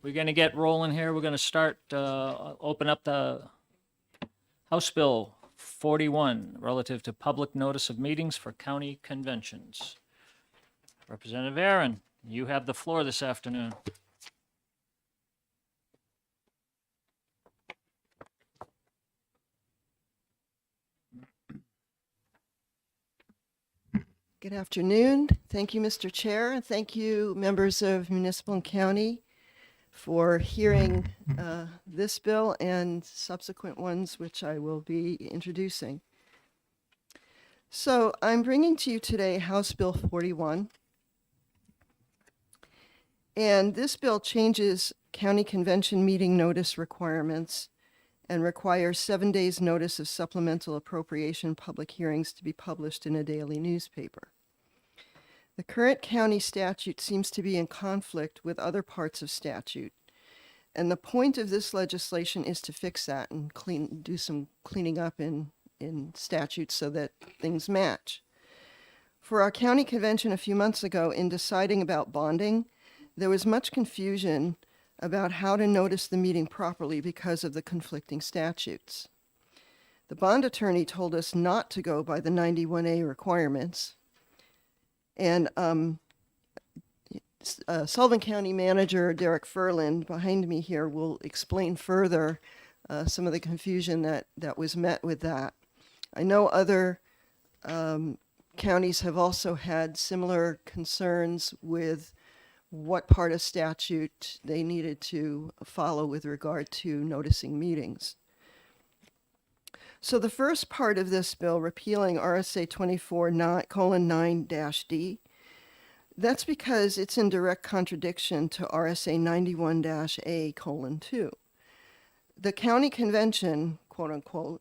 We're going to get rolling here. We're going to start, open up the House Bill 41 relative to public notice of meetings for county conventions. Representative Aaron, you have the floor this afternoon. Good afternoon. Thank you, Mr. Chair, and thank you, members of Municipal and County, for hearing this bill and subsequent ones which I will be introducing. So I'm bringing to you today House Bill 41. And this bill changes county convention meeting notice requirements and requires 7 days notice of supplemental appropriation public hearings to be published in a daily newspaper. The current county statute seems to be in conflict with other parts of statute. And the point of this legislation is to fix that and do some cleaning up in statutes so that things match. For our county convention a few months ago, in deciding about bonding, there was much confusion about how to notice the meeting properly because of the conflicting statutes. The bond attorney told us not to go by the 91A requirements. And Sullivan County Manager Derek Furland, behind me here, will explain further some of the confusion that was met with that. I know other counties have also had similar concerns with what part of statute they needed to follow with regard to noticing meetings. So the first part of this bill, repealing RSA 24:9-D, that's because it's in direct contradiction to RSA 91-A:2. The county convention, quote unquote,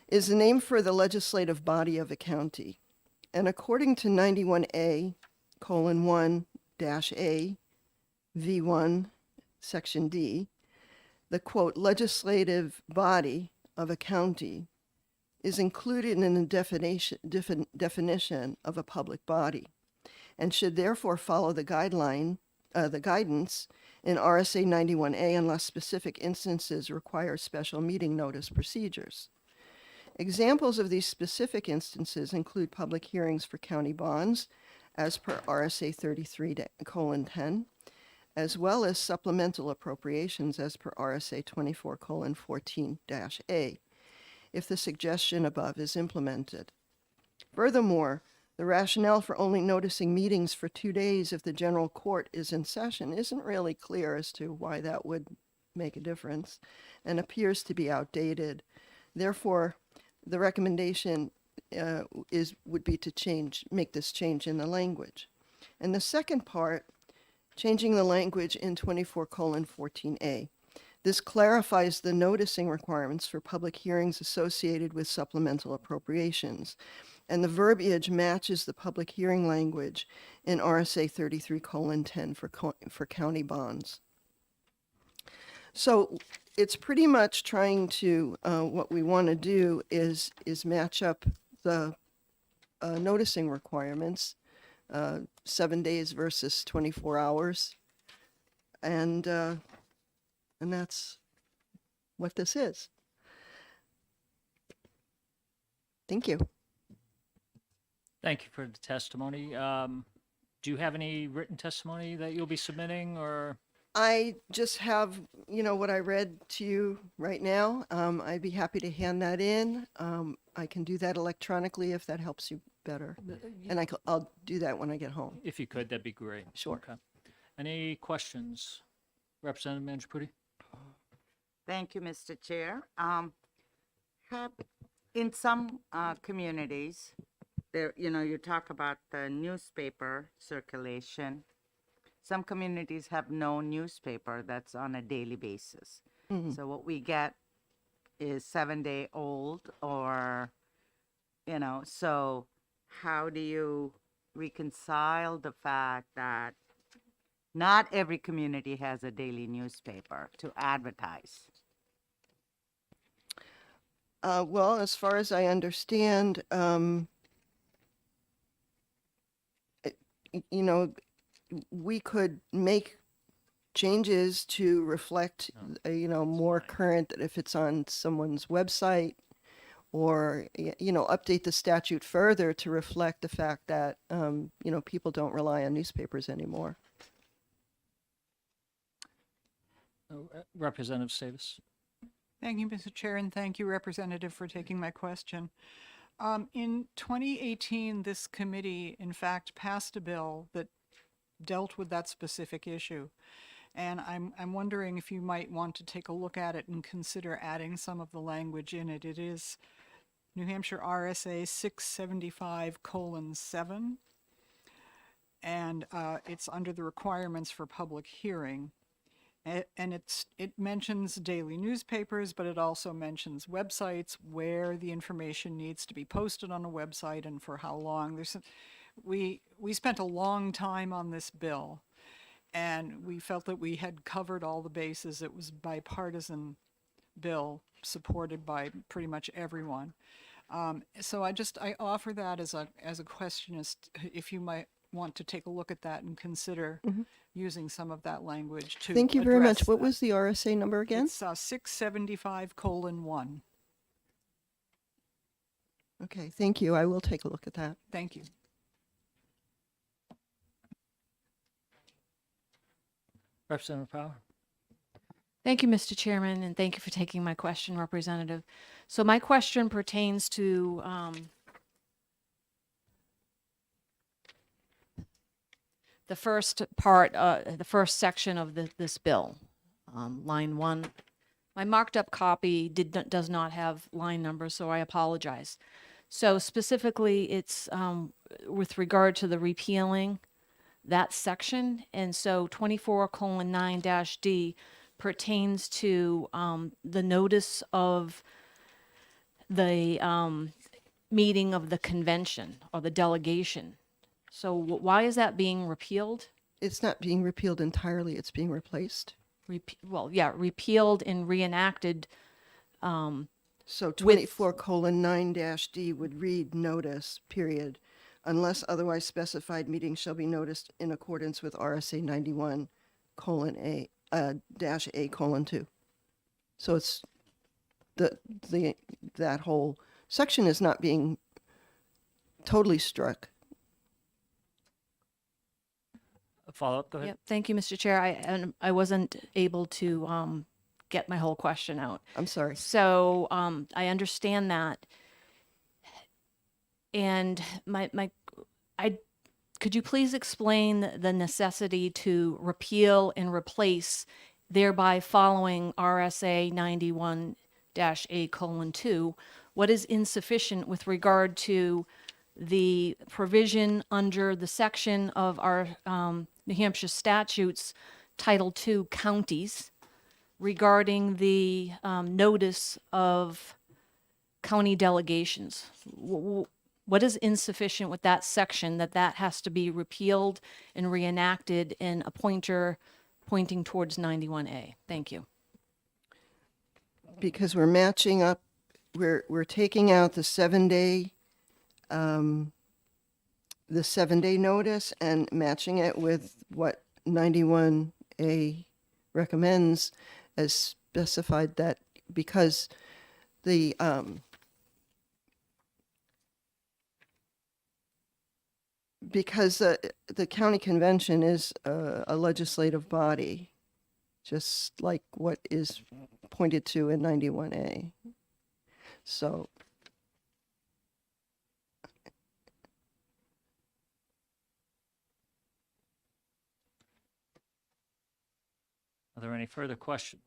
is the name for the legislative body of a county. And according to 91A:1-A V1 section D, the quote legislative body of a county is included in the definition of a public body and should therefore follow the guidance in RSA 91A unless specific instances require special meeting notice procedures. Examples of these specific instances include public hearings for county bonds as per RSA 33:10, as well as supplemental appropriations as per RSA 24:14-A, if the suggestion above is implemented. Furthermore, the rationale for only noticing meetings for 2 days if the general court is in session isn't really clear as to why that would make a difference and appears to be outdated. Therefore, the recommendation would be to make this change in the language. And the second part, changing the language in 24:14A. This clarifies the noticing requirements for public hearings associated with supplemental appropriations, and the verbiage matches the public hearing language in RSA 33:10 for county bonds. So it's pretty much trying to, what we want to do is match up the noticing requirements, 7 days versus 24 hours. And that's what this is. Thank you. Thank you for the testimony. Do you have any written testimony that you'll be submitting, or? I just have, what I read to you right now. I'd be happy to hand that in. I can do that electronically if that helps you better. And I'll do that when I get home. If you could, that'd be great. Sure. Okay. Any questions? Representative Manjapudi? Thank you, Mr. Chair. In some communities, there, you talk about the newspaper circulation. Some communities have no newspaper that's on a daily basis. Mhm. So what we get is 7-day-old or, so how do you reconcile the fact that not every community has a daily newspaper to advertise? Well, as far as I understand, we could make changes to reflect, more current, that if it's on someone's website, or, update the statute further to reflect the fact that, people don't rely on newspapers anymore. Representative Davis. Thank you, Mr. Chair, and thank you, Representative, for taking my question. In 2018, this committee, in fact, passed a bill that dealt with that specific issue. And I'm wondering if you might want to take a look at it and consider adding some of the language in it. It is New Hampshire RSA 675:7, and it's under the requirements for public hearing. And it mentions daily newspapers, but it also mentions websites, where the information needs to be posted on a website and for how long. We spent a long time on this bill, and we felt that we had covered all the bases. It was a bipartisan bill supported by pretty much everyone. So I offer that as a question, as if you might want to take a look at that and consider using some of that language to Thank you very much. address What that. was the RSA number again? It's 675:1. Okay, thank you. I will take a look at that. Thank you. Representative Power. Thank you, Mr. Chairman, and thank you for taking my question, Representative. So my question pertains to the first part, the first section of this bill, line 1. My marked up copy does not have line numbers, so I apologize. So specifically, it's with regard to the repealing that section, and so 24:9-D pertains to the notice of the meeting of the convention or the delegation. So why is that being repealed? It's not being repealed entirely, it's being replaced. Repealed and reenacted. So 24:9-D would read notice, period, unless otherwise specified, meetings shall be noticed in accordance with RSA 91:A-A:2. So it's that whole section is not being totally struck. A follow-up, go ahead. Yep. Thank you, Mr. Chair. I wasn't able to get my whole question out. I'm sorry. So I understand that. And could you please explain the necessity to repeal and replace, thereby following RSA 91-A:2? What is insufficient with regard to the provision under the section of our New Hampshire statutes, Title II, counties, regarding the notice of county delegations? What is insufficient with that section that has to be repealed and reenacted in a pointer pointing towards 91A? Thank you. Because we're matching up, we're taking out the 7-day notice and matching it with what 91A recommends, as specified, that because the county convention is a legislative body, just like what is pointed to in 91A. So Are there any further questions?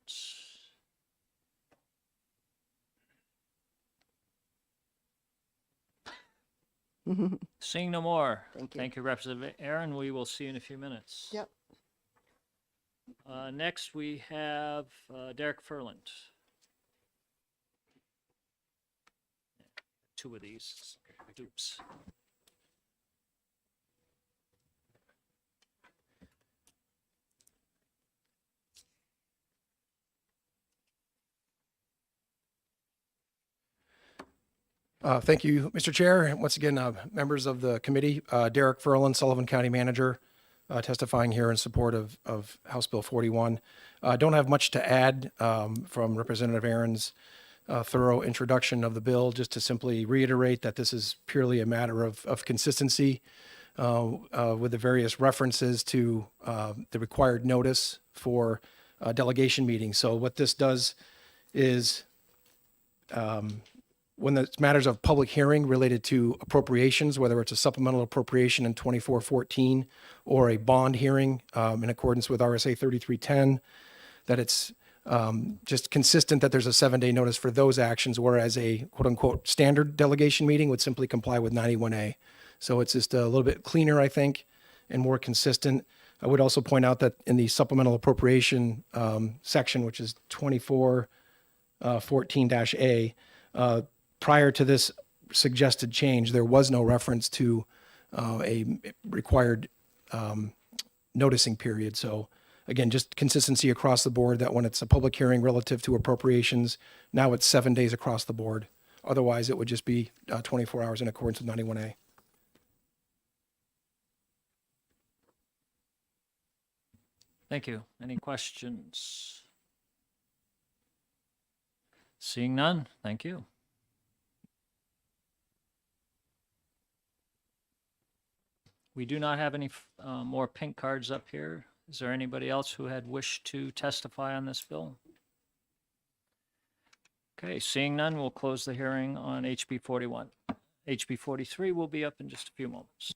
Seeing no more. Thank you. Thank you, Representative Aaron. We will see you in a few minutes. Yep. Next, we have Derek Furland. Two of these. Oops. Thank you, Mr. Chair. And once again, members of the committee, Derek Furlan, Sullivan County Manager. testifying here in support of House Bill 41. Don't have much to add from Representative Aaron's thorough introduction of the bill, just to simply reiterate that this is purely a matter of consistency with the various references to the required notice for delegation meetings. So what this does is when it's matters of public hearing related to appropriations, whether it's a supplemental appropriation in 2414 or a bond hearing in accordance with RSA 3310, that it's just consistent that there's a 7-day notice for those actions, whereas a quote unquote standard delegation meeting would simply comply with 91A. So it's just a little bit cleaner, I think, and more consistent. I would also point out that in the supplemental appropriation section, which is 2414-A, prior to this suggested change, there was no reference to a required noticing period. So again, just consistency across the board, that when it's a public hearing relative to appropriations, now it's 7 days across the board. Otherwise, it would just be 24 hours in accordance with 91A. Thank you. Any questions? Seeing none, thank you. We do not have any more pink cards up here. Is there anybody else who had wished to testify on this bill? Okay, seeing none, we'll close the hearing on HB 41. HB 43 will be up in just a few moments.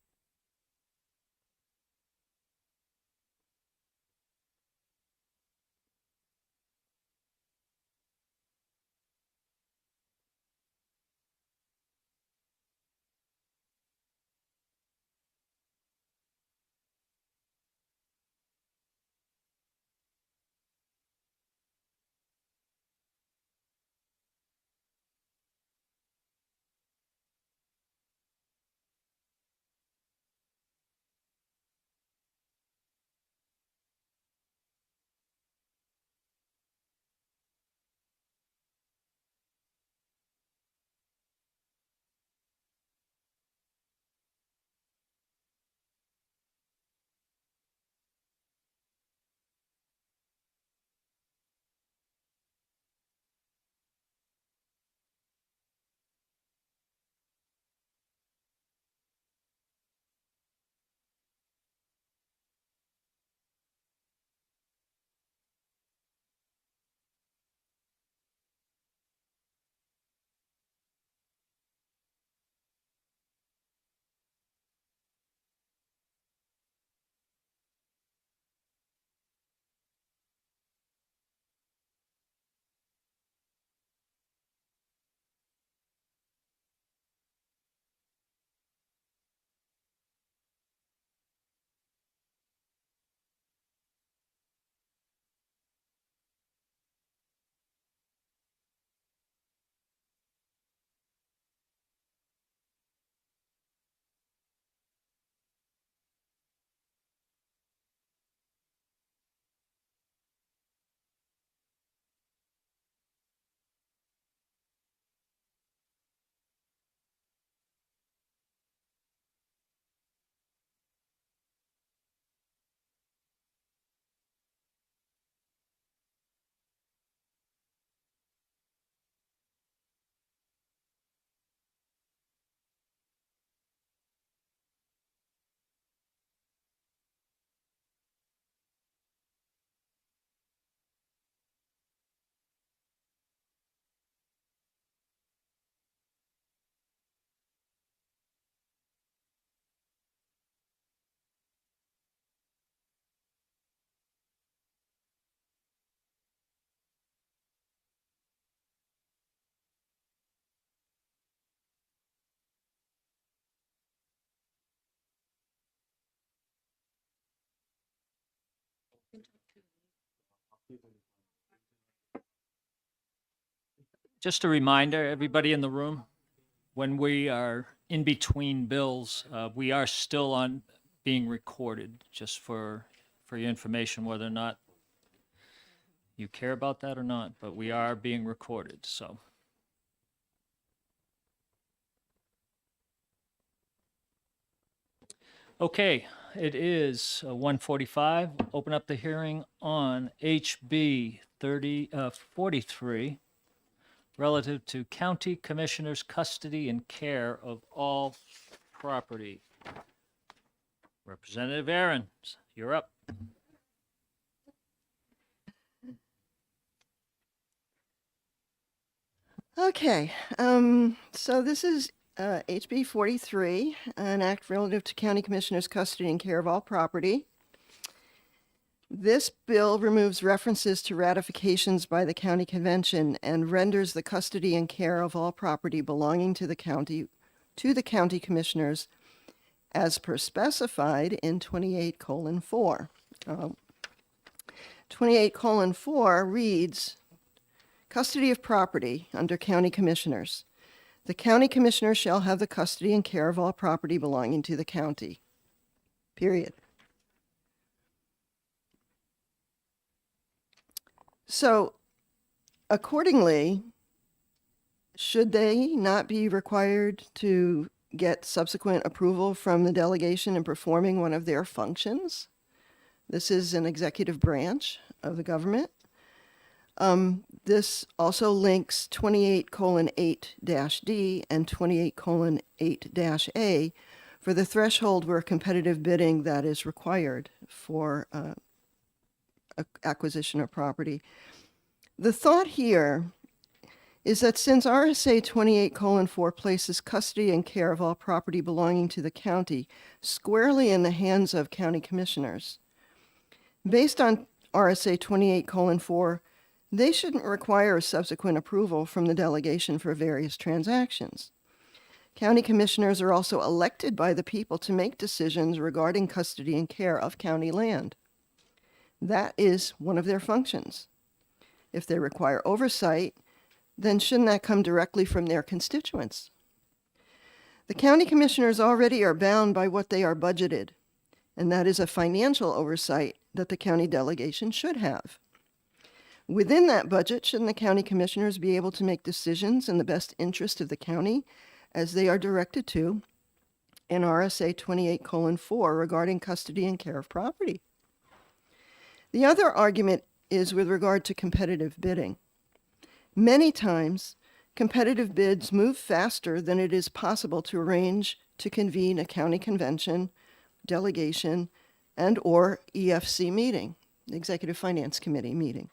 Just a reminder, everybody in the room, when we are in between bills, we are still on being recorded, just for your information, whether or not you care about that or not, but we are being recorded, so. Okay, it is 1:45. Open up the hearing on HB 43 relative to county commissioners' custody and care of all property. Representative Aaron's, you're up. Okay, so this is HB 43, an act relative to county commissioners' custody and care of all property. This bill removes references to ratifications by the county convention and renders the custody and care of all property belonging to the county commissioners as per specified in 28:4. 28:4 reads, custody of property under county commissioners. The county commissioner shall have the custody and care of all property belonging to the county. Period. So, accordingly, should they not be required to get subsequent approval from the delegation in performing one of their functions? This is an executive branch of the government. This also links 28:8-D and 28:8-A for the threshold where competitive bidding that is required for acquisition of property. The thought here is that since RSA 28:4 places custody and care of all property belonging to the county squarely in the hands of county commissioners, based on RSA 28:4, they shouldn't require a subsequent approval from the delegation for various transactions. County commissioners are also elected by the people to make decisions regarding custody and care of county land. That is one of their functions. If they require oversight, then shouldn't that come directly from their constituents? The county commissioners already are bound by what they are budgeted, and that is a financial oversight that the county delegation should have. Within that budget, shouldn't the county commissioners be able to make decisions in the best interest of the county as they are directed to in RSA 28:4 regarding custody and care of property? The other argument is with regard to competitive bidding. Many times, competitive bids move faster than it is possible to arrange to convene a county convention, delegation, and or EFC meeting, the Executive Finance Committee meeting.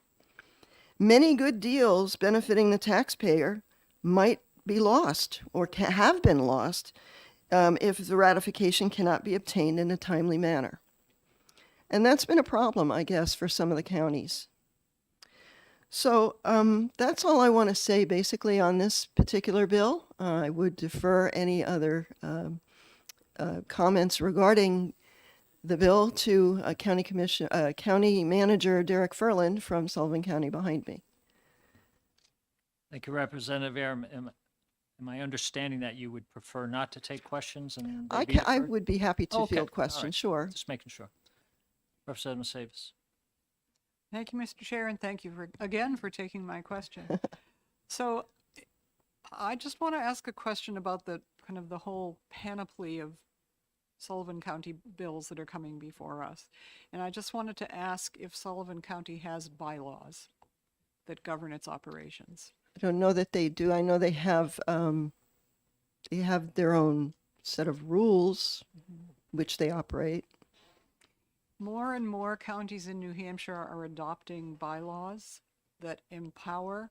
Many good deals benefiting the taxpayer might be lost or have been lost if the ratification cannot be obtained in a timely manner. And that's been a problem, I guess, for some of the counties. So that's all I want to say basically on this particular bill. I would defer any other comments regarding the bill to County Manager Derek Ferland from Sullivan County behind me. Thank you, Representative Aaron. Am I understanding that you would prefer not to take questions? And they be I deferred? would be happy to Okay, all field questions, right. sure. Just making sure. Representative Savis. Thank you, Mr. Chair, and thank you again for taking my question. So I just want to ask a question about the kind of the whole panoply of Sullivan County bills that are coming before us. And I just wanted to ask if Sullivan County has bylaws that govern its operations. I don't know that they do. I know they have their own set of rules which they operate. More and more counties in New Hampshire are adopting bylaws that empower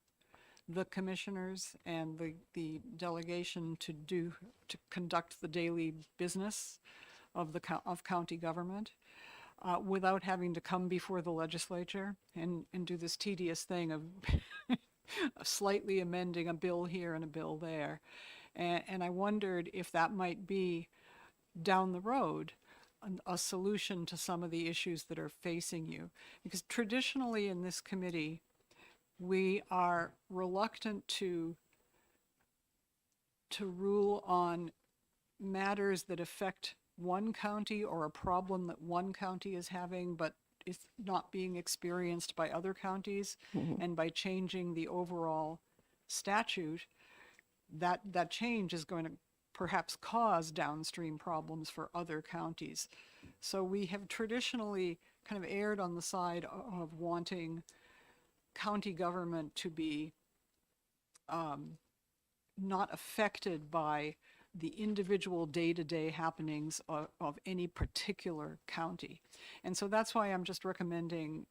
the commissioners and the delegation to conduct the daily business of county government without having to come before the legislature and do this tedious thing of slightly amending a bill here and a bill there. And I wondered if that might be down the road a solution to some of the issues that are facing you. Because traditionally in this committee, we are reluctant to rule on matters that affect one county or a problem that one county is having, but is not being experienced by other counties. And by changing the overall statute, that change is going to perhaps cause downstream problems for other counties. So we have traditionally kind of erred on the side of wanting county government to be not affected by the individual day-to-day happenings of any particular county. And so that's why I'm just recommending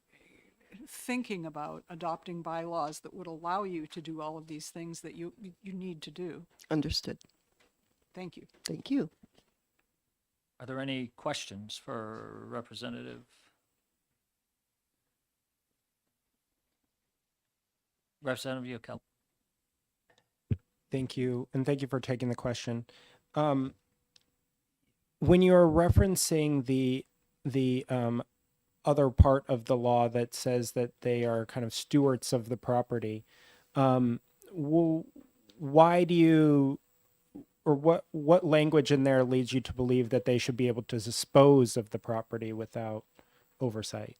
thinking about adopting bylaws that would allow you to do all of these things that you need to do. Understood. Thank you. Thank you. Are there any questions for Representative Yockel? Thank you, and thank you for taking the question. When you're referencing the other part of the law that says that they are kind of stewards of the property, why do you, or what language in there leads you to believe that they should be able to dispose of the property without oversight?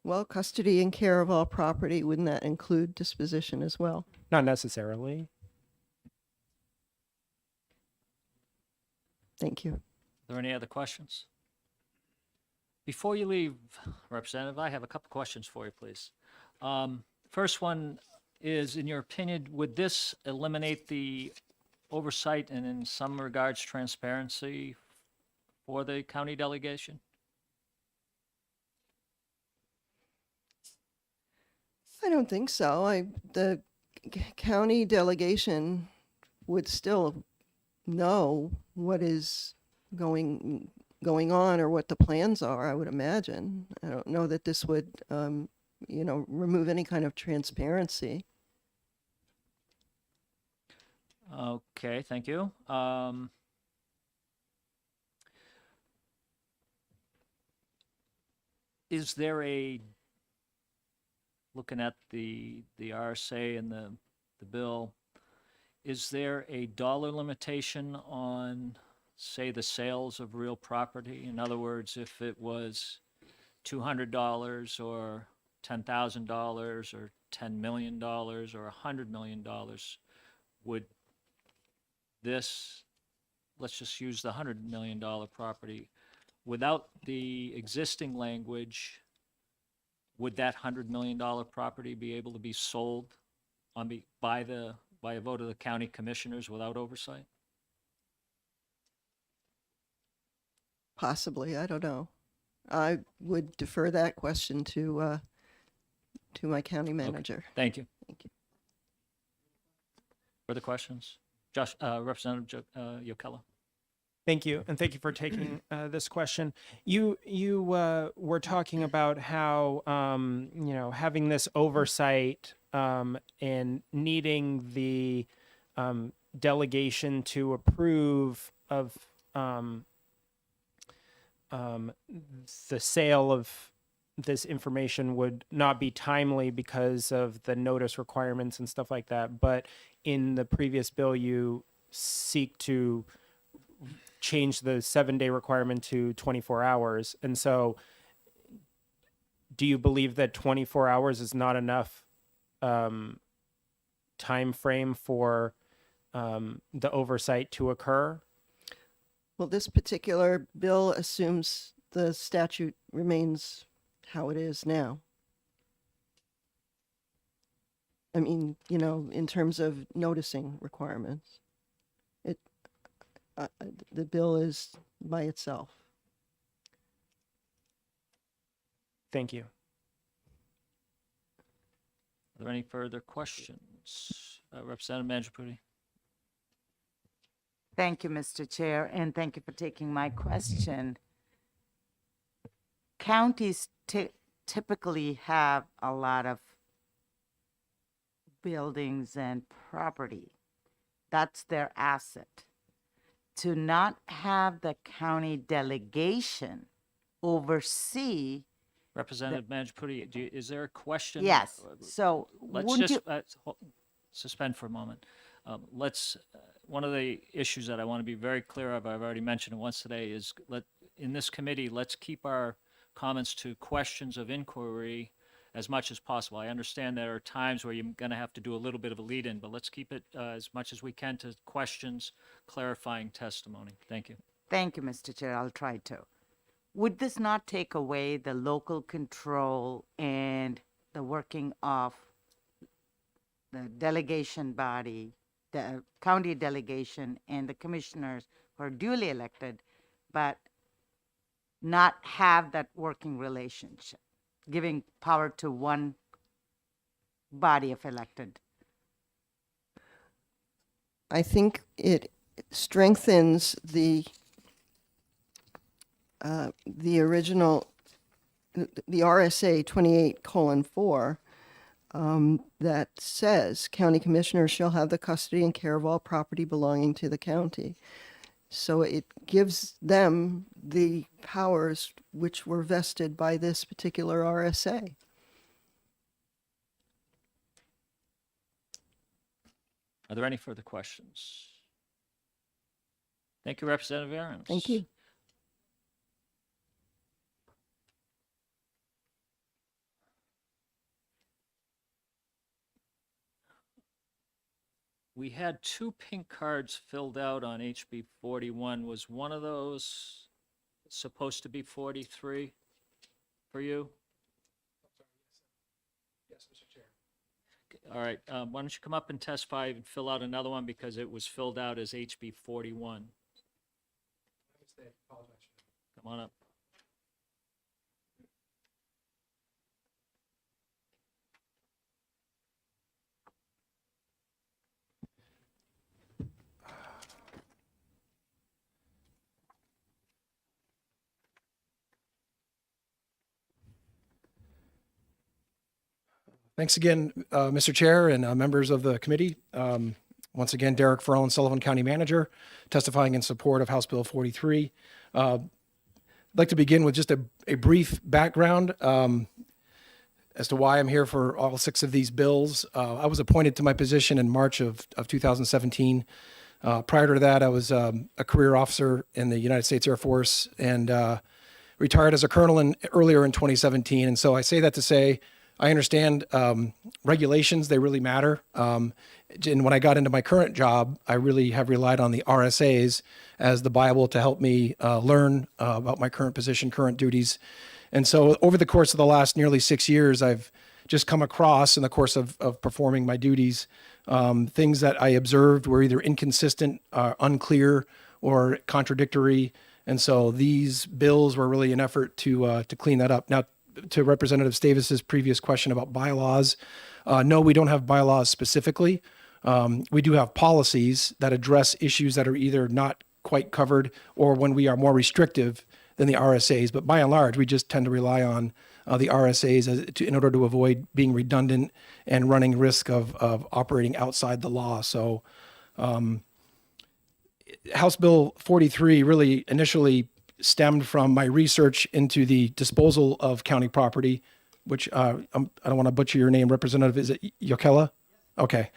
Well, custody and care of all property, wouldn't that include disposition as well? Not necessarily. Thank you. Are there any other questions? Before you leave, Representative, I have a couple questions for you, please. First one is, in your opinion, would this eliminate the oversight and in some regards transparency for the county delegation? I don't think so. The county delegation would still know what is going on or what the plans are, I would imagine. I don't know that this would, remove any kind of transparency. Okay, thank you. Is there looking at the RSA and the bill, is there a dollar limitation on, say, the sales of real property? In other words, if it was $200 or $10,000 or $10 million or $100 million, would this, let's just use the $100 million property, without the existing language, would that $100 million property be able to be sold by a vote of the county commissioners without oversight? Possibly, I don't know. I would defer that question to my county manager. Thank you. Thank you. Further questions? Representative Yocella. Thank you, and thank you for taking this question. You were talking about how having this oversight and needing the delegation to approve of the sale of this information would not be timely because of the notice requirements and stuff like that. But in the previous bill, you seek to change the 7-day requirement to 24 hours. And so do you believe that 24 hours is not enough time frame for the oversight to occur? Well, this particular bill assumes the statute remains how it is now. I mean, in terms of noticing requirements, the bill is by itself. Thank you. Are there any further questions? Representative Mangiapudi. Thank you, Mr. Chair, and thank you for taking my question. Counties typically have a lot of buildings and property. That's their asset. To not have the county delegation oversee. Representative Mangiapudi, is there a question? Yes, so Let's wouldn't just you? suspend for a moment. One of the issues that I want to be very clear of, I've already mentioned it once today, is in this committee, let's keep our comments to questions of inquiry as much as possible. I understand there are times where you're going to have to do a little bit of a lead-in, but let's keep it as much as we can to questions, clarifying testimony. Thank you. Thank you, Mr. Chair. I'll try to. Would this not take away the local control and the working of the delegation body, the county delegation, and the commissioners who are duly elected, but not have that working relationship, giving power to one body of elected? I think it strengthens the original, the RSA 28:4, that says county commissioners shall have the custody and care of all property belonging to the county. So it gives them the powers which were vested by this particular RSA. Are there any further questions? Thank you, Representative Aaron's. Thank you. We had 2 pink cards filled out on HB 41. Was one of those supposed to be 43 for you? Yes, Mr. Chair. All right, why don't you come up and testify and fill out another one because it was filled out as HB 41. Come on up. Thanks again, Mr. Chair and members of the committee. Once again, Derek Ferrell, Sullivan County Manager, testifying in support of House Bill 43. I'd like to begin with just a brief background as to why I'm here for all 6 of these bills. I was appointed to my position in March of 2017. Prior to that, I was a career officer in the United States Air Force and retired as a colonel earlier in 2017. And so I say that to say, I understand regulations, they really matter. And when I got into my current job, I really have relied on the RSAs as the Bible to help me learn about my current position, current duties. And so over the course of the last nearly 6 years, I've just come across in the course of performing my duties, things that I observed were either inconsistent, unclear, or contradictory. And so these bills were really an effort to clean that up. Now, to Representative Davis's previous question about bylaws, no, we don't have bylaws specifically. We do have policies that address issues that are either not quite covered or when we are more restrictive than the RSAs. But by and large, we just tend to rely on the RSAs in order to avoid being redundant and running risk of operating outside the law. So House Bill 43 really initially stemmed from my research into the disposal of county property, which I don't want to butcher your name, Representative, is it Yokela? Okay.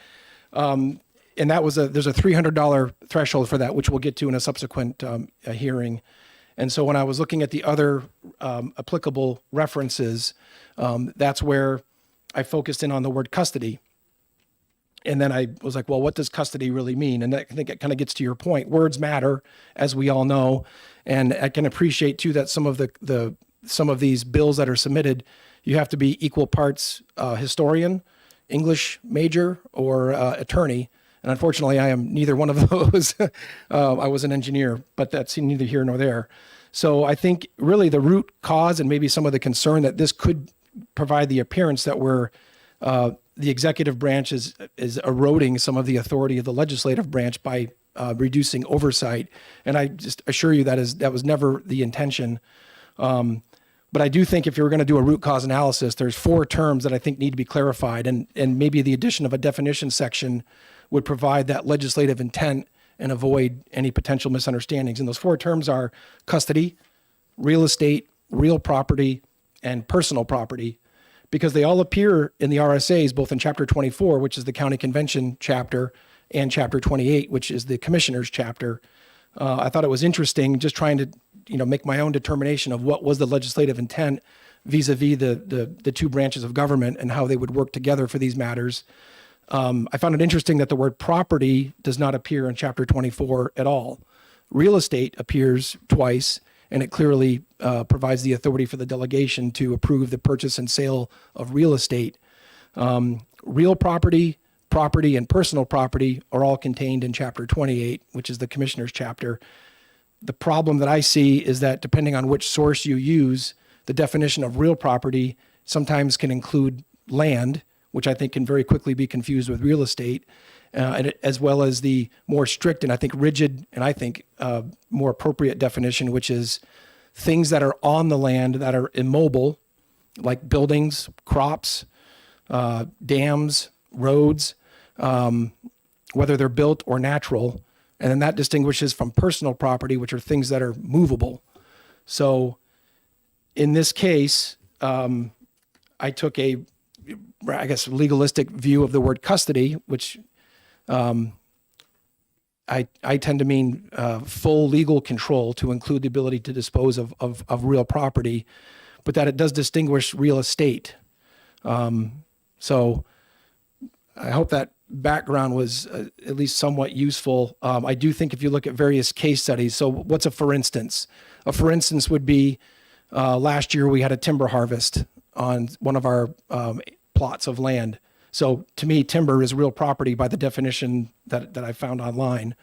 And that was there's a $300 threshold for that, which we'll get to in a subsequent hearing. And so when I was looking at the other applicable references, that's where I focused in on the word custody. And then I was like, well, what does custody really mean? And I think it kind of gets to your point. Words matter, as we all know. And I can appreciate too that some of these bills that are submitted, you have to be equal parts historian, English major, or attorney. And unfortunately, I am neither one of those. I was an engineer, but that's neither here nor there. So I think really the root cause and maybe some of the concern that this could provide the appearance that the executive branch is eroding some of the authority of the legislative branch by reducing oversight. And I just assure you that was never the intention. But I do think if you're going to do a root cause analysis, there's 4 terms that I think need to be clarified. And maybe the addition of a definition section would provide that legislative intent and avoid any potential misunderstandings. And those 4 terms are custody, real estate, real property, and personal property, because they all appear in the RSAs, both in Chapter 24, which is the County Convention chapter, and Chapter 28, which is the Commissioners chapter. I thought it was interesting just trying to make my own determination of what was the legislative intent vis-a-vis the two branches of government and how they would work together for these matters. I found it interesting that the word property does not appear in Chapter 24 at all. Real estate appears twice, and it clearly provides the authority for the delegation to approve the purchase and sale of real estate. Real property, property, and personal property are all contained in Chapter 28, which is the Commissioner's chapter. The problem that I see is that depending on which source you use, the definition of real property sometimes can include land, which I think can very quickly be confused with real estate, as well as the more strict and I think rigid and I think more appropriate definition, which is things that are on the land that are immobile, like buildings, crops, dams, roads, whether they're built or natural. And then that distinguishes from personal property, which are things that are movable. So in this case, I took a, I guess, legalistic view of the word custody, which I tend to mean full legal control to include the ability to dispose of real property, but that it does distinguish real estate. So I hope that background was at least somewhat useful. I do think if you look at various case studies, so what's a for instance? A for instance would be last year we had a timber harvest on one of our plots of land. So to me, timber is real property by the definition that I found online.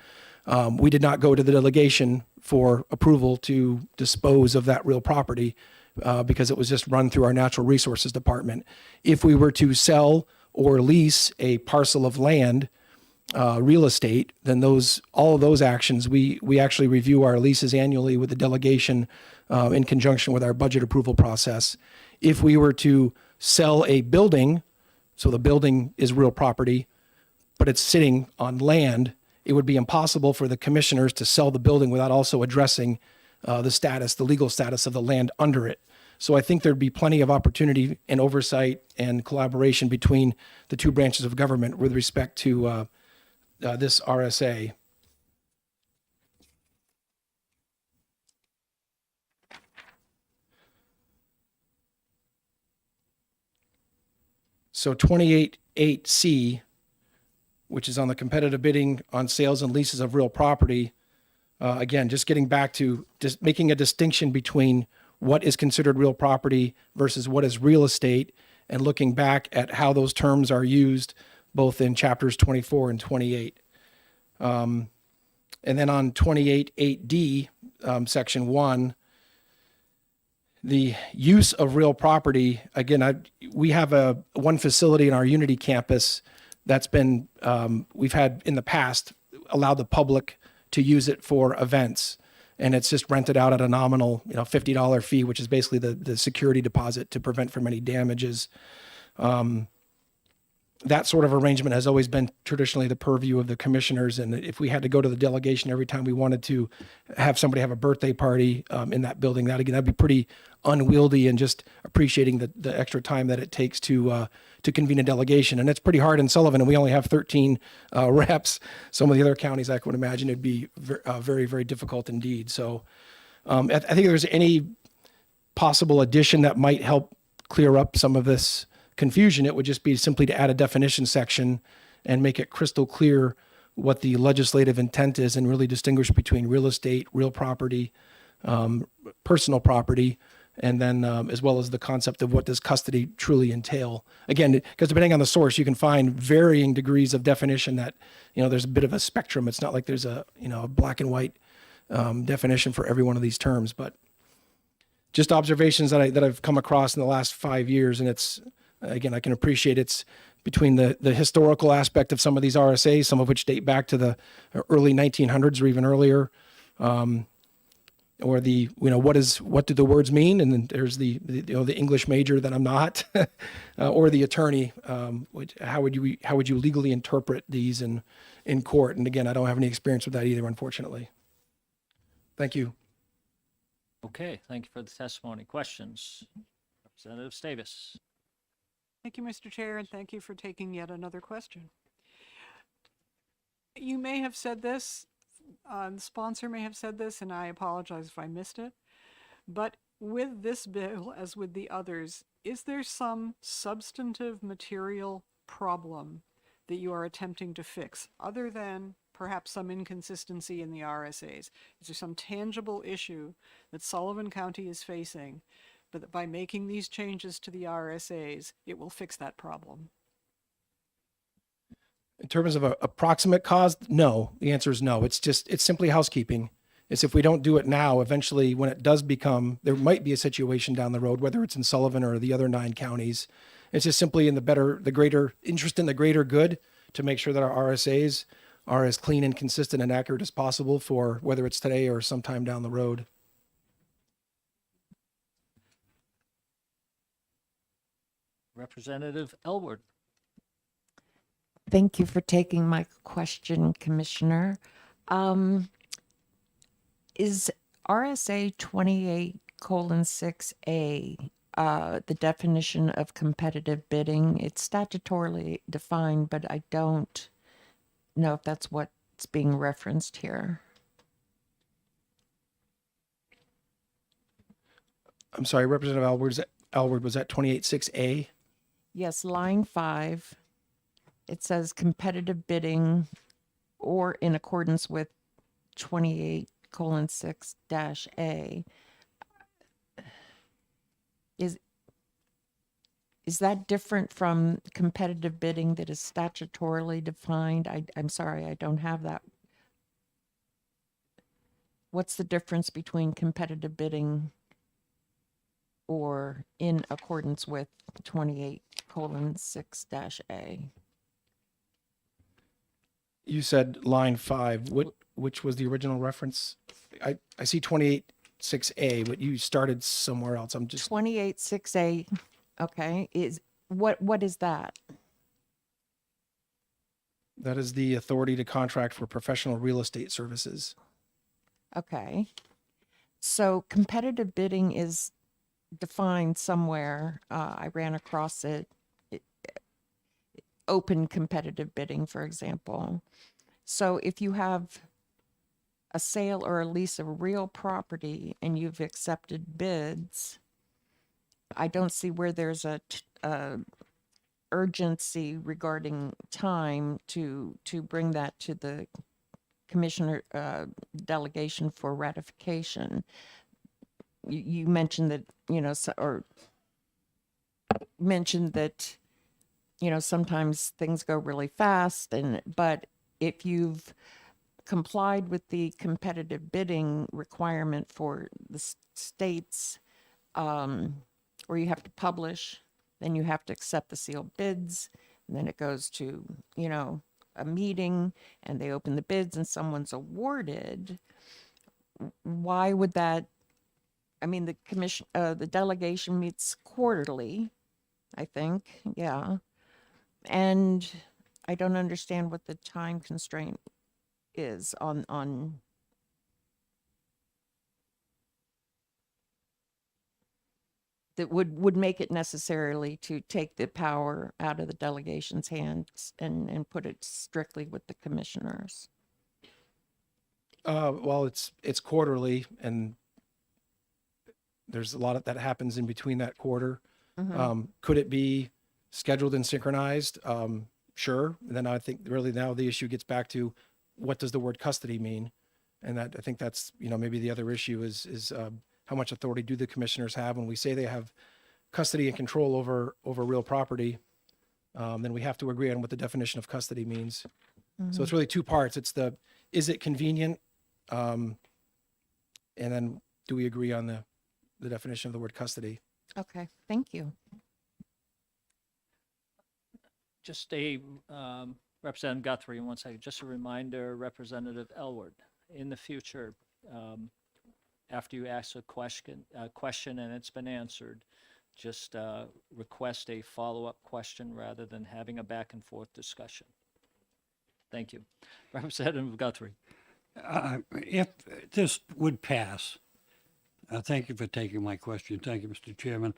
We did not go to the delegation for approval to dispose of that real property because it was just run through our natural resources department. If we were to sell or lease a parcel of land, real estate, then all of those actions, we actually review our leases annually with the delegation in conjunction with our budget approval process. If we were to sell a building, so the building is real property, but it's sitting on land, it would be impossible for the commissioners to sell the building without also addressing the legal status of the land under it. So I think there'd be plenty of opportunity and oversight and collaboration between the two branches of government with respect to this RSA. So 28.8C, which is on the competitive bidding on sales and leases of real property, again, just getting back to just making a distinction between what is considered real property versus what is real estate, and looking back at how those terms are used both in chapters 24 and 28. And then on 28.8D, section 1, the use of real property, again, we have one facility in our Unity campus that's been, we've had in the past allowed the public to use it for events. And it's just rented out at a nominal, $50 fee, which is basically the security deposit to prevent from any damages. That sort of arrangement has always been traditionally the purview of the commissioners. And if we had to go to the delegation every time we wanted to have somebody have a birthday party in that building, that'd be pretty unwieldy, and just appreciating the extra time that it takes to convene a delegation. And it's pretty hard in Sullivan, and we only have 13 reps. Some of the other counties, I would imagine it'd be very, very difficult indeed. So I think if there's any possible addition that might help clear up some of this confusion, it would just be simply to add a definition section and make it crystal clear what the legislative intent is, and really distinguish between real estate, real property, personal property, and then as well as the concept of what does custody truly entail. Again, because depending on the source, you can find varying degrees of definition that, there's a bit of a spectrum. It's not like there's a black and white definition for every one of these terms, but just observations that I've come across in the last 5 years. And it's, again, I can appreciate it's between the historical aspect of some of these RSAs, some of which date back to the early 1900s or even earlier, or what do the words mean? And then there's the English major that I'm not, or the attorney, how would you legally interpret these in court? And again, I don't have any experience with that either, unfortunately. Thank you. Okay, thank you for the testimony. Questions? Representative Davis. Thank you, Mr. Chair, and thank you for taking yet another question. You may have said this, the sponsor may have said this, and I apologize if I missed it, but with this bill, as with the others, is there some substantive material problem that you are attempting to fix, other than perhaps some inconsistency in the RSAs? Is there some tangible issue that Sullivan County is facing, but that by making these changes to the RSAs, it will fix that problem? In terms of a approximate cause, no. The answer is no. It's simply housekeeping. It's if we don't do it now, eventually when it does become, there might be a situation down the road, whether it's in Sullivan or the other 9 counties. It's just simply in the greater interest in the greater good to make sure that our RSAs are as clean and consistent and accurate as possible for whether it's today or sometime down the road. Representative Elward. Thank you for taking my question, Commissioner. Is RSA 28:6A the definition of competitive bidding? It's statutorily defined, but I don't know if that's what's being referenced here. I'm sorry, Representative Alward, was that 28.6A? Yes, line 5. It says competitive bidding or in accordance with 28:6-A. Is that different from competitive bidding that is statutorily defined? I'm sorry, I don't have that. What's the difference between competitive bidding or in accordance with 28:6-A? You said line 5. Which was the original reference? I see 28.6A, but you started somewhere else. I'm just 28:6A, okay, is what is that? That is the authority to contract for professional real estate services. Okay. So competitive bidding is defined somewhere. I ran across it. Open competitive bidding, for example. So if you have a sale or a lease of real property and you've accepted bids, I don't see where there's a urgency regarding time to bring that to the commissioner delegation for ratification. You mentioned that, or mentioned that, sometimes things go really fast, but if you've complied with the competitive bidding requirement for the states, where you have to publish, then you have to accept the sealed bids, and then it goes to, a meeting, and they open the bids and someone's awarded. Why would that, the commission, the delegation meets quarterly, I think, yeah. And I don't understand what the time constraint is on that would make it necessarily to take the power out of the delegation's hands and put it strictly with the commissioners. Well, it's quarterly, and there's a lot that happens in between that quarter. Could it be scheduled and synchronized? Sure. And then I think really now the issue gets back to what does the word custody mean? And I think that's, maybe the other issue is how much authority do the commissioners have when we say they have custody and control over real property? Then we have to agree on what the definition of custody means. So it's really 2 parts. It's is it convenient? And then do we agree on the definition of the word custody? Okay, thank you. Just Representative Guthrie, one second. Just a reminder, Representative Elward, in the future, after you ask a question and it's been answered, just request a follow-up question rather than having a back and forth discussion. Thank you. Representative Guthrie. If this would pass, thank you for taking my question. Thank you, Mr. Chairman.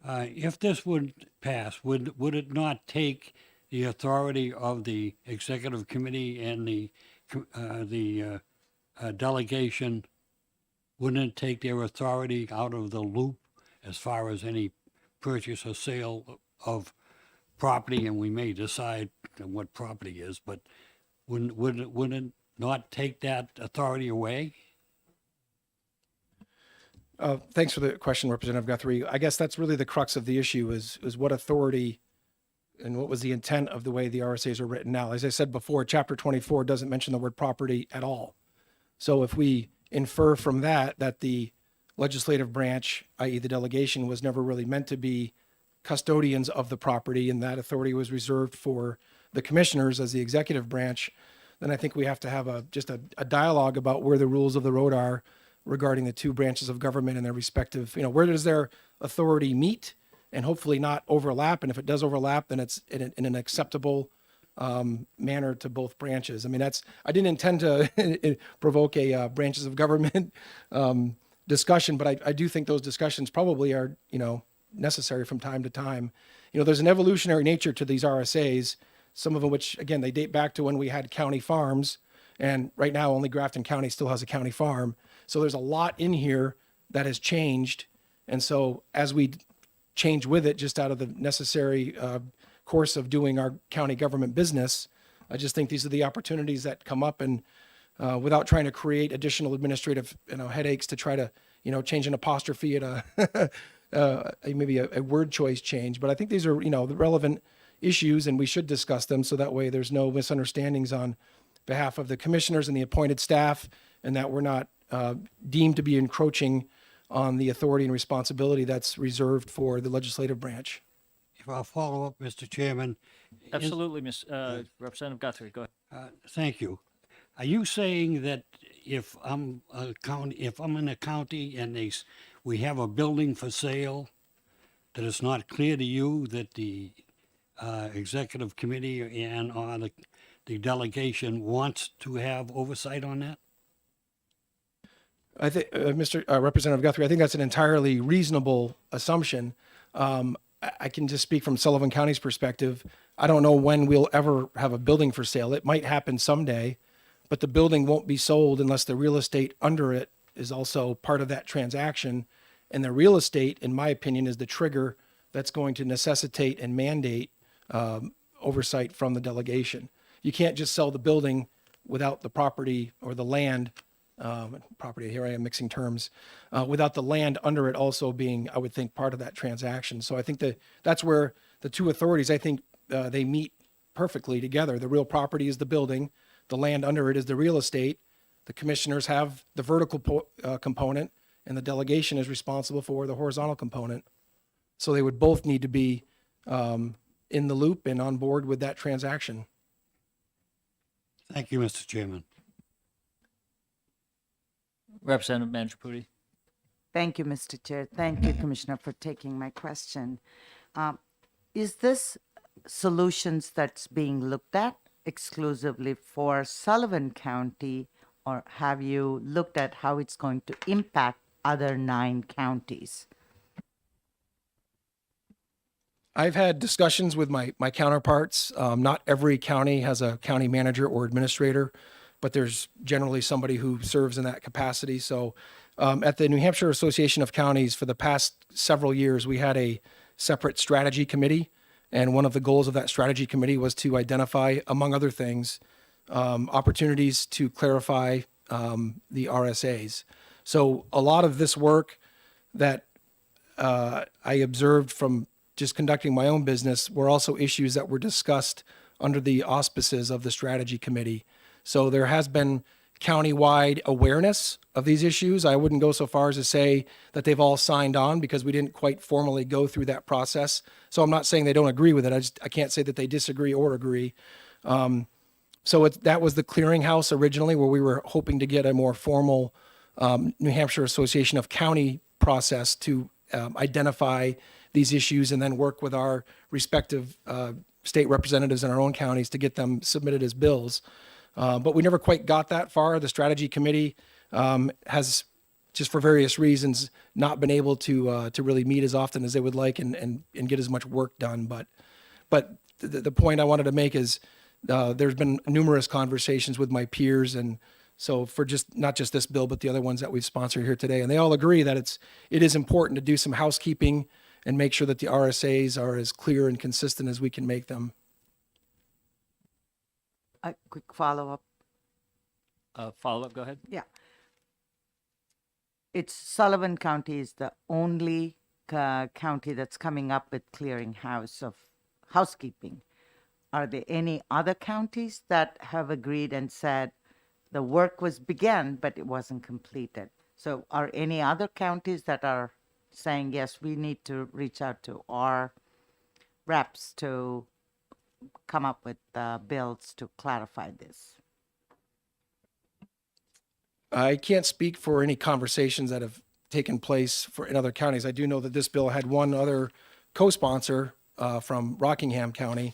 If this would pass, would it not take the authority of the executive committee and the delegation wouldn't it take their authority out of the loop as far as any purchase or sale of property? And we may decide what property is, but wouldn't it not take that authority away? Thanks for the question, Representative Guthrie. I guess that's really the crux of the issue is what authority and what was the intent of the way the RSAs are written now. As I said before, Chapter 24 doesn't mention the word property at all. So if we infer from that the legislative branch, i.e. the delegation, was never really meant to be custodians of the property and that authority was reserved for the commissioners as the executive branch, then I think we have to have just a dialogue about where the rules of the road are regarding the two branches of government and their respective, where does their authority meet and hopefully not overlap. And if it does overlap, then it's in an acceptable manner to both branches. I mean, I didn't intend to provoke a branches of government discussion, but I do think those discussions probably are, necessary from time to time. There's an evolutionary nature to these RSAs, some of them which, again, they date back to when we had county farms. And right now, only Grafton County still has a county farm. So there's a lot in here that has changed. And so as we change with it, just out of the necessary course of doing our county government business, I just think these are the opportunities that come up, and without trying to create additional administrative headaches to try to change an apostrophe at maybe a word choice change. But I think these are the relevant issues, and we should discuss them so that way there's no misunderstandings on behalf of the commissioners and the appointed staff, and that we're not deemed to be encroaching on the authority and responsibility that's reserved for the legislative branch. If I'll follow up, Mr. Chairman. Absolutely, Representative Guthrie, go ahead. Thank you. Are you saying that if I'm in a county and we have a building for sale, that it's not clear to you that the executive committee and or the delegation wants to have oversight on that? I think, Mr. Representative Guthrie, I think that's an entirely reasonable assumption. I can just speak from Sullivan County's perspective. I don't know when we'll ever have a building for sale. It might happen someday, but the building won't be sold unless the real estate under it is also part of that transaction. And the real estate, in my opinion, is the trigger that's going to necessitate and mandate oversight from the delegation. You can't just sell the building without the property or the land, property, here I am mixing terms, without the land under it also being, I would think, part of that transaction. So I think that's where the two authorities, I think they meet perfectly together. The real property is the building, the land under it is the real estate. The commissioners have the vertical component, and the delegation is responsible for the horizontal component. So they would both need to be in the loop and on board with that transaction. Thank you, Mr. Chairman. Representative Manjapudi. Thank you, Mr. Chair. Thank you, Commissioner, for taking my question. Is this solutions that's being looked at exclusively for Sullivan County, or have you looked at how it's going to impact other 9 counties? I've had discussions with my counterparts. Not every county has a county manager or administrator, but there's generally somebody who serves in that capacity. So at the New Hampshire Association of Counties for the past several years, we had a separate strategy committee. And one of the goals of that strategy committee was to identify, among other things, opportunities to clarify the RSAs. So a lot of this work that I observed from just conducting my own business were also issues that were discussed under the auspices of the strategy committee. So there has been countywide awareness of these issues. I wouldn't go so far as to say that they've all signed on because we didn't quite formally go through that process. So I'm not saying they don't agree with it. I can't say that they disagree or agree. So that was the clearinghouse originally, where we were hoping to get a more formal New Hampshire Association of County process to identify these issues and then work with our respective state representatives in our own counties to get them submitted as bills. But we never quite got that far. The strategy committee has, just for various reasons, not been able to really meet as often as they would like and get as much work done. But the point I wanted to make is there's been numerous conversations with my peers and So for just not just this bill, but the other ones that we've sponsored here today, and they all agree that it is important to do some housekeeping and make sure that the RSAs are as clear and consistent as we can make them. A quick follow-up. Follow-up, go ahead. Yeah. It's Sullivan County is the only county that's coming up with clearinghouse of housekeeping. Are there any other counties that have agreed and said the work was began, but it wasn't completed? So are any other counties that are saying, yes, we need to reach out to our reps to come up with bills to clarify this? I can't speak for any conversations that have taken place in other counties. I do know that this bill had one other co-sponsor from Rockingham County.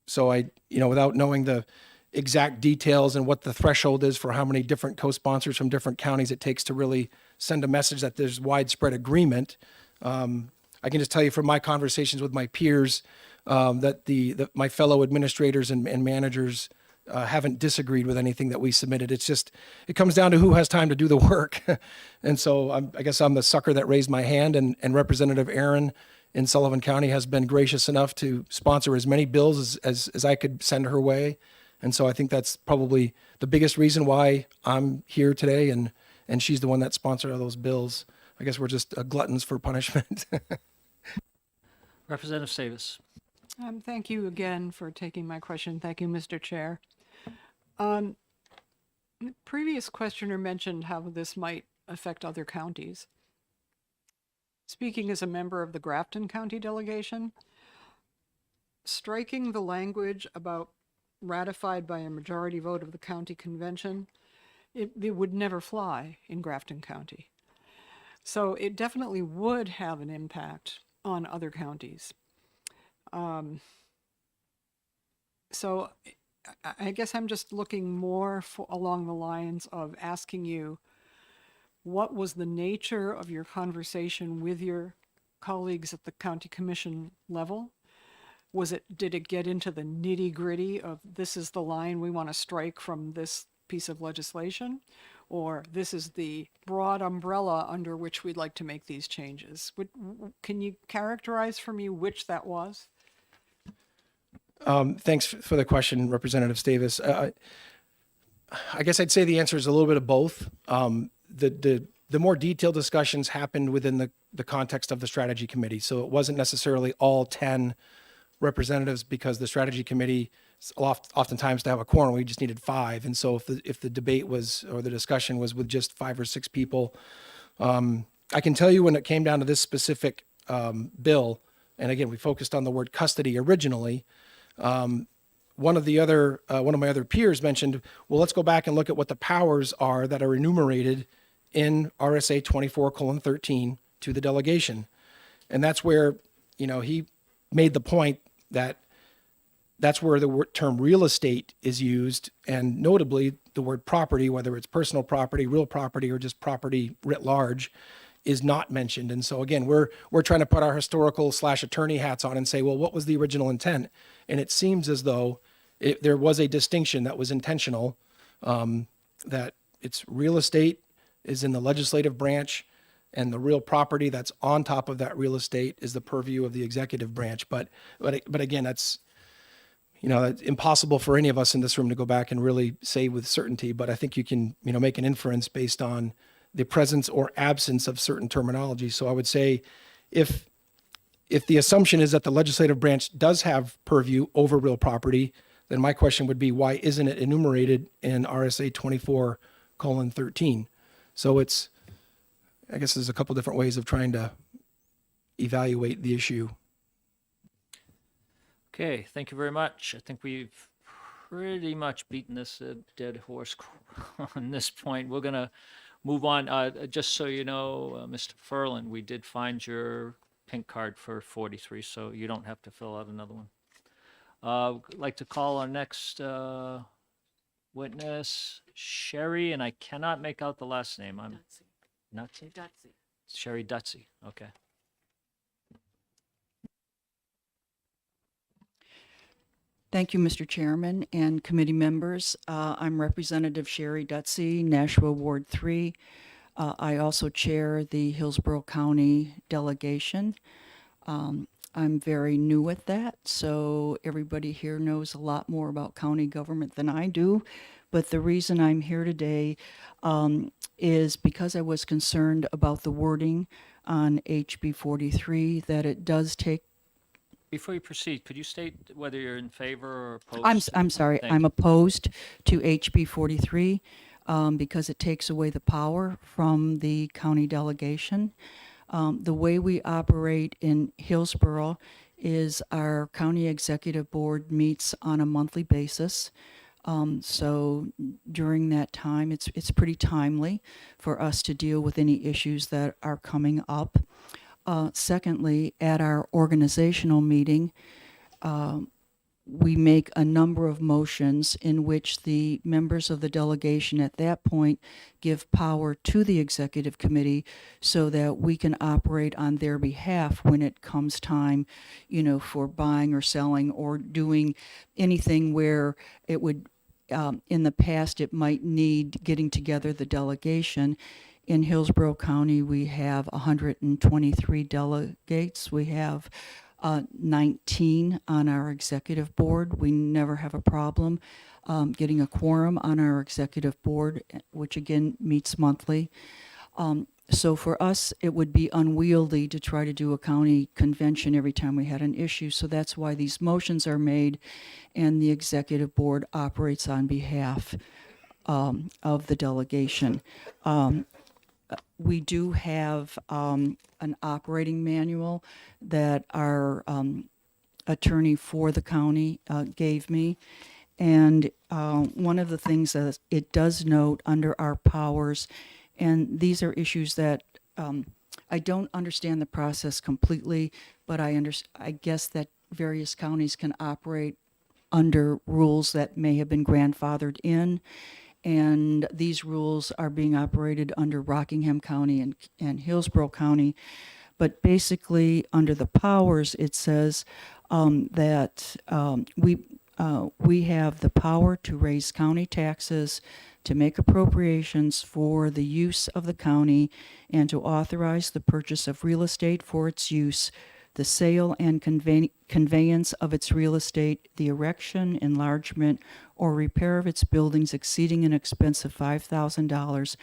So without knowing the exact details and what the threshold is for how many different co-sponsors from different counties it takes to really send a message that there's widespread agreement, I can just tell you from my conversations with my peers that my fellow administrators and managers haven't disagreed with anything that we submitted. It comes down to who has time to do the work. And so I guess I'm the sucker that raised my hand, and Representative Aaron in Sullivan County has been gracious enough to sponsor as many bills as I could send her way. And so I think that's probably the biggest reason why I'm here today, and she's the one that sponsored all those bills. I guess we're just gluttons for punishment. Representative Savis. Thank you again for taking my question. Thank you, Mr. Chair. The previous questioner mentioned how this might affect other counties. Speaking as a member of the Grafton County delegation, striking the language about ratified by a majority vote of the county convention, it would never fly in Grafton County. So it definitely would have an impact on other counties. So I guess I'm just looking more along the lines of asking you, what was the nature of your conversation with your colleagues at the county commission level? Did it get into the nitty gritty of this is the line we want to strike from this piece of legislation, or this is the broad umbrella under which we'd like to make these changes? Can you characterize for me which that was? Thanks for the question, Representative Davis. I guess I'd say the answer is a little bit of both. The more detailed discussions happened within the context of the strategy committee. So it wasn't necessarily all 10 representatives, because the strategy committee oftentimes to have a quorum, we just needed 5. And so if the debate was, or the discussion was with just 5 or 6 people, I can tell you when it came down to this specific bill, and again, we focused on the word custody originally. One of my other peers mentioned, well, let's go back and look at what the powers are that are enumerated in RSA 24:13 to the delegation. And that's where, he made the point that that's where the term real estate is used, and notably the word property, whether it's personal property, real property, or just property writ large, is not mentioned. And so again, we're trying to put our historical / attorney hats on and say, well, what was the original intent? And it seems as though there was a distinction that was intentional, that it's real estate is in the legislative branch, and the real property that's on top of that real estate is the purview of the executive branch. But again, that's it's impossible for any of us in this room to go back and really say with certainty. But I think you can make an inference based on the presence or absence of certain terminology. So I would say, if the assumption is that the legislative branch does have purview over real property, then my question would be, why isn't it enumerated in RSA 24:13? So I guess there's a couple different ways of trying to evaluate the issue. Okay, thank you very much. I think we've pretty much beaten this dead horse on this point. We're going to move on. Just so you know, Mr. Ferland, we did find your pink card for 43, so you don't have to fill out another one. I'd like to call our next witness, Sherry, and I cannot make out the last name. Nutsy? Dutsy. Sherry Dutsy, okay. Thank you, Mr. Chairman and committee members. I'm Representative Sherry Dutsey, Nashua Ward 3. I also chair the Hillsborough County delegation. I'm very new at that, so everybody here knows a lot more about county government than I do. But the reason I'm here today is because I was concerned about the wording on HB 43, that it does take. Before you proceed, could you state whether you're in favor or opposed? I'm sorry, Thank I'm you. opposed to HB 43 because it takes away the power from the county delegation. The way we operate in Hillsborough is our county executive board meets on a monthly basis. So during that time, it's pretty timely for us to deal with any issues that are coming up. Secondly, at our organizational meeting, we make a number of motions in which the members of the delegation at that point give power to the executive committee so that we can operate on their behalf when it comes time, for buying or selling or doing anything where it would, in the past, it might need getting together the delegation. In Hillsborough County, we have 123 delegates. We have 19 on our executive board. We never have a problem getting a quorum on our executive board, which again meets monthly. So for us, it would be unwieldy to try to do a county convention every time we had an issue. So that's why these motions are made, and the executive board operates on behalf of the delegation. We do have an operating manual that our attorney for the county gave me. And one of the things that it does note under our powers, and these are issues that I don't understand the process completely, but I guess that various counties can operate under rules that may have been grandfathered in. And these rules are being operated under Rockingham County and Hillsborough County. But basically, under the powers, it says that we have the power to raise county taxes, to make appropriations for the use of the county, and to authorize the purchase of real estate for its use, the sale and conveyance of its real estate, the erection, enlargement, or repair of its buildings exceeding an expense of $5,000,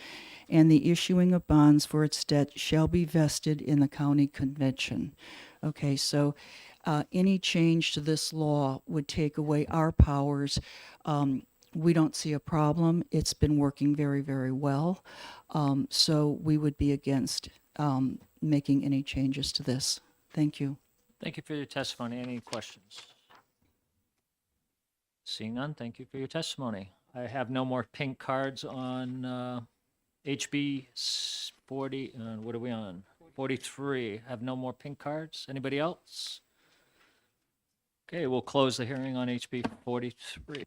and the issuing of bonds for its debt shall be vested in the county convention. Okay, so any change to this law would take away our powers. We don't see a problem. It's been working very, very well. So we would be against making any changes to this. Thank you. Thank you for your testimony. Any questions? Seeing none, thank you for your testimony. I have no more pink cards on HB 40, what are we on? 43. I have no more pink cards. Anybody else? Okay, we'll close the hearing on HB 43.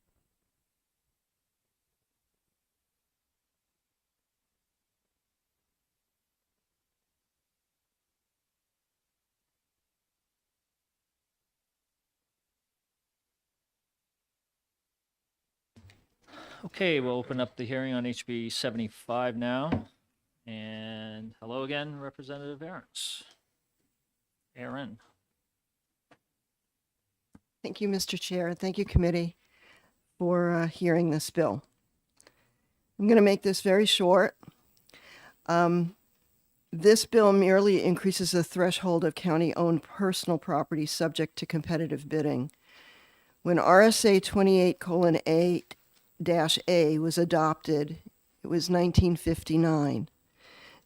Okay, we'll open up the hearing on HB 75 now. And hello again, Representative Aarons. Aaron. Thank you, Mr. Chair. Thank you, committee, for hearing this bill. I'm going to make this very short. This bill merely increases the threshold of county-owned personal property subject to competitive bidding. When RSA 28:8-A was adopted, it was 1959.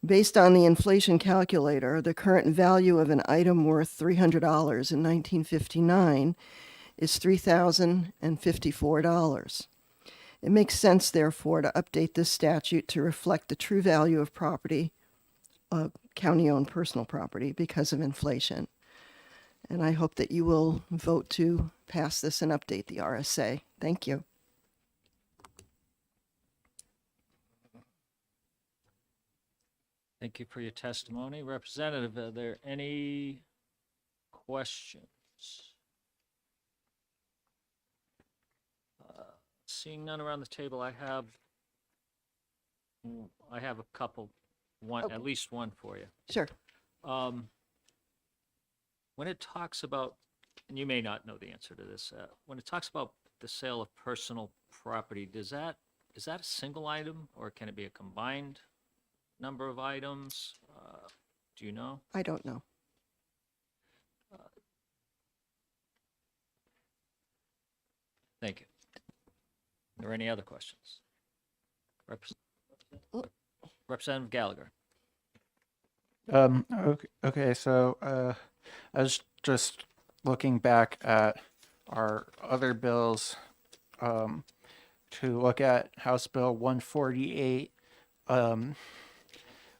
Based on the inflation calculator, the current value of an item worth $300 in 1959 is $3,054. It makes sense, therefore, to update this statute to reflect the true value of property, county-owned personal property, because of inflation. And I hope that you will vote to pass this and update the RSA. Thank you. Thank you for your testimony. Representative, are there any questions? Seeing none around the table, I have a couple, at least one for you. Sure. When it talks about, and you may not know the answer to this, when it talks about the sale of personal property, is that a single item or can it be a combined number of items? Do you know? I don't know. Thank you. Are there any other questions? Representative Gallagher. Okay, so I was just looking back at our other bills to look at House Bill 148,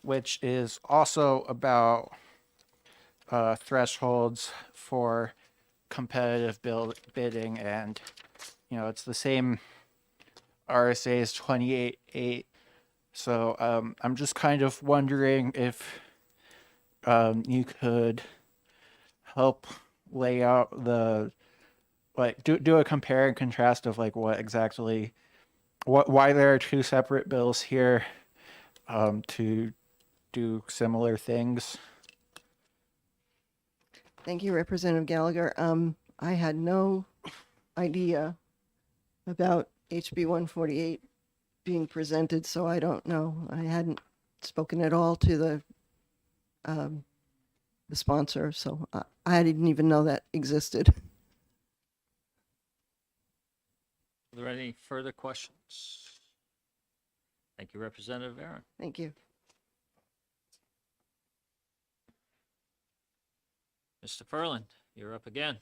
which is also about thresholds for competitive bidding, and it's the same RSA as 28.8. So I'm just kind of wondering if you could help lay out do a compare and contrast of why there are two separate bills here to do similar things. Thank you, Representative Gallagher. I had no idea about HB 148 being presented, so I don't know. I hadn't spoken at all to the sponsor, so I didn't even know that existed. Are there any further questions? Thank you, Representative Aaron. Thank you. Mr. Furland, you're up again.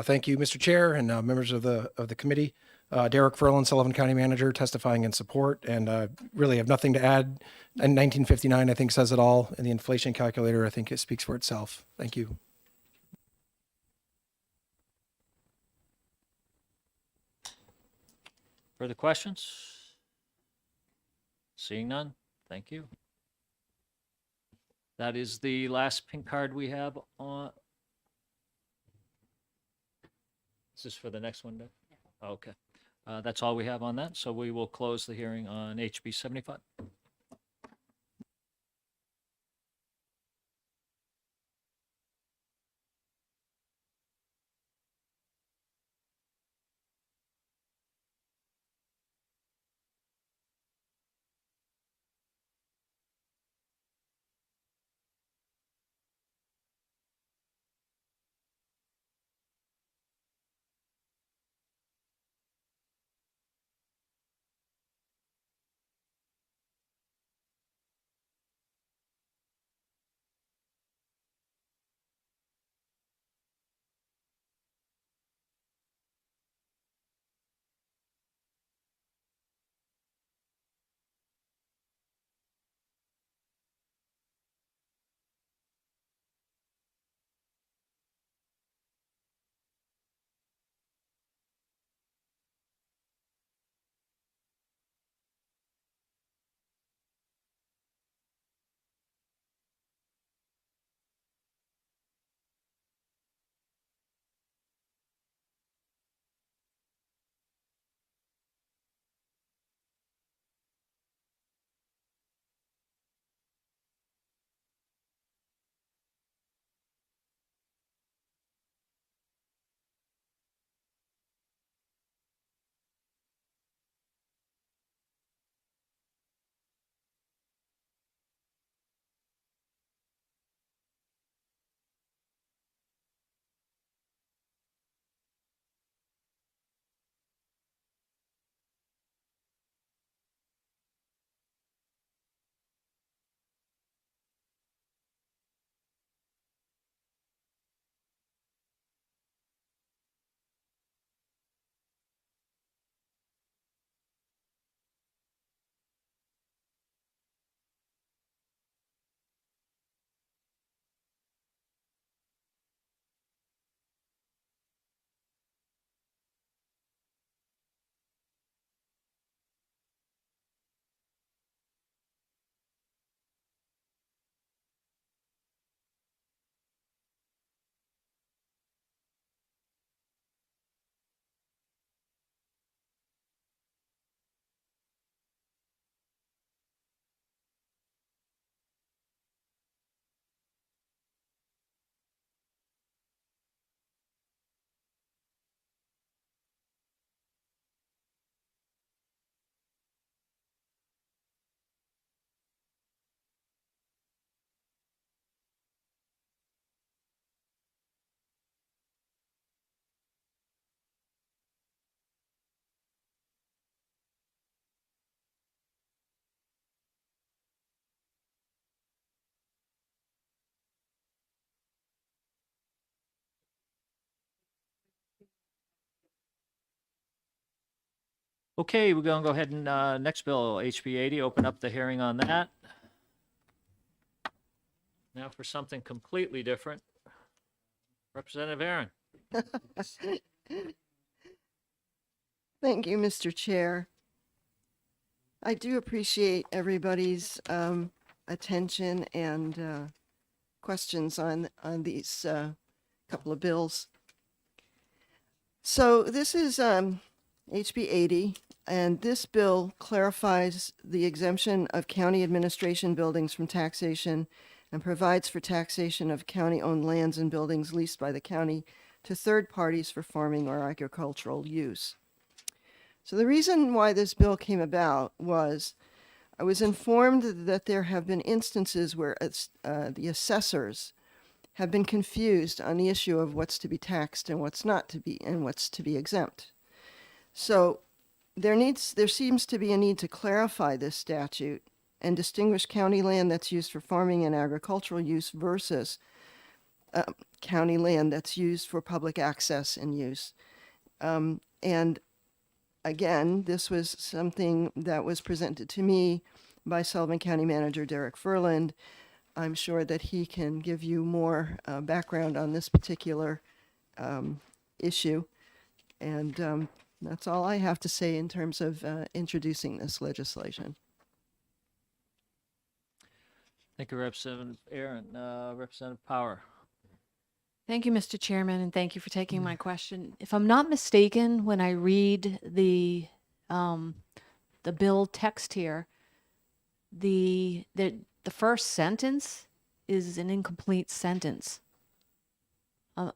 Thank you, Mr. Chair and members of the committee. Derek Ferland, Sullivan County Manager, testifying in support, and really have nothing to add. And 1959, I think, says it all, and the inflation calculator, I think, it speaks for itself. Thank you. Further questions? Seeing none, thank you. That is the last pink card we have on. Is this for the next one, Deb? Okay. That's all we have on that, so we will close the hearing on HB 75. Okay, we're gonna go ahead and, next bill, HB 80, open up the hearing on that. Now for something completely different. Representative Aaron. Thank you, Mr. Chair. I do appreciate everybody's attention and questions on these couple of bills. So this is HB 80, and this bill clarifies the exemption of county administration buildings from taxation and provides for taxation of county-owned lands and buildings leased by the county to third parties for farming or agricultural use. So the reason why this bill came about was I was informed that there have been instances where the assessors have been confused on the issue of what's to be taxed and what's not to be, and what's to be exempt. So there seems to be a need to clarify this statute and distinguish county land that's used for farming and agricultural use versus county land that's used for public access and use. And again, this was something that was presented to me by Sullivan County Manager Derek Furland. I'm sure that he can give you more background on this particular issue. And that's all I have to say in terms of introducing this legislation. Thank you, Representative Aaron. Representative Power. Thank you, Mr. Chairman, and thank you for taking my question. If I'm not mistaken, when I read the bill text here, the first sentence is an incomplete sentence.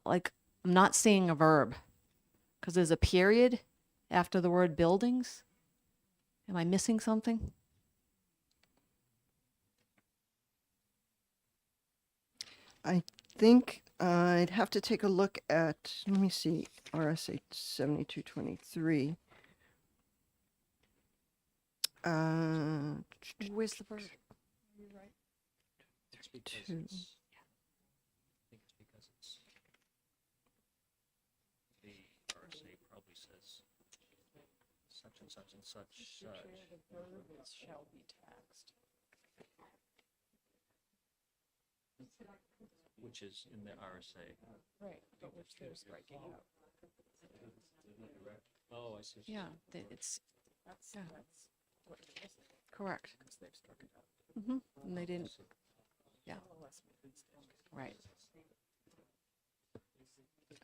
Like, I'm not seeing a verb because there's a period after the word buildings. Am I missing something? I think I'd have to take a look at, let me see, RSA 7223. Where's the verb? Two. The RSA probably says such and such and such. The verb is shall be taxed. Which is in the RSA. Right, but which they're striking out. Oh, I see. Yeah, it's, yeah. Correct. Because they've struck it out. Mm-hmm, and they didn't, yeah. Right.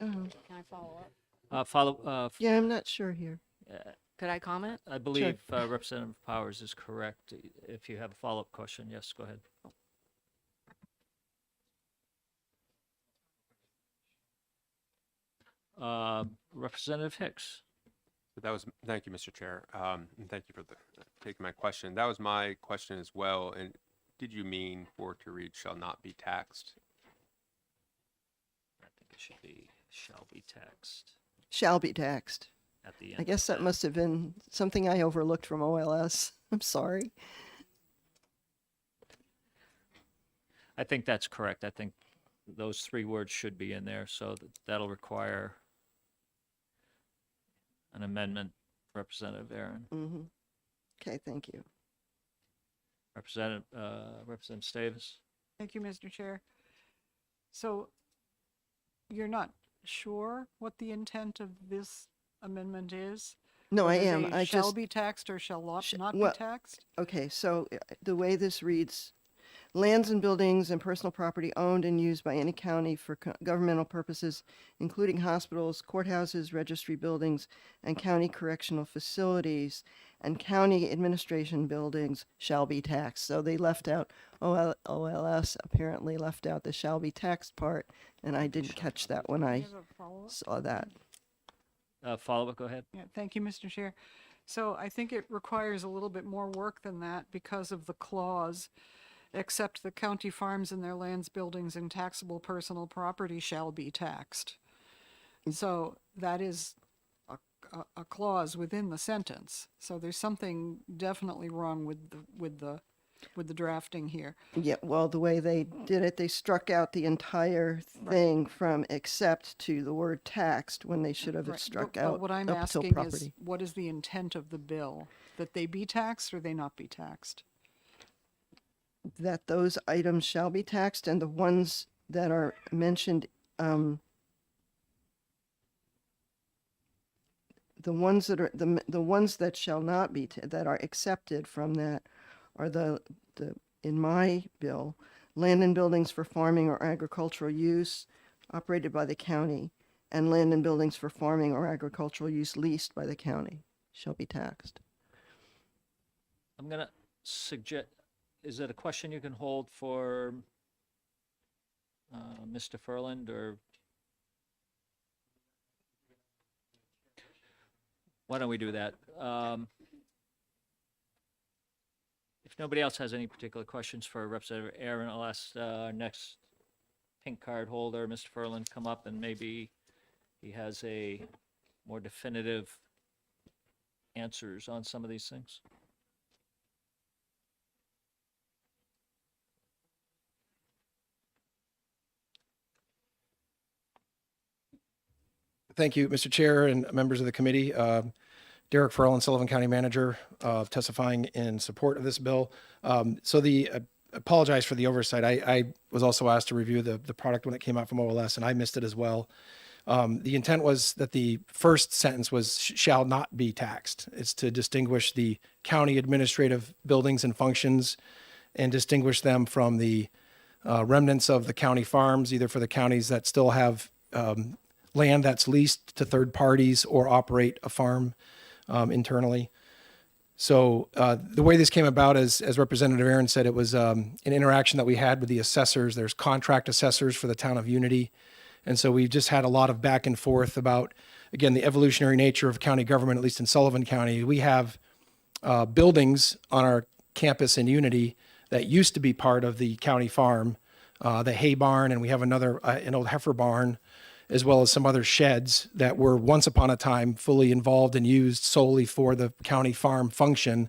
Oh, Can I follow up? yeah, I'm not sure here. Could I comment? I believe Representative Powers is correct. If you have a follow-up question, yes, go ahead. Representative Hicks. Thank you, Mr. Chair, and thank you for taking my question. That was my question as well. And did you mean for it to read shall not be taxed? I think it should be shall be taxed Shall be taxed. at the end. I guess that must have been something I overlooked from OLS. I'm sorry. I think that's correct. I think those three words should be in there, so that'll require an amendment, Representative Aaron. Mm-hmm. Okay, thank you. Representative Davis. Thank you, Mr. Chair. So you're not sure what the intent of this amendment is? No, I Whether am. they I shall just be taxed or shall not well, be taxed? Okay, so the way this reads, lands and buildings and personal property owned and used by any county for governmental purposes, including hospitals, courthouses, registry buildings, and county correctional facilities, and county administration buildings shall be taxed. So they left out, OLS apparently left out the shall be taxed part, and I didn't catch that when I have a follow-up? saw that. Follow-up, go ahead. Yeah, thank you, Mr. Chair. So I think it requires a little bit more work than that because of the clause, except the county farms and their lands, buildings, and taxable personal property shall be taxed. So that is a clause within the sentence. So there's something definitely wrong with the with the drafting here. Yeah, well, the way they did it, they struck out the entire thing from except to the word taxed when they should have Right, struck but out what I'm up till asking is, property. what is the intent of the bill? That they be taxed or they not be taxed? That those items shall be taxed, and the ones that are mentioned, the ones that are, the ones that shall not be, that are accepted from that are in my bill, land and buildings for farming or agricultural use operated by the county, and land and buildings for farming or agricultural use leased by the county shall be taxed. I'm gonna suggest, is that a question you can hold for Mr. Furland, or why don't we do that? If nobody else has any particular questions for Representative Aaron, I'll ask our next pink card holder, Mr. Furland, come up, and maybe he has a more definitive answers on some of these things. Thank you, Mr. Chair and members of the committee. Derek Ferland, Sullivan County Manager, testifying in support of this bill. Apologize for the oversight. I was also asked to review the product when it came out from OLS, and I missed it as well. The intent was that the first sentence was shall not be taxed. It's to distinguish the county administrative buildings and functions and distinguish them from the remnants of the county farms, either for the counties that still have land that's leased to third parties or operate a farm internally. So the way this came about, as Representative Aaron said, it was an interaction that we had with the assessors. There's contract assessors for the town of Unity. And so we've just had a lot of back and forth about, again, the evolutionary nature of county government, at least in Sullivan County. We have buildings on our campus in Unity that used to be part of the county farm, the hay barn, and we have an old heifer barn, as well as some other sheds that were once upon a time fully involved and used solely for the county farm function,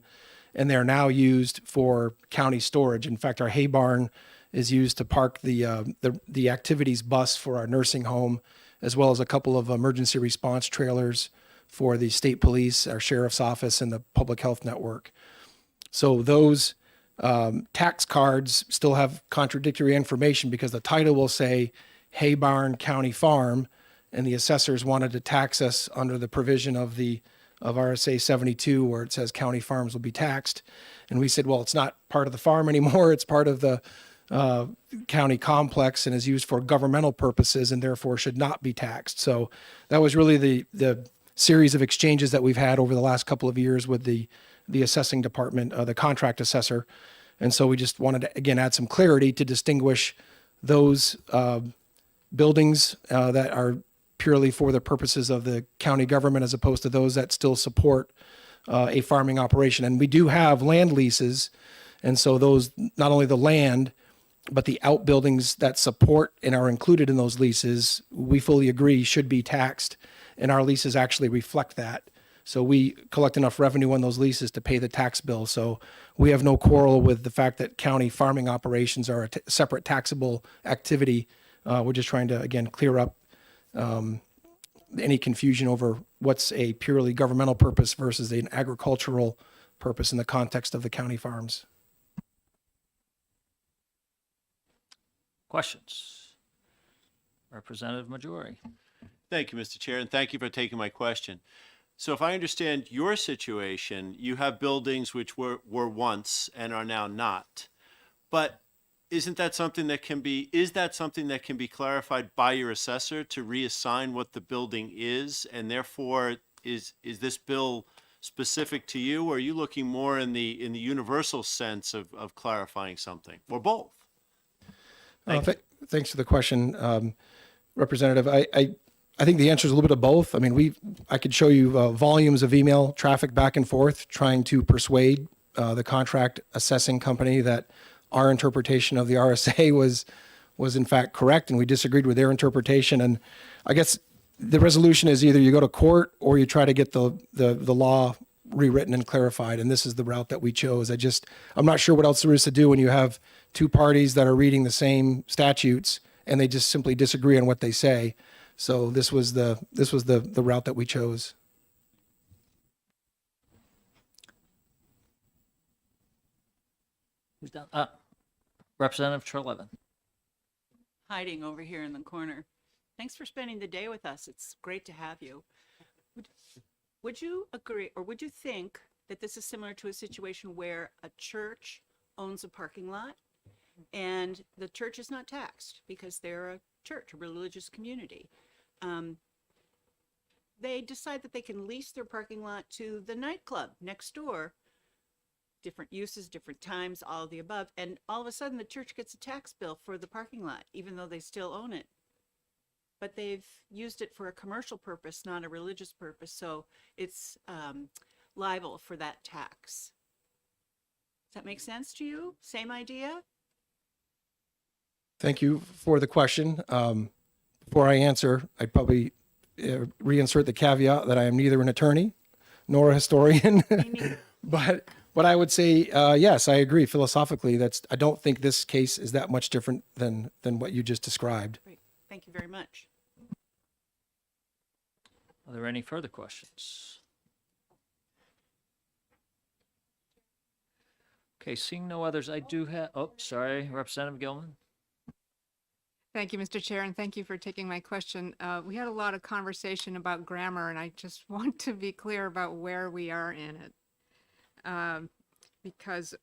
and they're now used for county storage. In fact, our hay barn is used to park the activities bus for our nursing home, as well as a couple of emergency response trailers for the state police, our sheriff's office, and the public health network. So those tax cards still have contradictory information because the title will say Hay Barn County Farm, and the assessors wanted to tax us under the provision of RSA 72 where it says county farms will be taxed. And we said, well, it's not part of the farm anymore. It's part of the county complex and is used for governmental purposes and therefore should not be taxed. So that was really the series of exchanges that we've had over the last couple of years with the assessing department, the contract assessor. And so we just wanted to, again, add some clarity to distinguish those buildings that are purely for the purposes of the county government as opposed to those that still support a farming operation. And we do have land leases. And so those, not only the land, but the outbuildings that support and are included in those leases, we fully agree should be taxed. And our leases actually reflect that. So we collect enough revenue on those leases to pay the tax bill. So we have no quarrel with the fact that county farming operations are a separate taxable activity. We're just trying to, again, clear up any confusion over what's a purely governmental purpose versus an agricultural purpose in the context of the county farms. Questions? Representative Majori. Thank you, Mr. Chair, and thank you for taking my question. So if I understand your situation, you have buildings which were once and are now not. But isn't that something that can be, is that something that can be clarified by your assessor to reassign what the building is? And therefore, is this bill specific to you, or are you looking more in the universal sense of clarifying something, or both? Thanks for the question, Representative. I think the answer is a little bit of both. I mean, I could show you volumes of email traffic back and forth trying to persuade the contract assessing company that our interpretation of the RSA was in fact correct, and we disagreed with their interpretation. And I guess the resolution is either you go to court or you try to get the law rewritten and clarified, and this is the route that we chose. I'm not sure what else there is to do when you have two parties that are reading the same statutes and they just simply disagree on what they say. So this was the route that we chose. Who's done? Representative Trelevin. Hiding over here in the corner. Thanks for spending the day with us. It's great to have you. Would you agree, or would you think that this is similar to a situation where a church owns a parking lot and the church is not taxed because they're a church, a religious community? They decide that they can lease their parking lot to the nightclub next door, different uses, different times, all of the above, and all of a sudden the church gets a tax bill for the parking lot, even though they still own it. But they've used it for a commercial purpose, not a religious purpose, so it's liable for that tax. Does that make sense to you? Same idea? Thank you for the question. Before I answer, I'd probably reinsert the caveat that I am neither an attorney nor a historian. But I would say, yes, I agree philosophically. I don't think this case is that much different than what you just described. Great. Thank you very much. Are there any further questions? Okay, seeing no others, I do have, oh, sorry, Representative Gilman. Thank you, Mr. Chair, and thank you for taking my question. We had a lot of conversation about grammar, and I just want to be clear about where we are in it. Because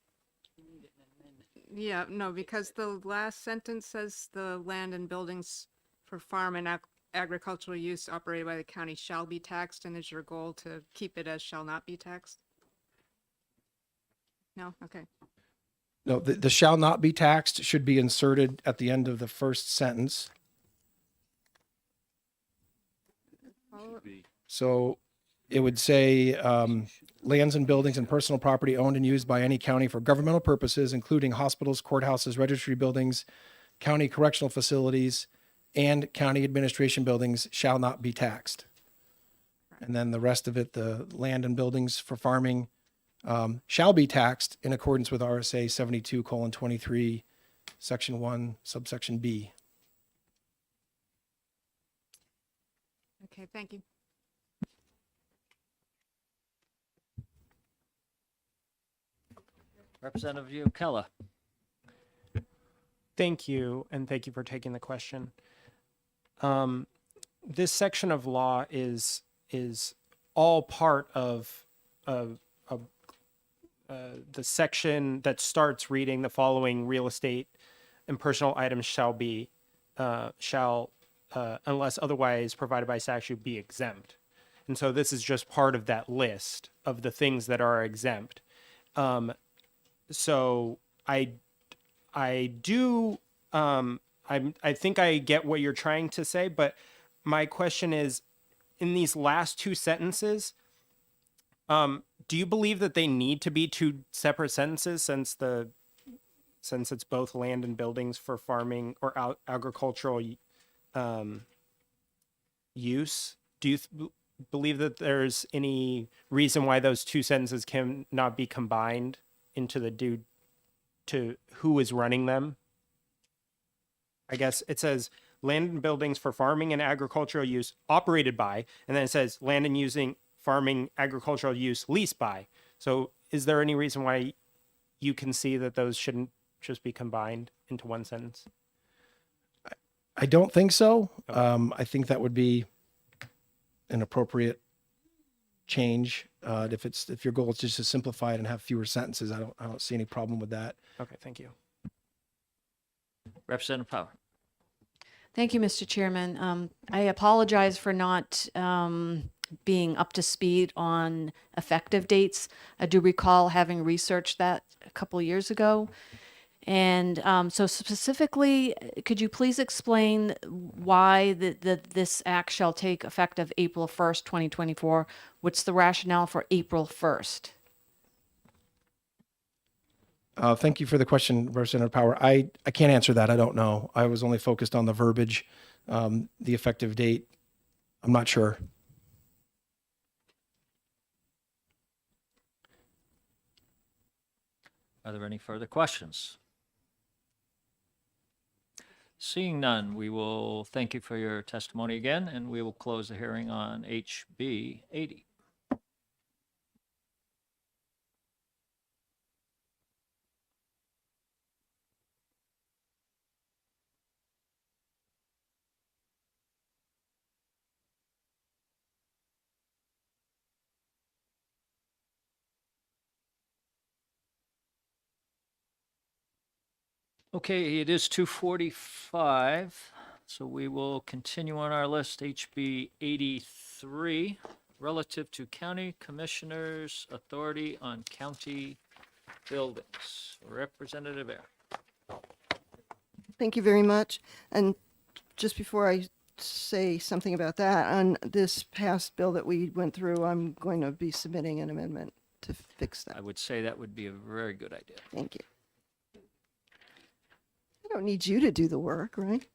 the last sentence says the land and buildings for farm and agricultural use operated by the county shall be taxed, and is your goal to keep it as shall not be taxed? No? Okay. No, the shall not be taxed should be inserted at the end of the first sentence. So it would say, lands and buildings and personal property owned and used by any county for governmental purposes, including hospitals, courthouses, registry buildings, county correctional facilities, and county administration buildings shall not be taxed. And then the rest of it, the land and buildings for farming, shall be taxed in accordance with RSA 72:23, section 1, subsection B. Okay, thank you. Representative Yokella. Thank you, and thank you for taking the question. This section of law is all part of the section that starts reading the following: real estate and personal items shall be unless otherwise provided by statute be exempt. And so this is just part of that list of the things that are exempt. So I think I get what you're trying to say, but my question is, in these last two sentences, do you believe that they need to be two separate sentences since it's both land and buildings for farming or agricultural use? Do you believe that there's any reason why those two sentences can not be combined into to who is running them? I guess it says land and buildings for farming and agricultural use operated by, and then it says land and using farming agricultural use leased by. So is there any reason why you can see that those shouldn't just be combined into one sentence? I don't think so. I think that would be an appropriate change. If your goal is just to simplify it and have fewer sentences, I don't see any problem with that. Okay, thank you. Representative Power. Thank you, Mr. Chairman. I apologize for not being up to speed on effective dates. I do recall having researched that a couple of years ago. And so specifically, could you please explain why this act shall take effect of April 1st, 2024? What's the rationale for April 1st? Thank you for the question, Representative Power. I can't answer that. I don't know. I was only focused on the verbiage, the effective date. I'm not sure. Are there any further questions? Seeing none, we will thank you for your testimony again, and we will close the hearing on HB 80. Okay, it is 2:45, so we will continue on our list, HB 83, relative to County Commissioners' Authority on County Buildings. Representative Air. Thank you very much. And just before I say something about that, on this past bill that we went through, I'm going to be submitting an amendment to fix I that. would say that would be a very good idea. Thank you. I don't need you to do the work, right?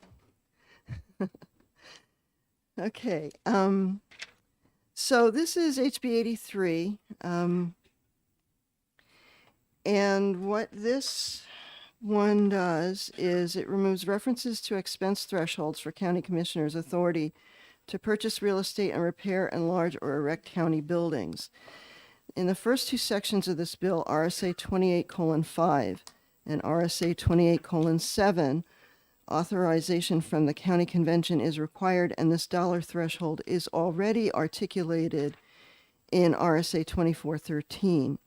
Okay. So this is HB 83. And what this one does is it removes references to expense thresholds for county commissioners' authority to purchase real estate and repair, enlarge, or erect county buildings. In the first two sections of this bill, RSA 28:5 and RSA 28:7, authorization from the county convention is required, and this dollar threshold is already articulated in RSA 24:13.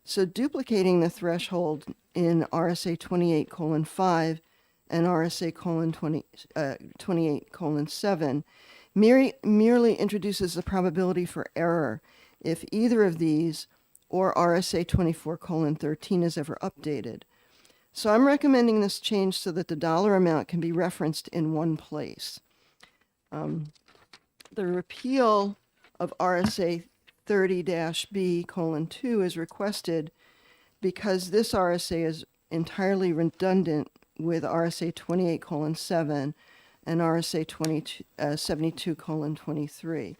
So duplicating the threshold in RSA 28:5 and RSA 28:7 merely introduces the probability for error if either of these or RSA 24:13 is ever updated. So I'm recommending this change so that the dollar amount can be referenced in one place. The repeal of RSA 30-B:2 is requested because this RSA is entirely redundant with RSA 28:7 and RSA 72:23.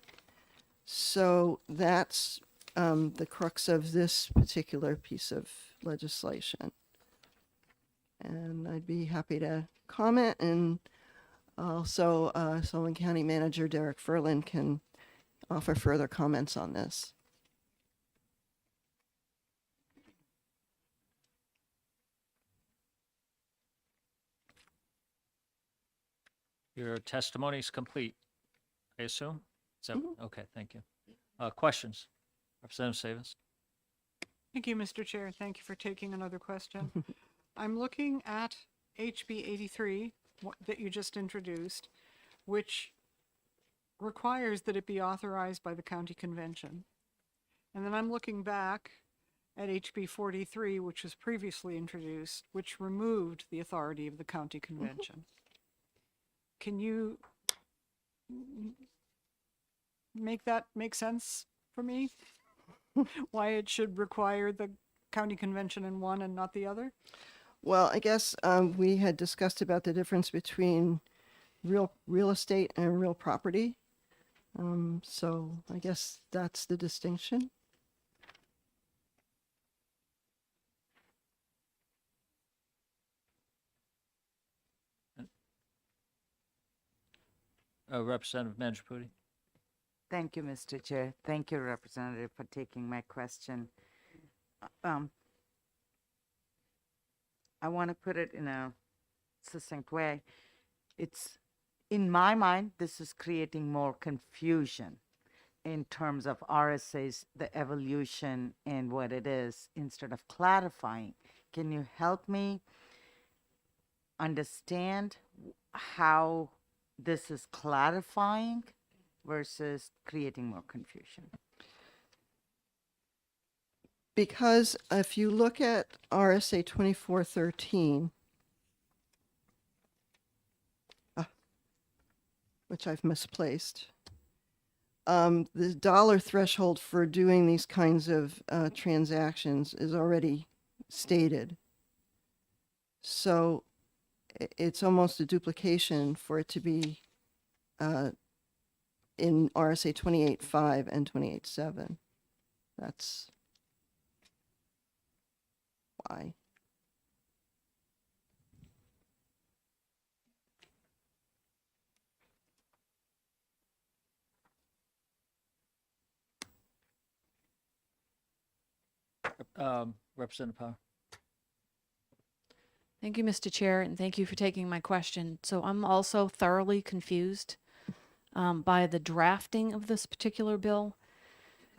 So that's the crux of this particular piece of legislation. And I'd be happy to comment, and also Sullivan County Manager Derek Ferland can offer further comments on this. Your testimony is complete, I assume? Is that, okay, thank you. Questions? Representative Savas? Thank you, Mr. Chair. Thank you for taking another question. I'm looking at HB 83 that you just introduced, which requires that it be authorized by the county convention. And then I'm looking back at HB 43, which was previously introduced, which removed the authority of the county convention. Can you make that make sense for me? Why it should require the county convention in one and not the other? Well, I guess we had discussed about the difference between real estate and real property. So I guess that's the distinction. Representative Mangiapudi? Thank you, Mr. Chair. Thank you, Representative, for taking my question. I want to put it in a succinct way. It's, in my mind, this is creating more confusion in terms of RSA's, the evolution and what it is, instead of clarifying. Can you help me understand how this is clarifying versus creating more confusion? Because if you look at RSA 24:13, which I've misplaced, the dollar threshold for doing these kinds of transactions is already stated. So it's almost a duplication for it to be in RSA 28:5 and 28:7. That's apply. Representative Power. Thank you, Mr. Chair, and thank you for taking my question. So I'm also thoroughly confused by the drafting of this particular bill.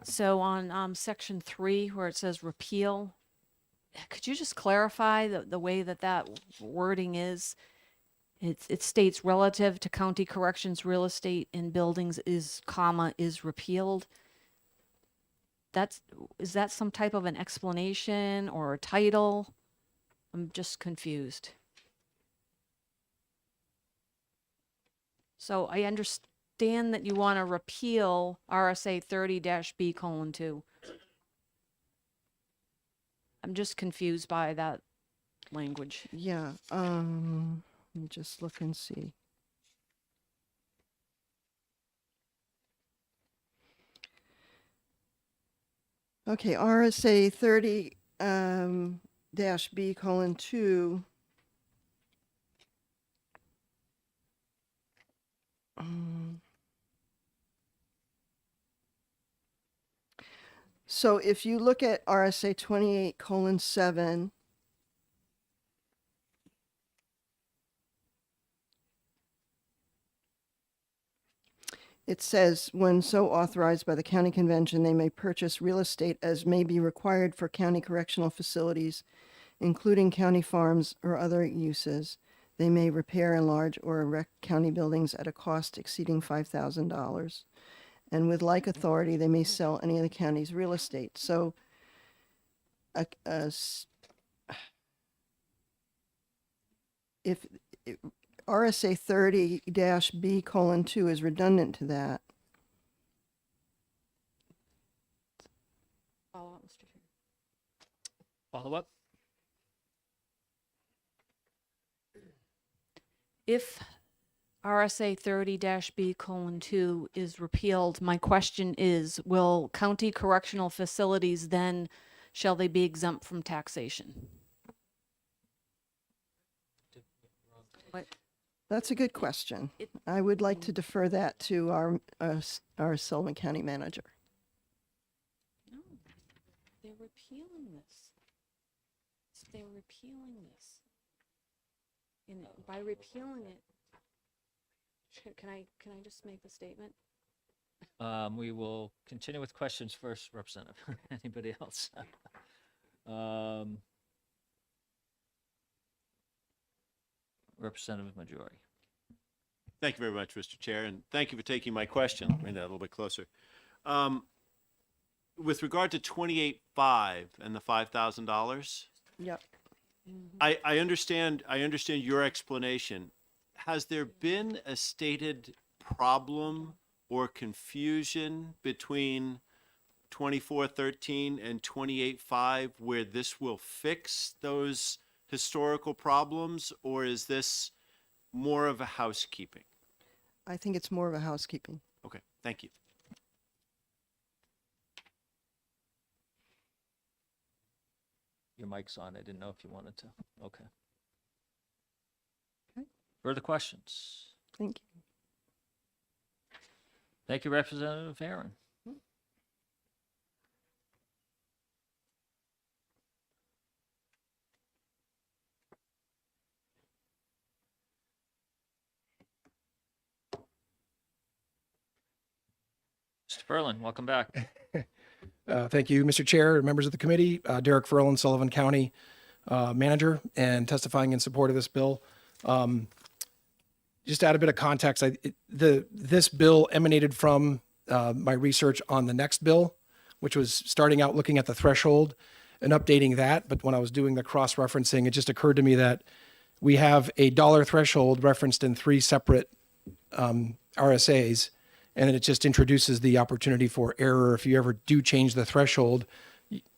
So on section 3, where it says repeal, could you just clarify the way that that wording is? It states relative to county corrections, real estate and buildings is, comma, is repealed. Is that some type of an explanation or a title? I'm just confused. So I understand that you want to repeal RSA 30-B:2. I'm just confused by that language. Yeah, let me just look and see. Okay, RSA 30 -B:2. So if you look at RSA 28:7, it says, when so authorized by the county convention, they may purchase real estate as may be required for county correctional facilities, including county farms or other uses. They may repair, enlarge, or erect county buildings at a cost exceeding $5,000. And with like authority, they may sell any of the county's real estate. So if RSA 30-B:2 is redundant to that, Follow up, Mr. Chair. Follow up? If RSA 30-B:2 is repealed, my question is, will county correctional facilities then, shall they be exempt from taxation? that's a good question. I would like to defer that to our Sullivan County manager. No, they're repealing this. They're repealing this. And by repealing it, can I just make a statement? We will continue with questions first, Representative. Anybody else? Representative Majori. Thank you very much, Mr. Chair, and thank you for taking my question. Bring that a little bit closer. With regard to 28.5 and the $5,000, Yep. I understand your explanation. Has there been a stated problem or confusion between 2413 and 28.5 where this will fix those historical problems, or is this more of a housekeeping? I think it's more of a housekeeping. Okay, thank you. Your mic's on. I didn't know if you wanted to. Okay. Okay. Further questions? Thank you. Thank you, Representative Aaron. Mr. Ferlin, welcome back. Thank you, Mr. Chair, members of the committee. Derek Ferlin, Sullivan County Manager, and testifying in support of this bill. Just to add a bit of context, this bill emanated from my research on the next bill, which was starting out looking at the threshold and updating that. But when I was doing the cross-referencing, it just occurred to me that we have a dollar threshold referenced in 3 separate RSAs, and then it just introduces the opportunity for error. If you ever do change the threshold,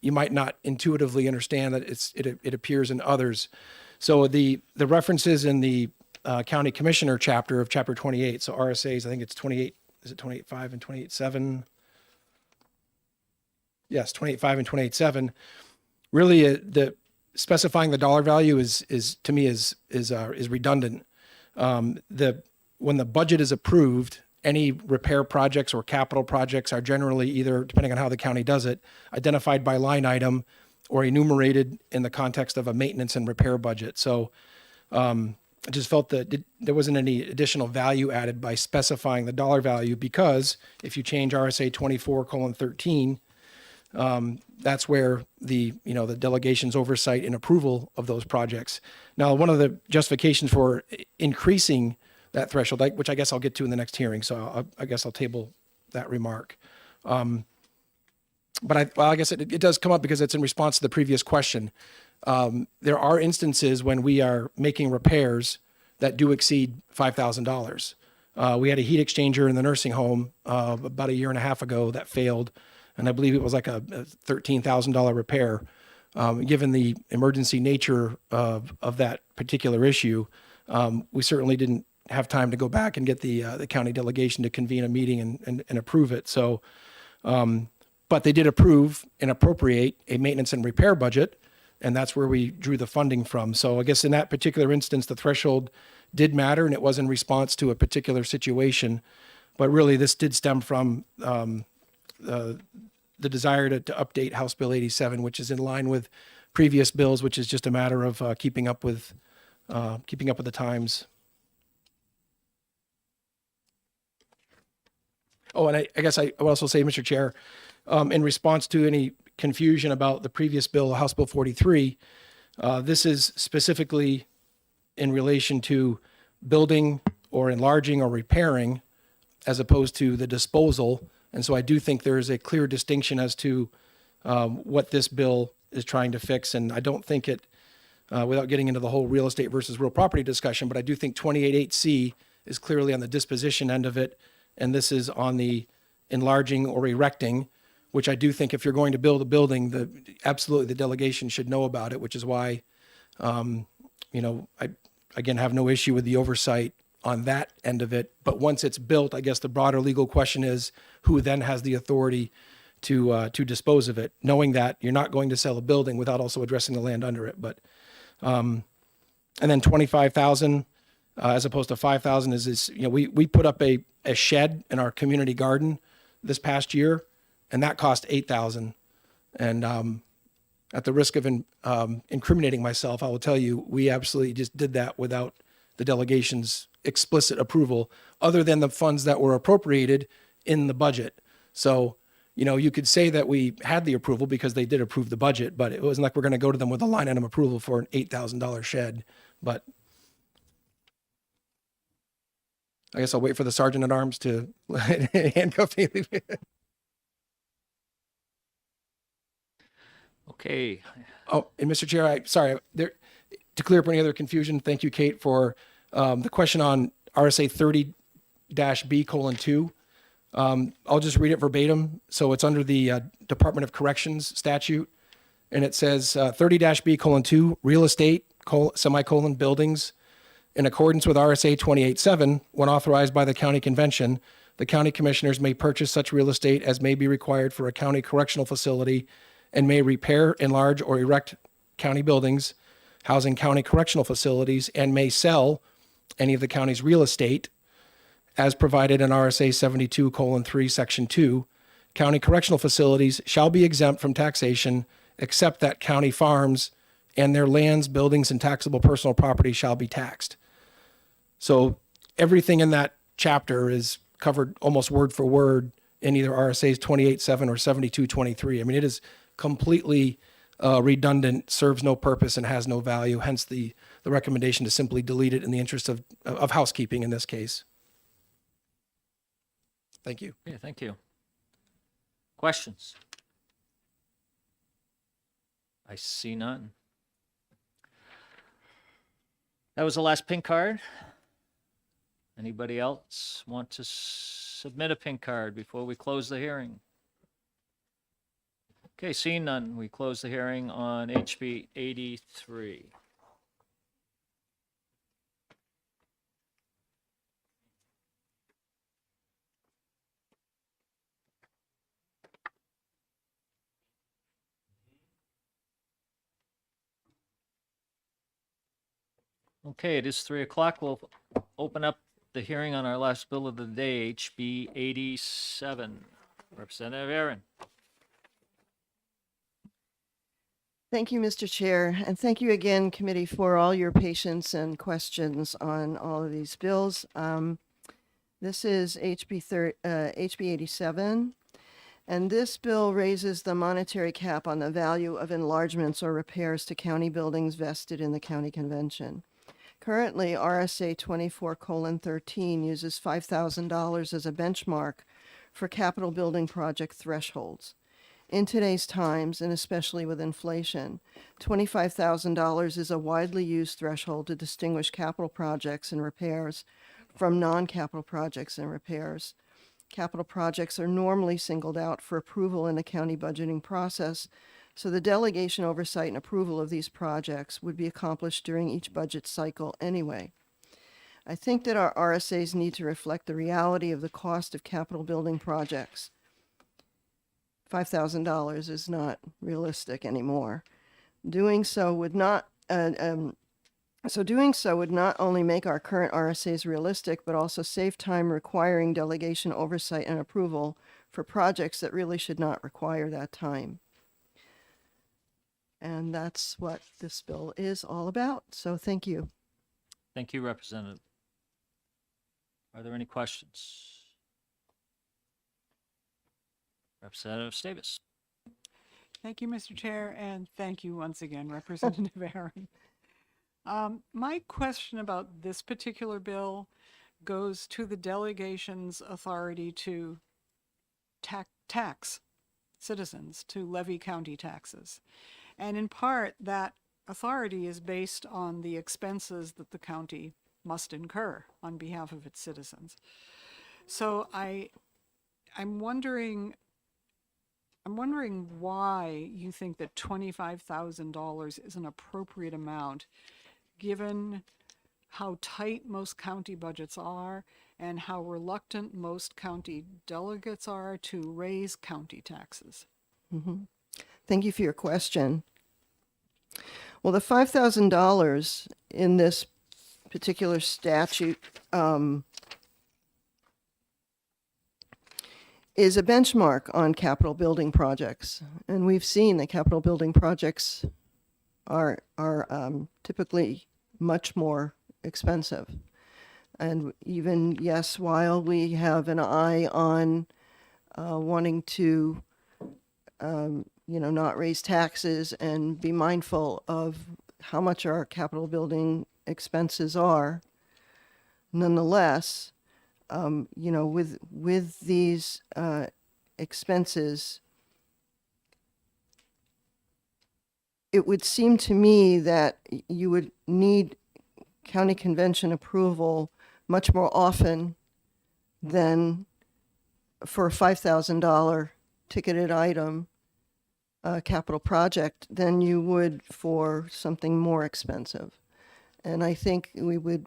you might not intuitively understand that it appears in others. So the references in the county commissioner chapter of chapter 28, so RSAs, I think it's 28, is it 28.5 and 28.7? Yes, 28.5 and 28.7. Really, specifying the dollar value is to me is redundant. When the budget is approved, any repair projects or capital projects are generally either, depending on how the county does it, identified by line item or enumerated in the context of a maintenance and repair budget. So I just felt that there wasn't any additional value added by specifying the dollar value, because if you change RSA 24:13, that's where the delegation's oversight and approval of those projects. Now, one of the justifications for increasing that threshold, which I guess I'll get to in the next hearing, so I guess I'll table that remark. But I guess it does come up because it's in response to the previous question. There are instances when we are making repairs that do exceed $5,000. We had a heat exchanger in the nursing home about a year and a half ago that failed, and I believe it was like a $13,000 repair. Given the emergency nature of that particular issue, we certainly didn't have time to go back and get the county delegation to convene a meeting and approve it. So, but they did approve and appropriate a maintenance and repair budget, and that's where we drew the funding from. So I guess in that particular instance, the threshold did matter, and it was in response to a particular situation. But really, this did stem from the desire to update House Bill 87, which is in line with previous bills, which is just a matter of keeping up with the times. Oh, and I guess I will also say, Mr. Chair, in response to any confusion about the previous bill, House Bill 43, this is specifically in relation to building or enlarging or repairing, as opposed to the disposal. And so I do think there is a clear distinction as to what this bill is trying to fix. And I don't think it, without getting into the whole real estate versus real property discussion, but I do think 28.8C is clearly on the disposition end of it. And this is on the enlarging or erecting, which I do think if you're going to build a building, absolutely the delegation should know about it, which is why, I again have no issue with the oversight on that end of it. But once it's built, I guess the broader legal question is who then has the authority to dispose of it, knowing that you're not going to sell a building without also addressing the land under it. But and then 25,000 as opposed to 5,000 is we put up a shed in our community garden this past year, and that cost 8,000. And at the risk of incriminating myself, I will tell you, we absolutely just did that without the delegation's explicit approval, other than the funds that were appropriated in the budget. So, you could say that we had the approval because they did approve the budget, but it wasn't like we're going to go to them with a line item approval for an $8,000 shed. But I guess I'll wait for the sergeant at arms to handcuff me. Okay. Oh, and Mr. Chair, to clear up any other confusion, thank you, Kate, for the question on RSA 30-B:2. I'll just read it verbatim. So it's under the Department of Corrections statute, and it says 30-B:2, real estate, buildings. In accordance with RSA 28.7, when authorized by the county convention, the county commissioners may purchase such real estate as may be required for a county correctional facility and may repair, enlarge, or erect county buildings housing county correctional facilities and may sell any of the county's real estate as provided in RSA 72:3, Section 2. County correctional facilities shall be exempt from taxation except that county farms and their lands, buildings, and taxable personal property shall be taxed. So everything in that chapter is covered almost word for word in either RSA's 28.7 or 72:23. I mean, it is completely redundant, serves no purpose, and has no value. Hence the recommendation to simply delete it in the interest of housekeeping in this case. Thank you. Yeah, thank you. Questions? I see none. That was the last pink card. Anybody else want to submit a pink card before we close the hearing? Okay, seeing none, we close the hearing on HB 83. Okay, it is 3 o'clock. We'll open up the hearing on our last bill of the day, HB 87. Representative Aaron. Thank you, Mr. Chair, and thank you again, committee, for all your patience and questions on all of these bills. This is HB 87, and this bill raises the monetary cap on the value of enlargements or repairs to county buildings vested in the county convention. Currently, RSA 24:13 uses $5,000 as a benchmark for capital building project thresholds. In today's times, and especially with inflation, $25,000 is a widely used threshold to distinguish capital projects and repairs from non-capital projects and repairs. Capital projects are normally singled out for approval in the county budgeting process, so the delegation, oversight, and approval of these projects would be accomplished during each budget cycle anyway. I think that our RSAs need to reflect the reality of the cost of capital building projects. $5,000 is not realistic anymore. Doing so would not only make our current RSAs realistic, but also save time requiring delegation, oversight, and approval for projects that really should not require that time. And that's what this bill is all about. So thank you. Thank you, Representative. Are there any questions? Representative Stavis. Thank you, Mr. Chair, and thank you once again, Representative Aaron. My question about this particular bill goes to the delegation's authority to tax citizens, to levy county taxes. And in part, that authority is based on the expenses that the county must incur on behalf of its citizens. So I'm wondering why you think that $25,000 is an appropriate amount, given how tight most county budgets are and how reluctant most county delegates are to raise county taxes. Mm-hmm. Thank you for your question. Well, the $5,000 in this particular statute is a benchmark on capital building projects. And we've seen that capital building projects are typically much more expensive. And even, yes, while we have an eye on wanting to, not raise taxes and be mindful of how much our capital building expenses are, nonetheless, with these expenses, it would seem to me that you would need county convention approval much more often than for a $5,000 ticketed item capital project than you would for something more expensive. And I think we would,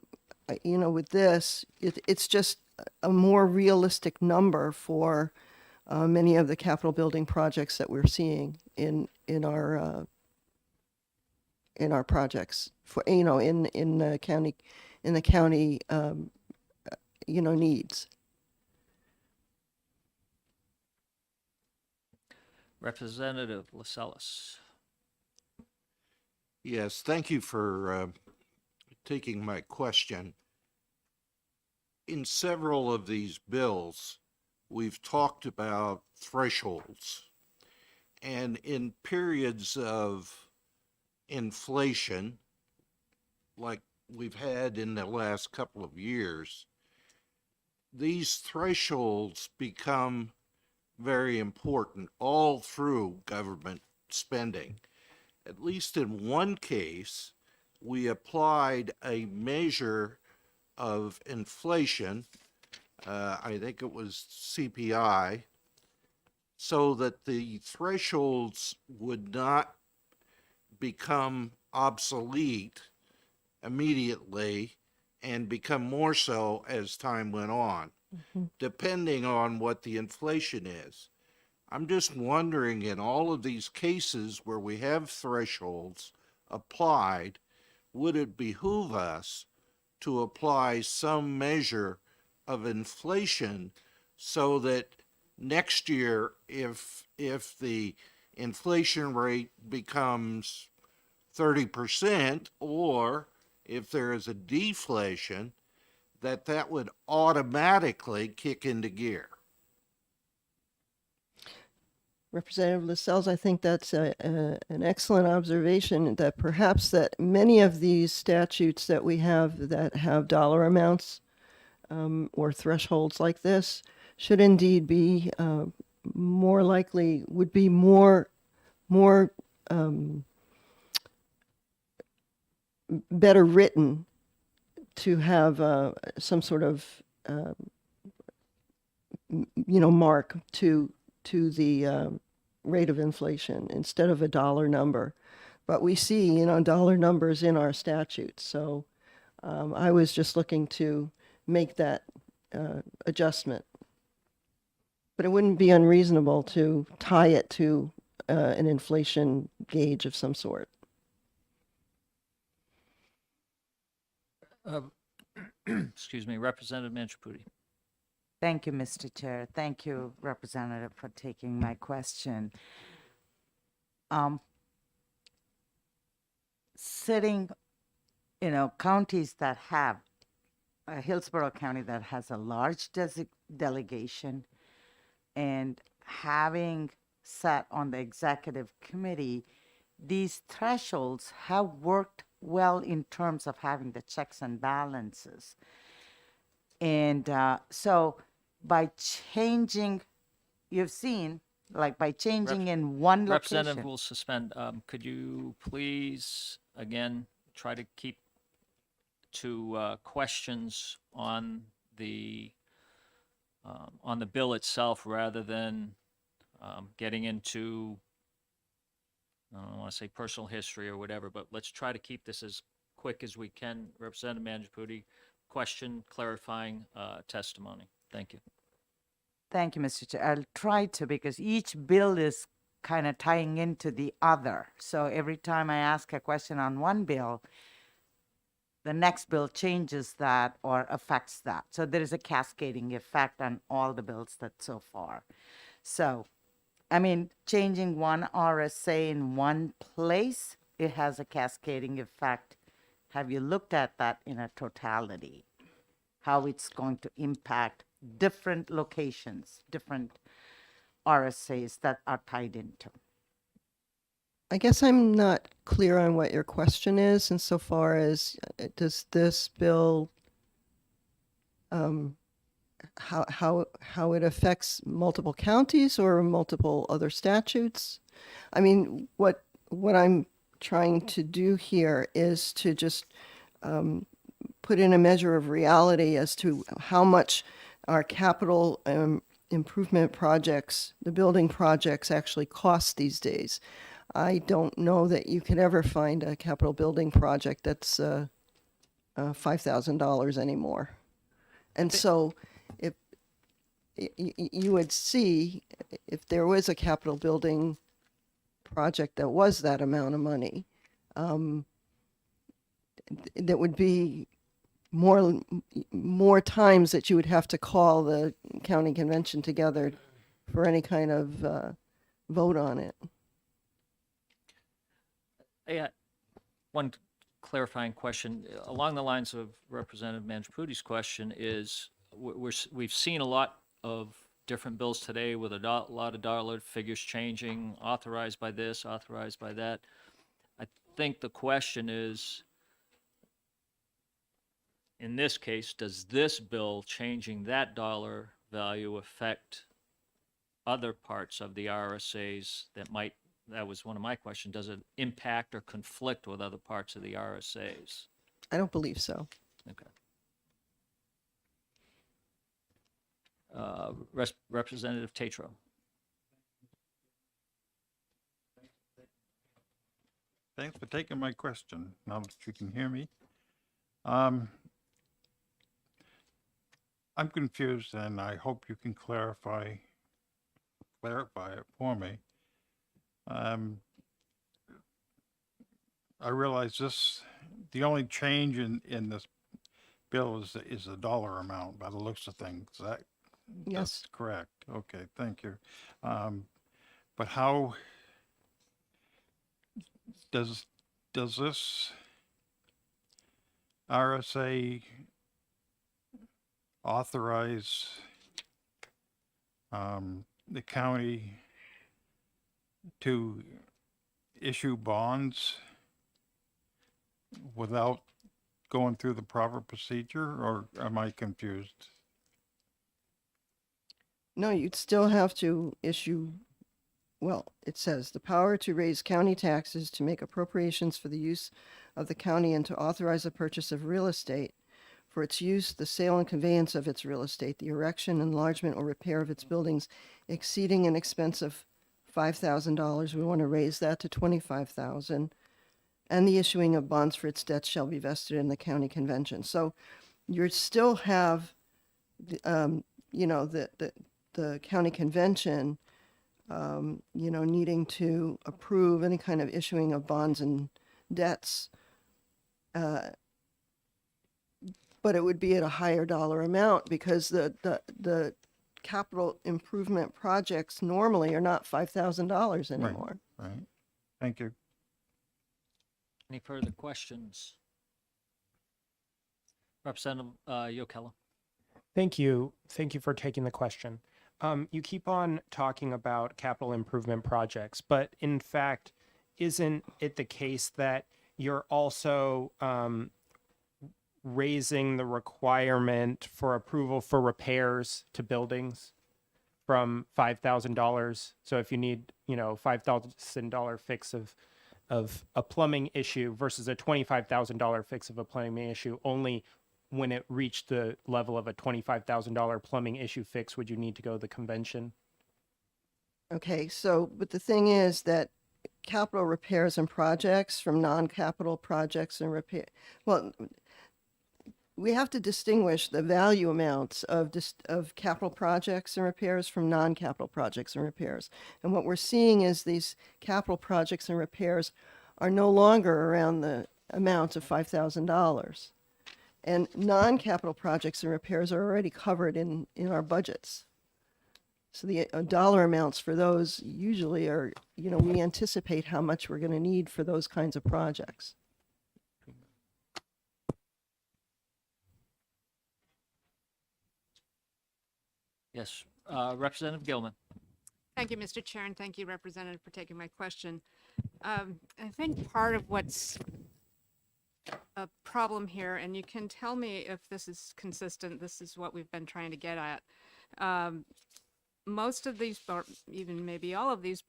with this, it's just a more realistic number for many of the capital building projects that we're seeing in our projects for in the county needs. Representative Lascelles. Yes, thank you for taking my question. In several of these bills, we've talked about thresholds. And in periods of inflation, like we've had in the last couple of years, these thresholds become very important all through government spending. At least in one case, we applied a measure of inflation, I think it was CPI, so that the thresholds would not become obsolete immediately and become more so as time went on, depending on what the inflation is. I'm just wondering, in all of these cases where we have thresholds applied, would it behoove us to apply some measure of inflation so that next year, if the inflation rate becomes 30%, or if there is a deflation, that would automatically kick into gear? Representative Lascelles, I think that's an excellent observation, that perhaps that many of these statutes that we have that have dollar amounts or thresholds like this should indeed be more likely, would be more better written to have some sort of mark to the rate of inflation instead of a dollar number. But we see, dollar numbers in our statutes. So I was just looking to make that adjustment. But it wouldn't be unreasonable to tie it to an inflation gauge of some sort. Excuse me, Representative Manchaputi. Thank you, Mr. Chair. Thank you, Representative, for taking my question. Sitting, counties that have, Hillsborough County that has a large delegation, and having sat on the executive committee, these thresholds have worked well in terms of having the checks and balances. And so by changing, you've seen, like by changing in one Representative location. will suspend. Could you please, again, try to keep to questions on the bill itself rather than getting into, I don't want to say personal history or whatever, but let's try to keep this as quick as we can. Representative Manchaputi, question, clarifying testimony. Thank you. Thank you, Mr. Chair. I'll try to, because each bill is kind of tying into the other. So every time I ask a question on one bill, the next bill changes that or affects that. So there is a cascading effect on all the bills that so far. So, I mean, changing one RSA in one place, it has a cascading effect. Have you looked at that in a totality? How it's going to impact different locations, different RSAs that are tied into? I guess I'm not clear on what your question is insofar as does this bill, how it affects multiple counties or multiple other statutes? I mean, what I'm trying to do here is to just put in a measure of reality as to how much our capital improvement projects, the building projects, actually cost these days. I don't know that you could ever find a capital building project that's $5,000 anymore. And so if you would see, if there was a capital building project that was that amount of money, that would be more times that you would have to call the county convention together for any kind of vote on it. Yeah, one clarifying question along the lines of Representative Manchaputi's question is we've seen a lot of different bills today with a lot of dollar figures changing, authorized by this, authorized by that. I think the question is, in this case, does this bill changing that dollar value affect other parts of the RSAs that was one of my questions, does it impact or conflict with other parts of the RSAs? I don't believe so. Okay. Representative Tatro. Thanks for taking my question. Now that you can hear me. I'm confused, and I hope you can clarify it for me. I realize the only change in this bill is the dollar amount by the looks of things. That's Yes. correct. Okay, thank you. But how does this RSA authorize the county to issue bonds without going through the proper procedure, or am I confused? No, you'd still have to issue, well, it says the power to raise county taxes, to make appropriations for the use of the county, and to authorize the purchase of real estate for its use, the sale and conveyance of its real estate, the erection, enlargement, or repair of its buildings exceeding an expense of $5,000. We want to raise that to $25,000. And the issuing of bonds for its debts shall be vested in the county convention. So you still have, you know, the county convention, you know, needing to approve any kind of issuing of bonds and debts. But it would be at a higher dollar amount because the capital improvement projects normally are not $5,000 anymore. Right. Thank you. Any further questions? Representative Yokella. Thank you. Thank you for taking the question. You keep on talking about capital improvement projects, but in fact, isn't it the case that you're also raising the requirement for approval for repairs to buildings from $5,000? So if you need, you know, $5,000 fix of a plumbing issue versus a $25,000 fix of a plumbing issue, only when it reached the level of a $25,000 plumbing issue fix would you need to go to the convention? Okay, so, but the thing is that capital repairs and projects from non-capital projects and repair, well, we have to distinguish the value amounts of capital projects and repairs from non-capital projects and repairs. And what we're seeing is these capital projects and repairs are no longer around the amount of $5,000. And non-capital projects and repairs are already covered in our budgets. So the dollar amounts for those usually are, you know, we anticipate how much we're going to need for those kinds of projects. Yes, Representative Gilman. Thank you, Mr. Chair, and thank you, Representative, for taking my question. I think part of what's a problem here, and you can tell me if this is consistent, this is what we've been trying to get at. Most of these, or even maybe all of these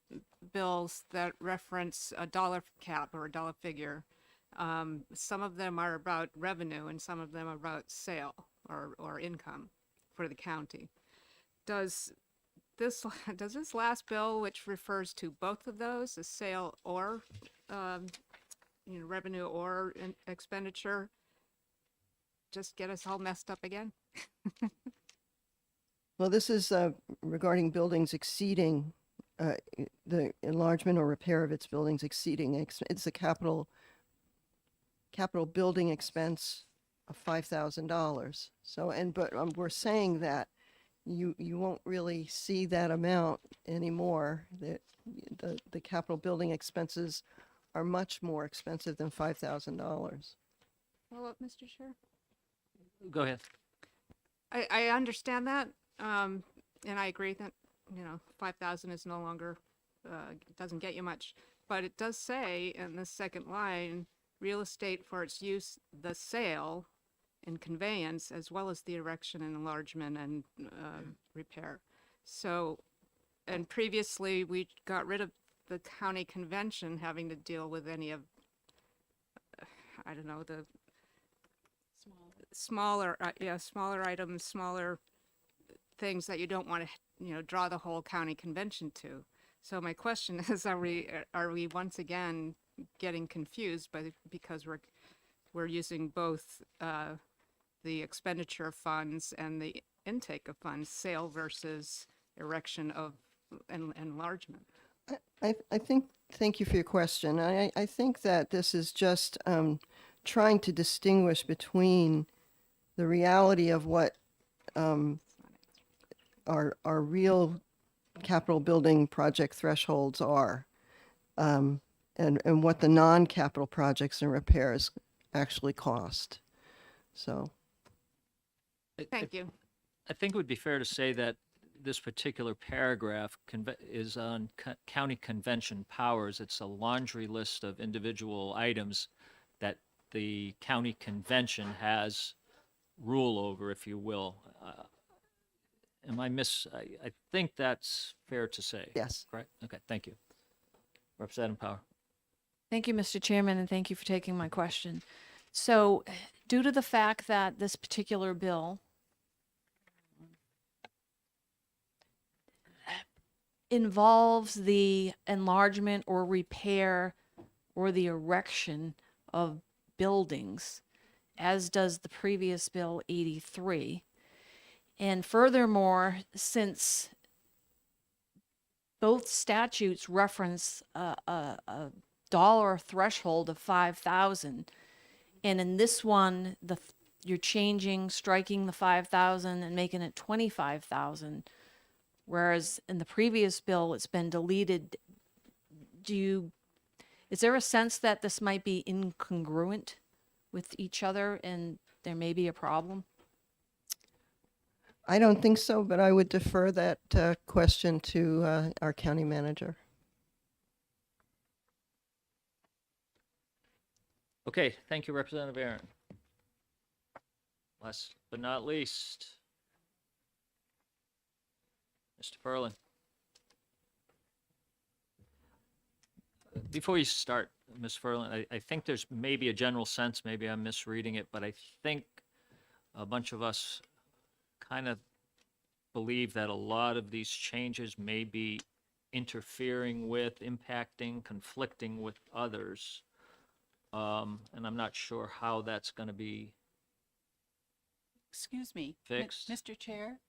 bills that reference a dollar cap or a dollar figure, some of them are about revenue and some of them are about sale or income for the county. Does this last bill, which refers to both of those, a sale or you know, revenue or expenditure, just get us all messed up again? Well, this is regarding buildings exceeding, the enlargement or repair of its buildings exceeding, it's a capital building expense of $5,000. So, but we're saying that you won't really see that amount anymore. That the capital building expenses are much more expensive than $5,000. Follow up, Mr. Chair? Go ahead. I understand that, and I agree that, you know, 5,000 is no longer, doesn't get you much, but it does say in the second line, real estate for its use, the sale and conveyance, as well as the erection and enlargement and repair. So, and previously we got rid of the county convention having to deal with any of, I don't know, the smaller items, smaller things that you don't want to, you know, draw the whole county convention to. So my question is, are we once again getting confused because we're using both the expenditure of funds and the intake of funds, sale versus erection of enlargement? I think, thank you for your question. I think that this is just trying to distinguish between the reality of what our real capital building project thresholds are, and what the non-capital projects and repairs actually cost. So, Thank you. I think it would be fair to say that this particular paragraph is on county convention powers. It's a laundry list of individual items that the county convention has rule over, if you will. I think that's fair to say. yes. Correct? Okay, thank you. Representative Power. Thank you, Mr. Chairman, and thank you for taking my question. So, due to the fact that this particular bill involves the enlargement or repair or the erection of buildings, as does the previous bill 83. And furthermore, since both statutes reference a dollar threshold of 5,000, and in this one, you're striking the 5,000 and making it 25,000, whereas in the previous bill it's been deleted. Is there a sense that this might be incongruent with each other and there may be a problem? I don't think so, but I would defer that question to our county manager. Okay, thank you, Representative Aaron. Last but not least, Mr. Perlin. Before you start, Ms. Ferlin, I think there's maybe a general sense, maybe I'm misreading it, but I think a bunch of us kind of believe that a lot of these changes may be interfering with, impacting, conflicting with others. And I'm not sure how that's going to be Excuse me, fixed. Mr. Chair.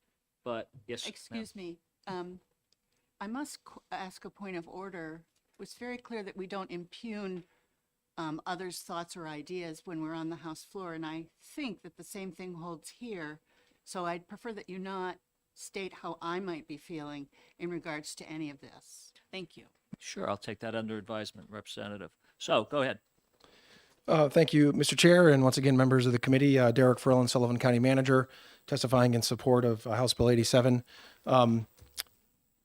But yes, Excuse me. I must ask a point of order. It was very clear that we don't impugn others' thoughts or ideas when we're on the House floor, and I think that the same thing holds here. So I'd prefer that you not state how I might be feeling in regards to any of this. Thank you. Sure, I'll take that under advisement, Representative. So, go ahead. Thank you, Mr. Chair, and once again, members of the committee. Derek Ferlin, Sullivan County Manager, testifying in support of House Bill 87.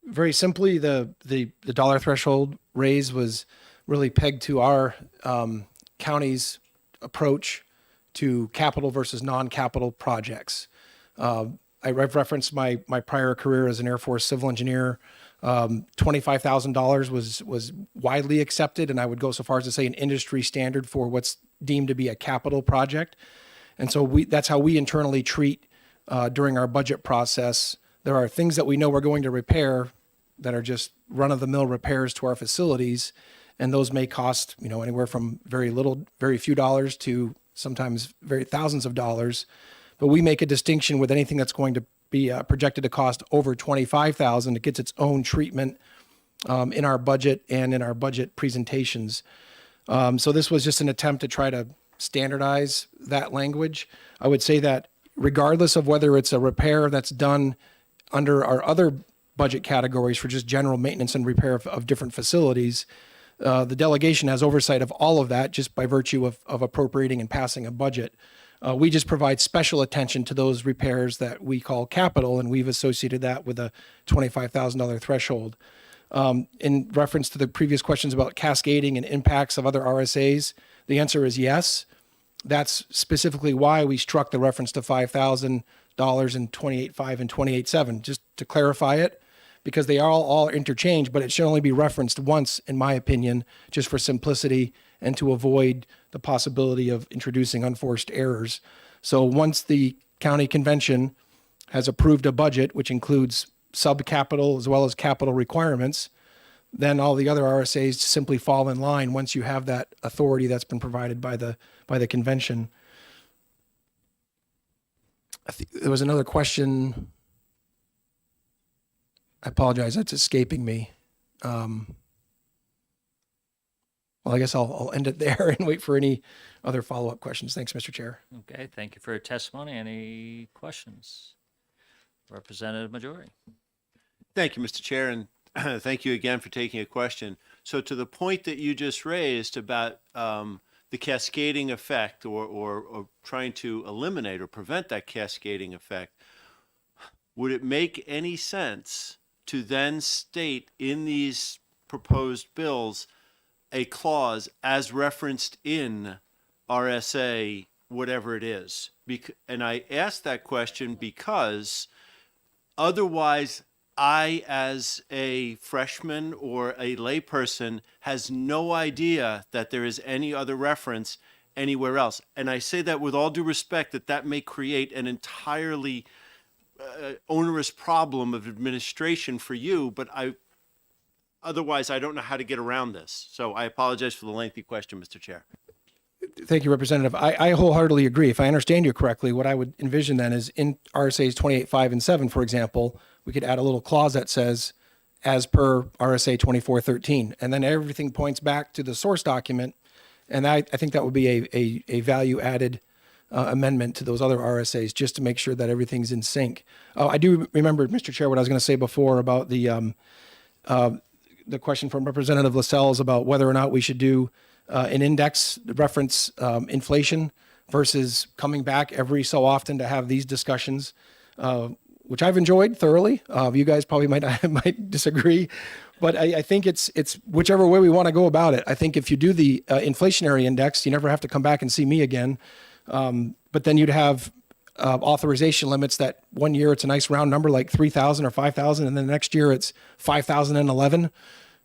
Very simply, the dollar threshold raise was really pegged to our county's approach to capital versus non-capital projects. I referenced my prior career as an Air Force civil engineer. $25,000 was widely accepted, and I would go so far as to say an industry standard for what's deemed to be a capital project. And so that's how we internally treat during our budget process. There are things that we know we're going to repair that are just run-of-the-mill repairs to our facilities, and those may cost anywhere from very few dollars to sometimes thousands of dollars. But we make a distinction with anything that's going to be projected to cost over $25,000. It gets its own treatment in our budget and in our budget presentations. So this was just an attempt to try to standardize that language. I would say that regardless of whether it's a repair that's done under our other budget categories for just general maintenance and repair of different facilities, the delegation has oversight of all of that just by virtue of appropriating and passing a budget. We just provide special attention to those repairs that we call capital, and we've associated that with a $25,000 threshold. In reference to the previous questions about cascading and impacts of other RSAs, the answer is yes. That's specifically why we struck the reference to $5,000 in 28.5 and 28.7, just to clarify it, because they are all interchanged, but it should only be referenced once, in my opinion, just for simplicity and to avoid the possibility of introducing unforced errors. So once the county convention has approved a budget, which includes sub-capital as well as capital requirements, then all the other RSAs simply fall in line once you have that authority that's been provided by the convention. There was another question. I apologize, that's escaping me. Well, I guess I'll end it there and wait for any other follow-up questions. Thanks, Mr. Chair. Okay, thank you for your testimony. Any questions? Representative Majori. Thank you, Mr. Chair, and thank you again for taking a question. So to the point that you just raised about the cascading effect or trying to eliminate or prevent that cascading effect, would it make any sense to then state in these proposed bills a clause as referenced in RSA, whatever it is? And I ask that question because otherwise, I, as a freshman or a layperson, has no idea that there is any other reference anywhere else. And I say that with all due respect, that may create an entirely onerous problem of administration for you, but otherwise, I don't know how to get around this. So I apologize for the lengthy question, Mr. Chair. Thank you, Representative. I wholeheartedly agree. If I understand you correctly, what I would envision then is in RSA's 28.5 and 7, for example, we could add a little clause that says, as per RSA 24.13, and then everything points back to the source document. And I think that would be a value added amendment to those other RSAs just to make sure that everything's in sync. I do remember, Mr. Chair, what I was going to say before about the question from Representative Lascelles about whether or not we should do an index reference inflation versus coming back every so often to have these discussions, which I've enjoyed thoroughly. You guys probably might disagree, but I think it's whichever way we want to go about it. I think if you do the inflationary index, you never have to come back and see me again. But then you'd have authorization limits that one year it's a nice round number like 3,000 or 5,000, and then the next year it's 5,011.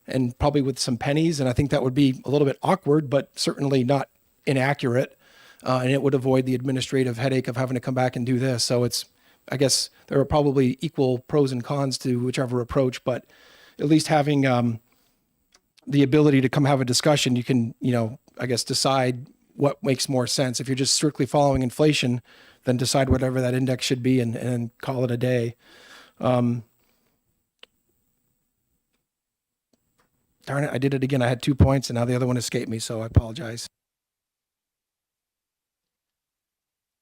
And probably with some pennies. And I think that would be a little bit awkward, but certainly not inaccurate. And it would avoid the administrative headache of having to come back and do this. So I guess there are probably equal pros and cons to whichever approach, but at least having the ability to come have a discussion, you can, I guess decide what makes more sense. If you're just strictly following inflation, then decide whatever that index should be and call it a day. Darn it, I did it again. I had 2 points and now the other one escaped me, so I apologize.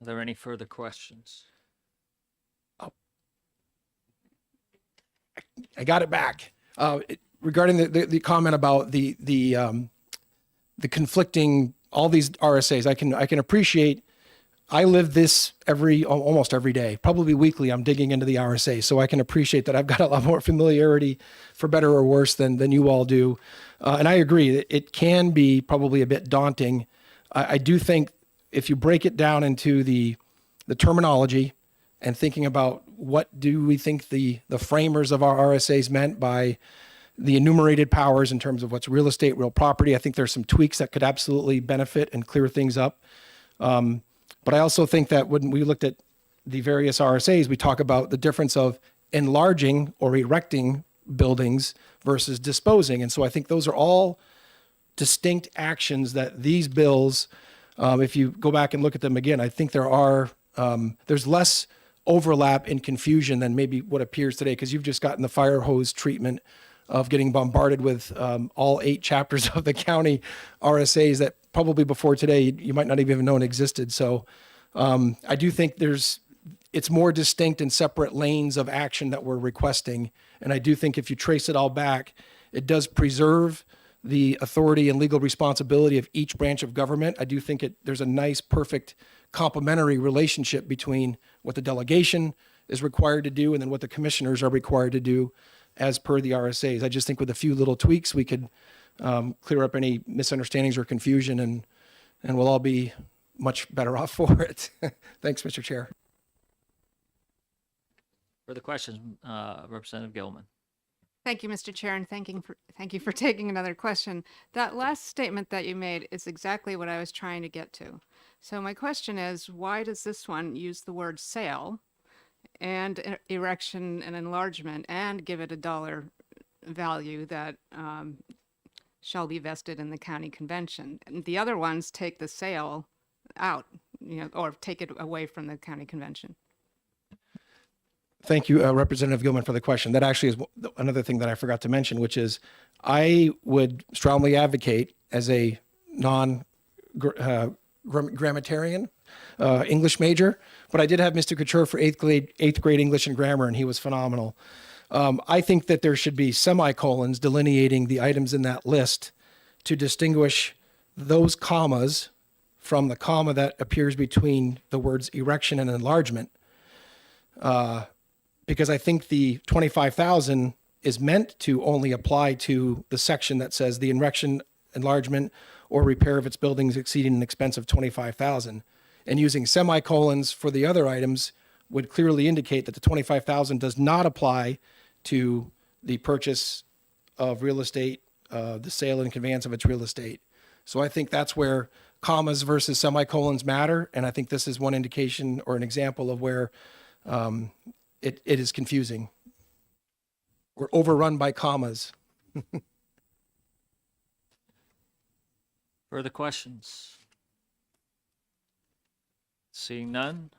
Are there any further questions? I got it back. Regarding the comment about the conflicting, all these RSAs, I can appreciate. I live this almost every day, probably weekly. I'm digging into the RSA, so I can appreciate that I've got a lot more familiarity, for better or worse, than you all do. And I agree, it can be probably a bit daunting. I do think if you break it down into the terminology and thinking about what do we think the framers of our RSAs meant by the enumerated powers in terms of what's real estate, real property, I think there's some tweaks that could absolutely benefit and clear things up. But I also think that when we looked at the various RSAs, we talk about the difference of enlarging or erecting buildings versus disposing. And so I think those are all distinct actions that these bills, if you go back and look at them again, I think there's less overlap and confusion than maybe what appears today, because you've just gotten the fire hose treatment of getting bombarded with all 8 chapters of the county RSAs that probably before today you might not even known existed. So I do think it's more distinct and separate lanes of action that we're requesting. And I do think if you trace it all back, it does preserve the authority and legal responsibility of each branch of government. I do think there's a nice, perfect complementary relationship between what the delegation is required to do and then what the commissioners are required to do as per the RSAs. I just think with a few little tweaks, we could clear up any misunderstandings or confusion, and we'll all be much better off for it. Thanks, Mr. Chair. Further questions, Representative Gilman? Thank you, Mr. Chair, and thank you for taking another question. That last statement that you made is exactly what I was trying to get to. So my question is, why does this one use the word sale and erection and enlargement and give it a dollar value that shall be vested in the county convention? And the other ones take the sale out, or take it away from the county convention. Thank you, Representative Gilman, for the question. That actually is another thing that I forgot to mention, which is I would strongly advocate as a non-grammarian, English major, but I did have Mr. Couture for eighth grade English and grammar, and he was phenomenal. I think that there should be semicolons delineating the items in that list to distinguish those commas from the comma that appears between the words erection and enlargement. Because I think the 25,000 is meant to only apply to the section that says the erection, enlargement, or repair of its buildings exceeding an expense of 25,000. And using semicolons for the other items would clearly indicate that the 25,000 does not apply to the purchase of real estate, the sale and conveyance of its real estate. So I think that's where commas versus semicolons matter. And I think this is one indication or an example of where it is confusing. We're overrun by commas. Further questions? Seeing none,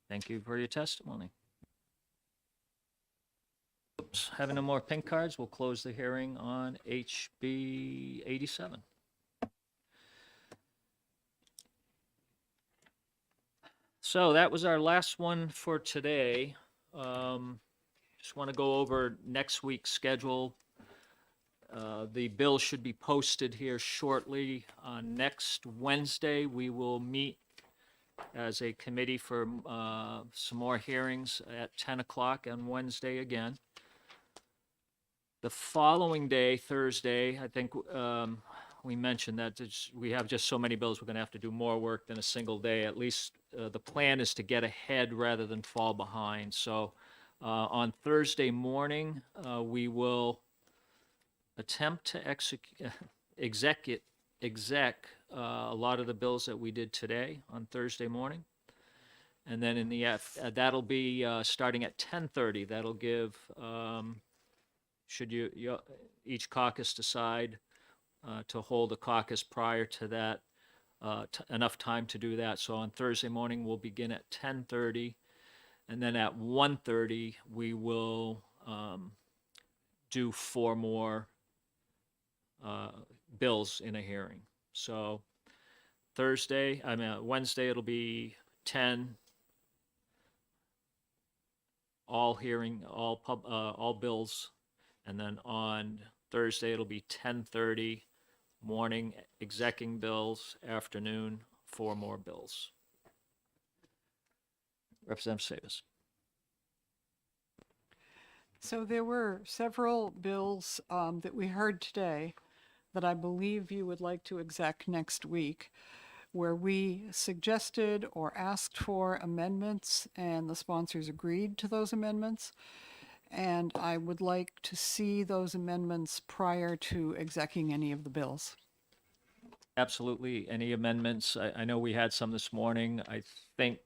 thank you for your testimony. Oops, having no more pink cards, we'll close the hearing on HB 87. So that was our last one for today. Just want to go over next week's schedule. The bill should be posted here shortly. Next Wednesday, we will meet as a committee for some more hearings at 10 o'clock on Wednesday again. The following day, Thursday, I think we mentioned that we have just so many bills, we're going to have to do more work than a single day. At least the plan is to get ahead rather than fall behind. So on Thursday morning, we will attempt to exec a lot of the bills that we did today on Thursday morning. And then in the that'll be starting at 10:30. That'll give, should you each caucus decide to hold a caucus prior to that, enough time to do that. So on Thursday morning, we'll begin at 10:30. And then at 1:30, we will do 4 more bills in a hearing. So Wednesday, it'll be 10, all bills. And then on Thursday, it'll be 10:30, morning, execing bills, afternoon, 4 more bills. Representative Savis. So there were several bills that we heard today that I believe you would like to exec next week, where we suggested or asked for amendments and the sponsors agreed to those amendments. And I would like to see those amendments prior to execing any of the bills. Absolutely. Any amendments? I know we had some this morning. I think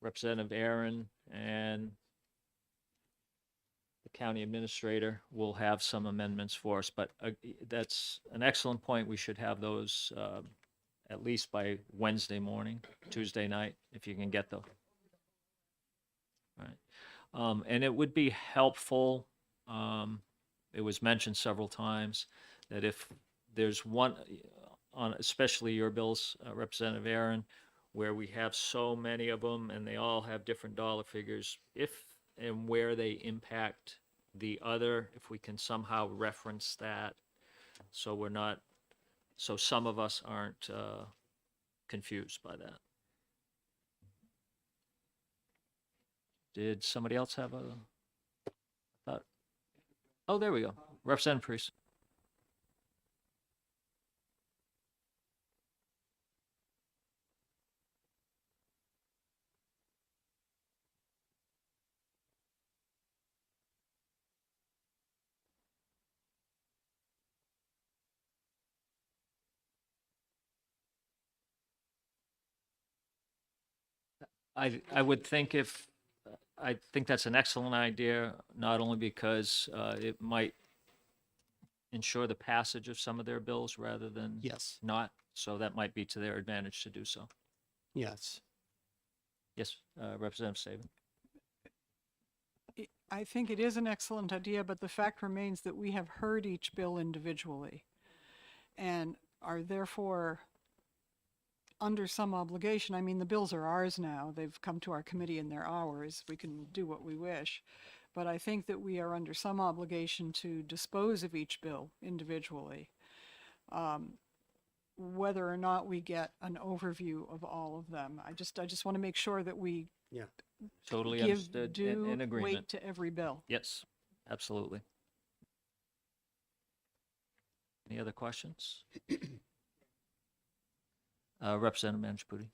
Representative Aaron and the county administrator will have some amendments for us, but that's an excellent point. We should have those at least by Wednesday morning, Tuesday night, if you can get them. Right. And it would be helpful, it was mentioned several times, that if there's one, on especially your bills, Representative Aaron, where we have so many of them and they all have different dollar figures, if and where they impact the other, if we can somehow reference that, so we're not, so some of us aren't confused by that. Did somebody else have a thought? Oh, there we go. Representative Priest. I would think I think that's an excellent idea, not only because it might ensure the passage of some of their bills rather than Yes. not, so that might be to their advantage to do so. Yes. Yes, Representative Saban. I think it is an excellent idea, but the fact remains that we have heard each bill individually and are therefore under some obligation. I mean, the bills are ours now. They've come to our committee and they're ours. We can do what we wish. But I think that we are under some obligation to dispose of each bill individually. Whether or not we get an overview of all of them. I just want to make sure that we Totally give understood due and agreement. weight to every bill. Yes, absolutely. Any other questions? Representative Manjapudi.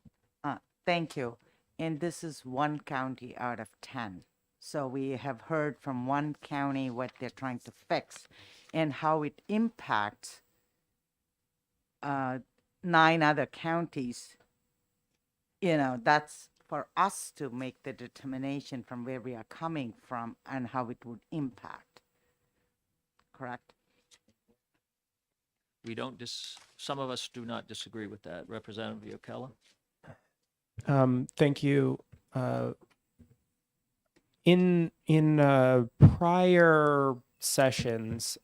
Thank you. And this is one county out of 10. So we have heard from one county what they're trying to fix and how it impacts 9 other counties. You know, that's for us to make the determination from where we are coming from and how it would impact. Correct? We don't some of us do not disagree with that. Representative Yokella? Thank you. In prior sessions,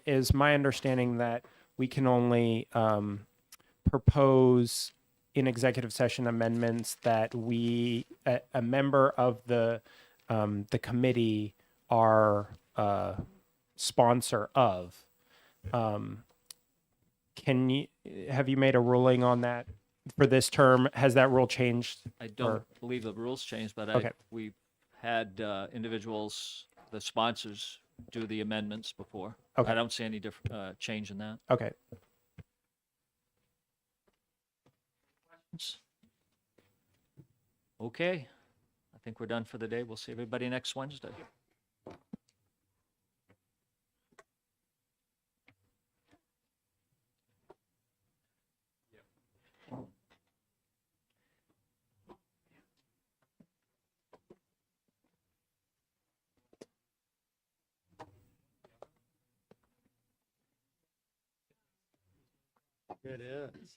is my understanding that we can only propose in executive session amendments that a member of the committee are sponsor of. Have you made a ruling on that for this term? Has that rule changed? I don't believe the rules changed, but Okay. we've had individuals, the sponsors, do the amendments before. Okay. I don't see any change in that. Okay. Okay, I think we're done for the day. We'll see everybody next Wednesday. It is.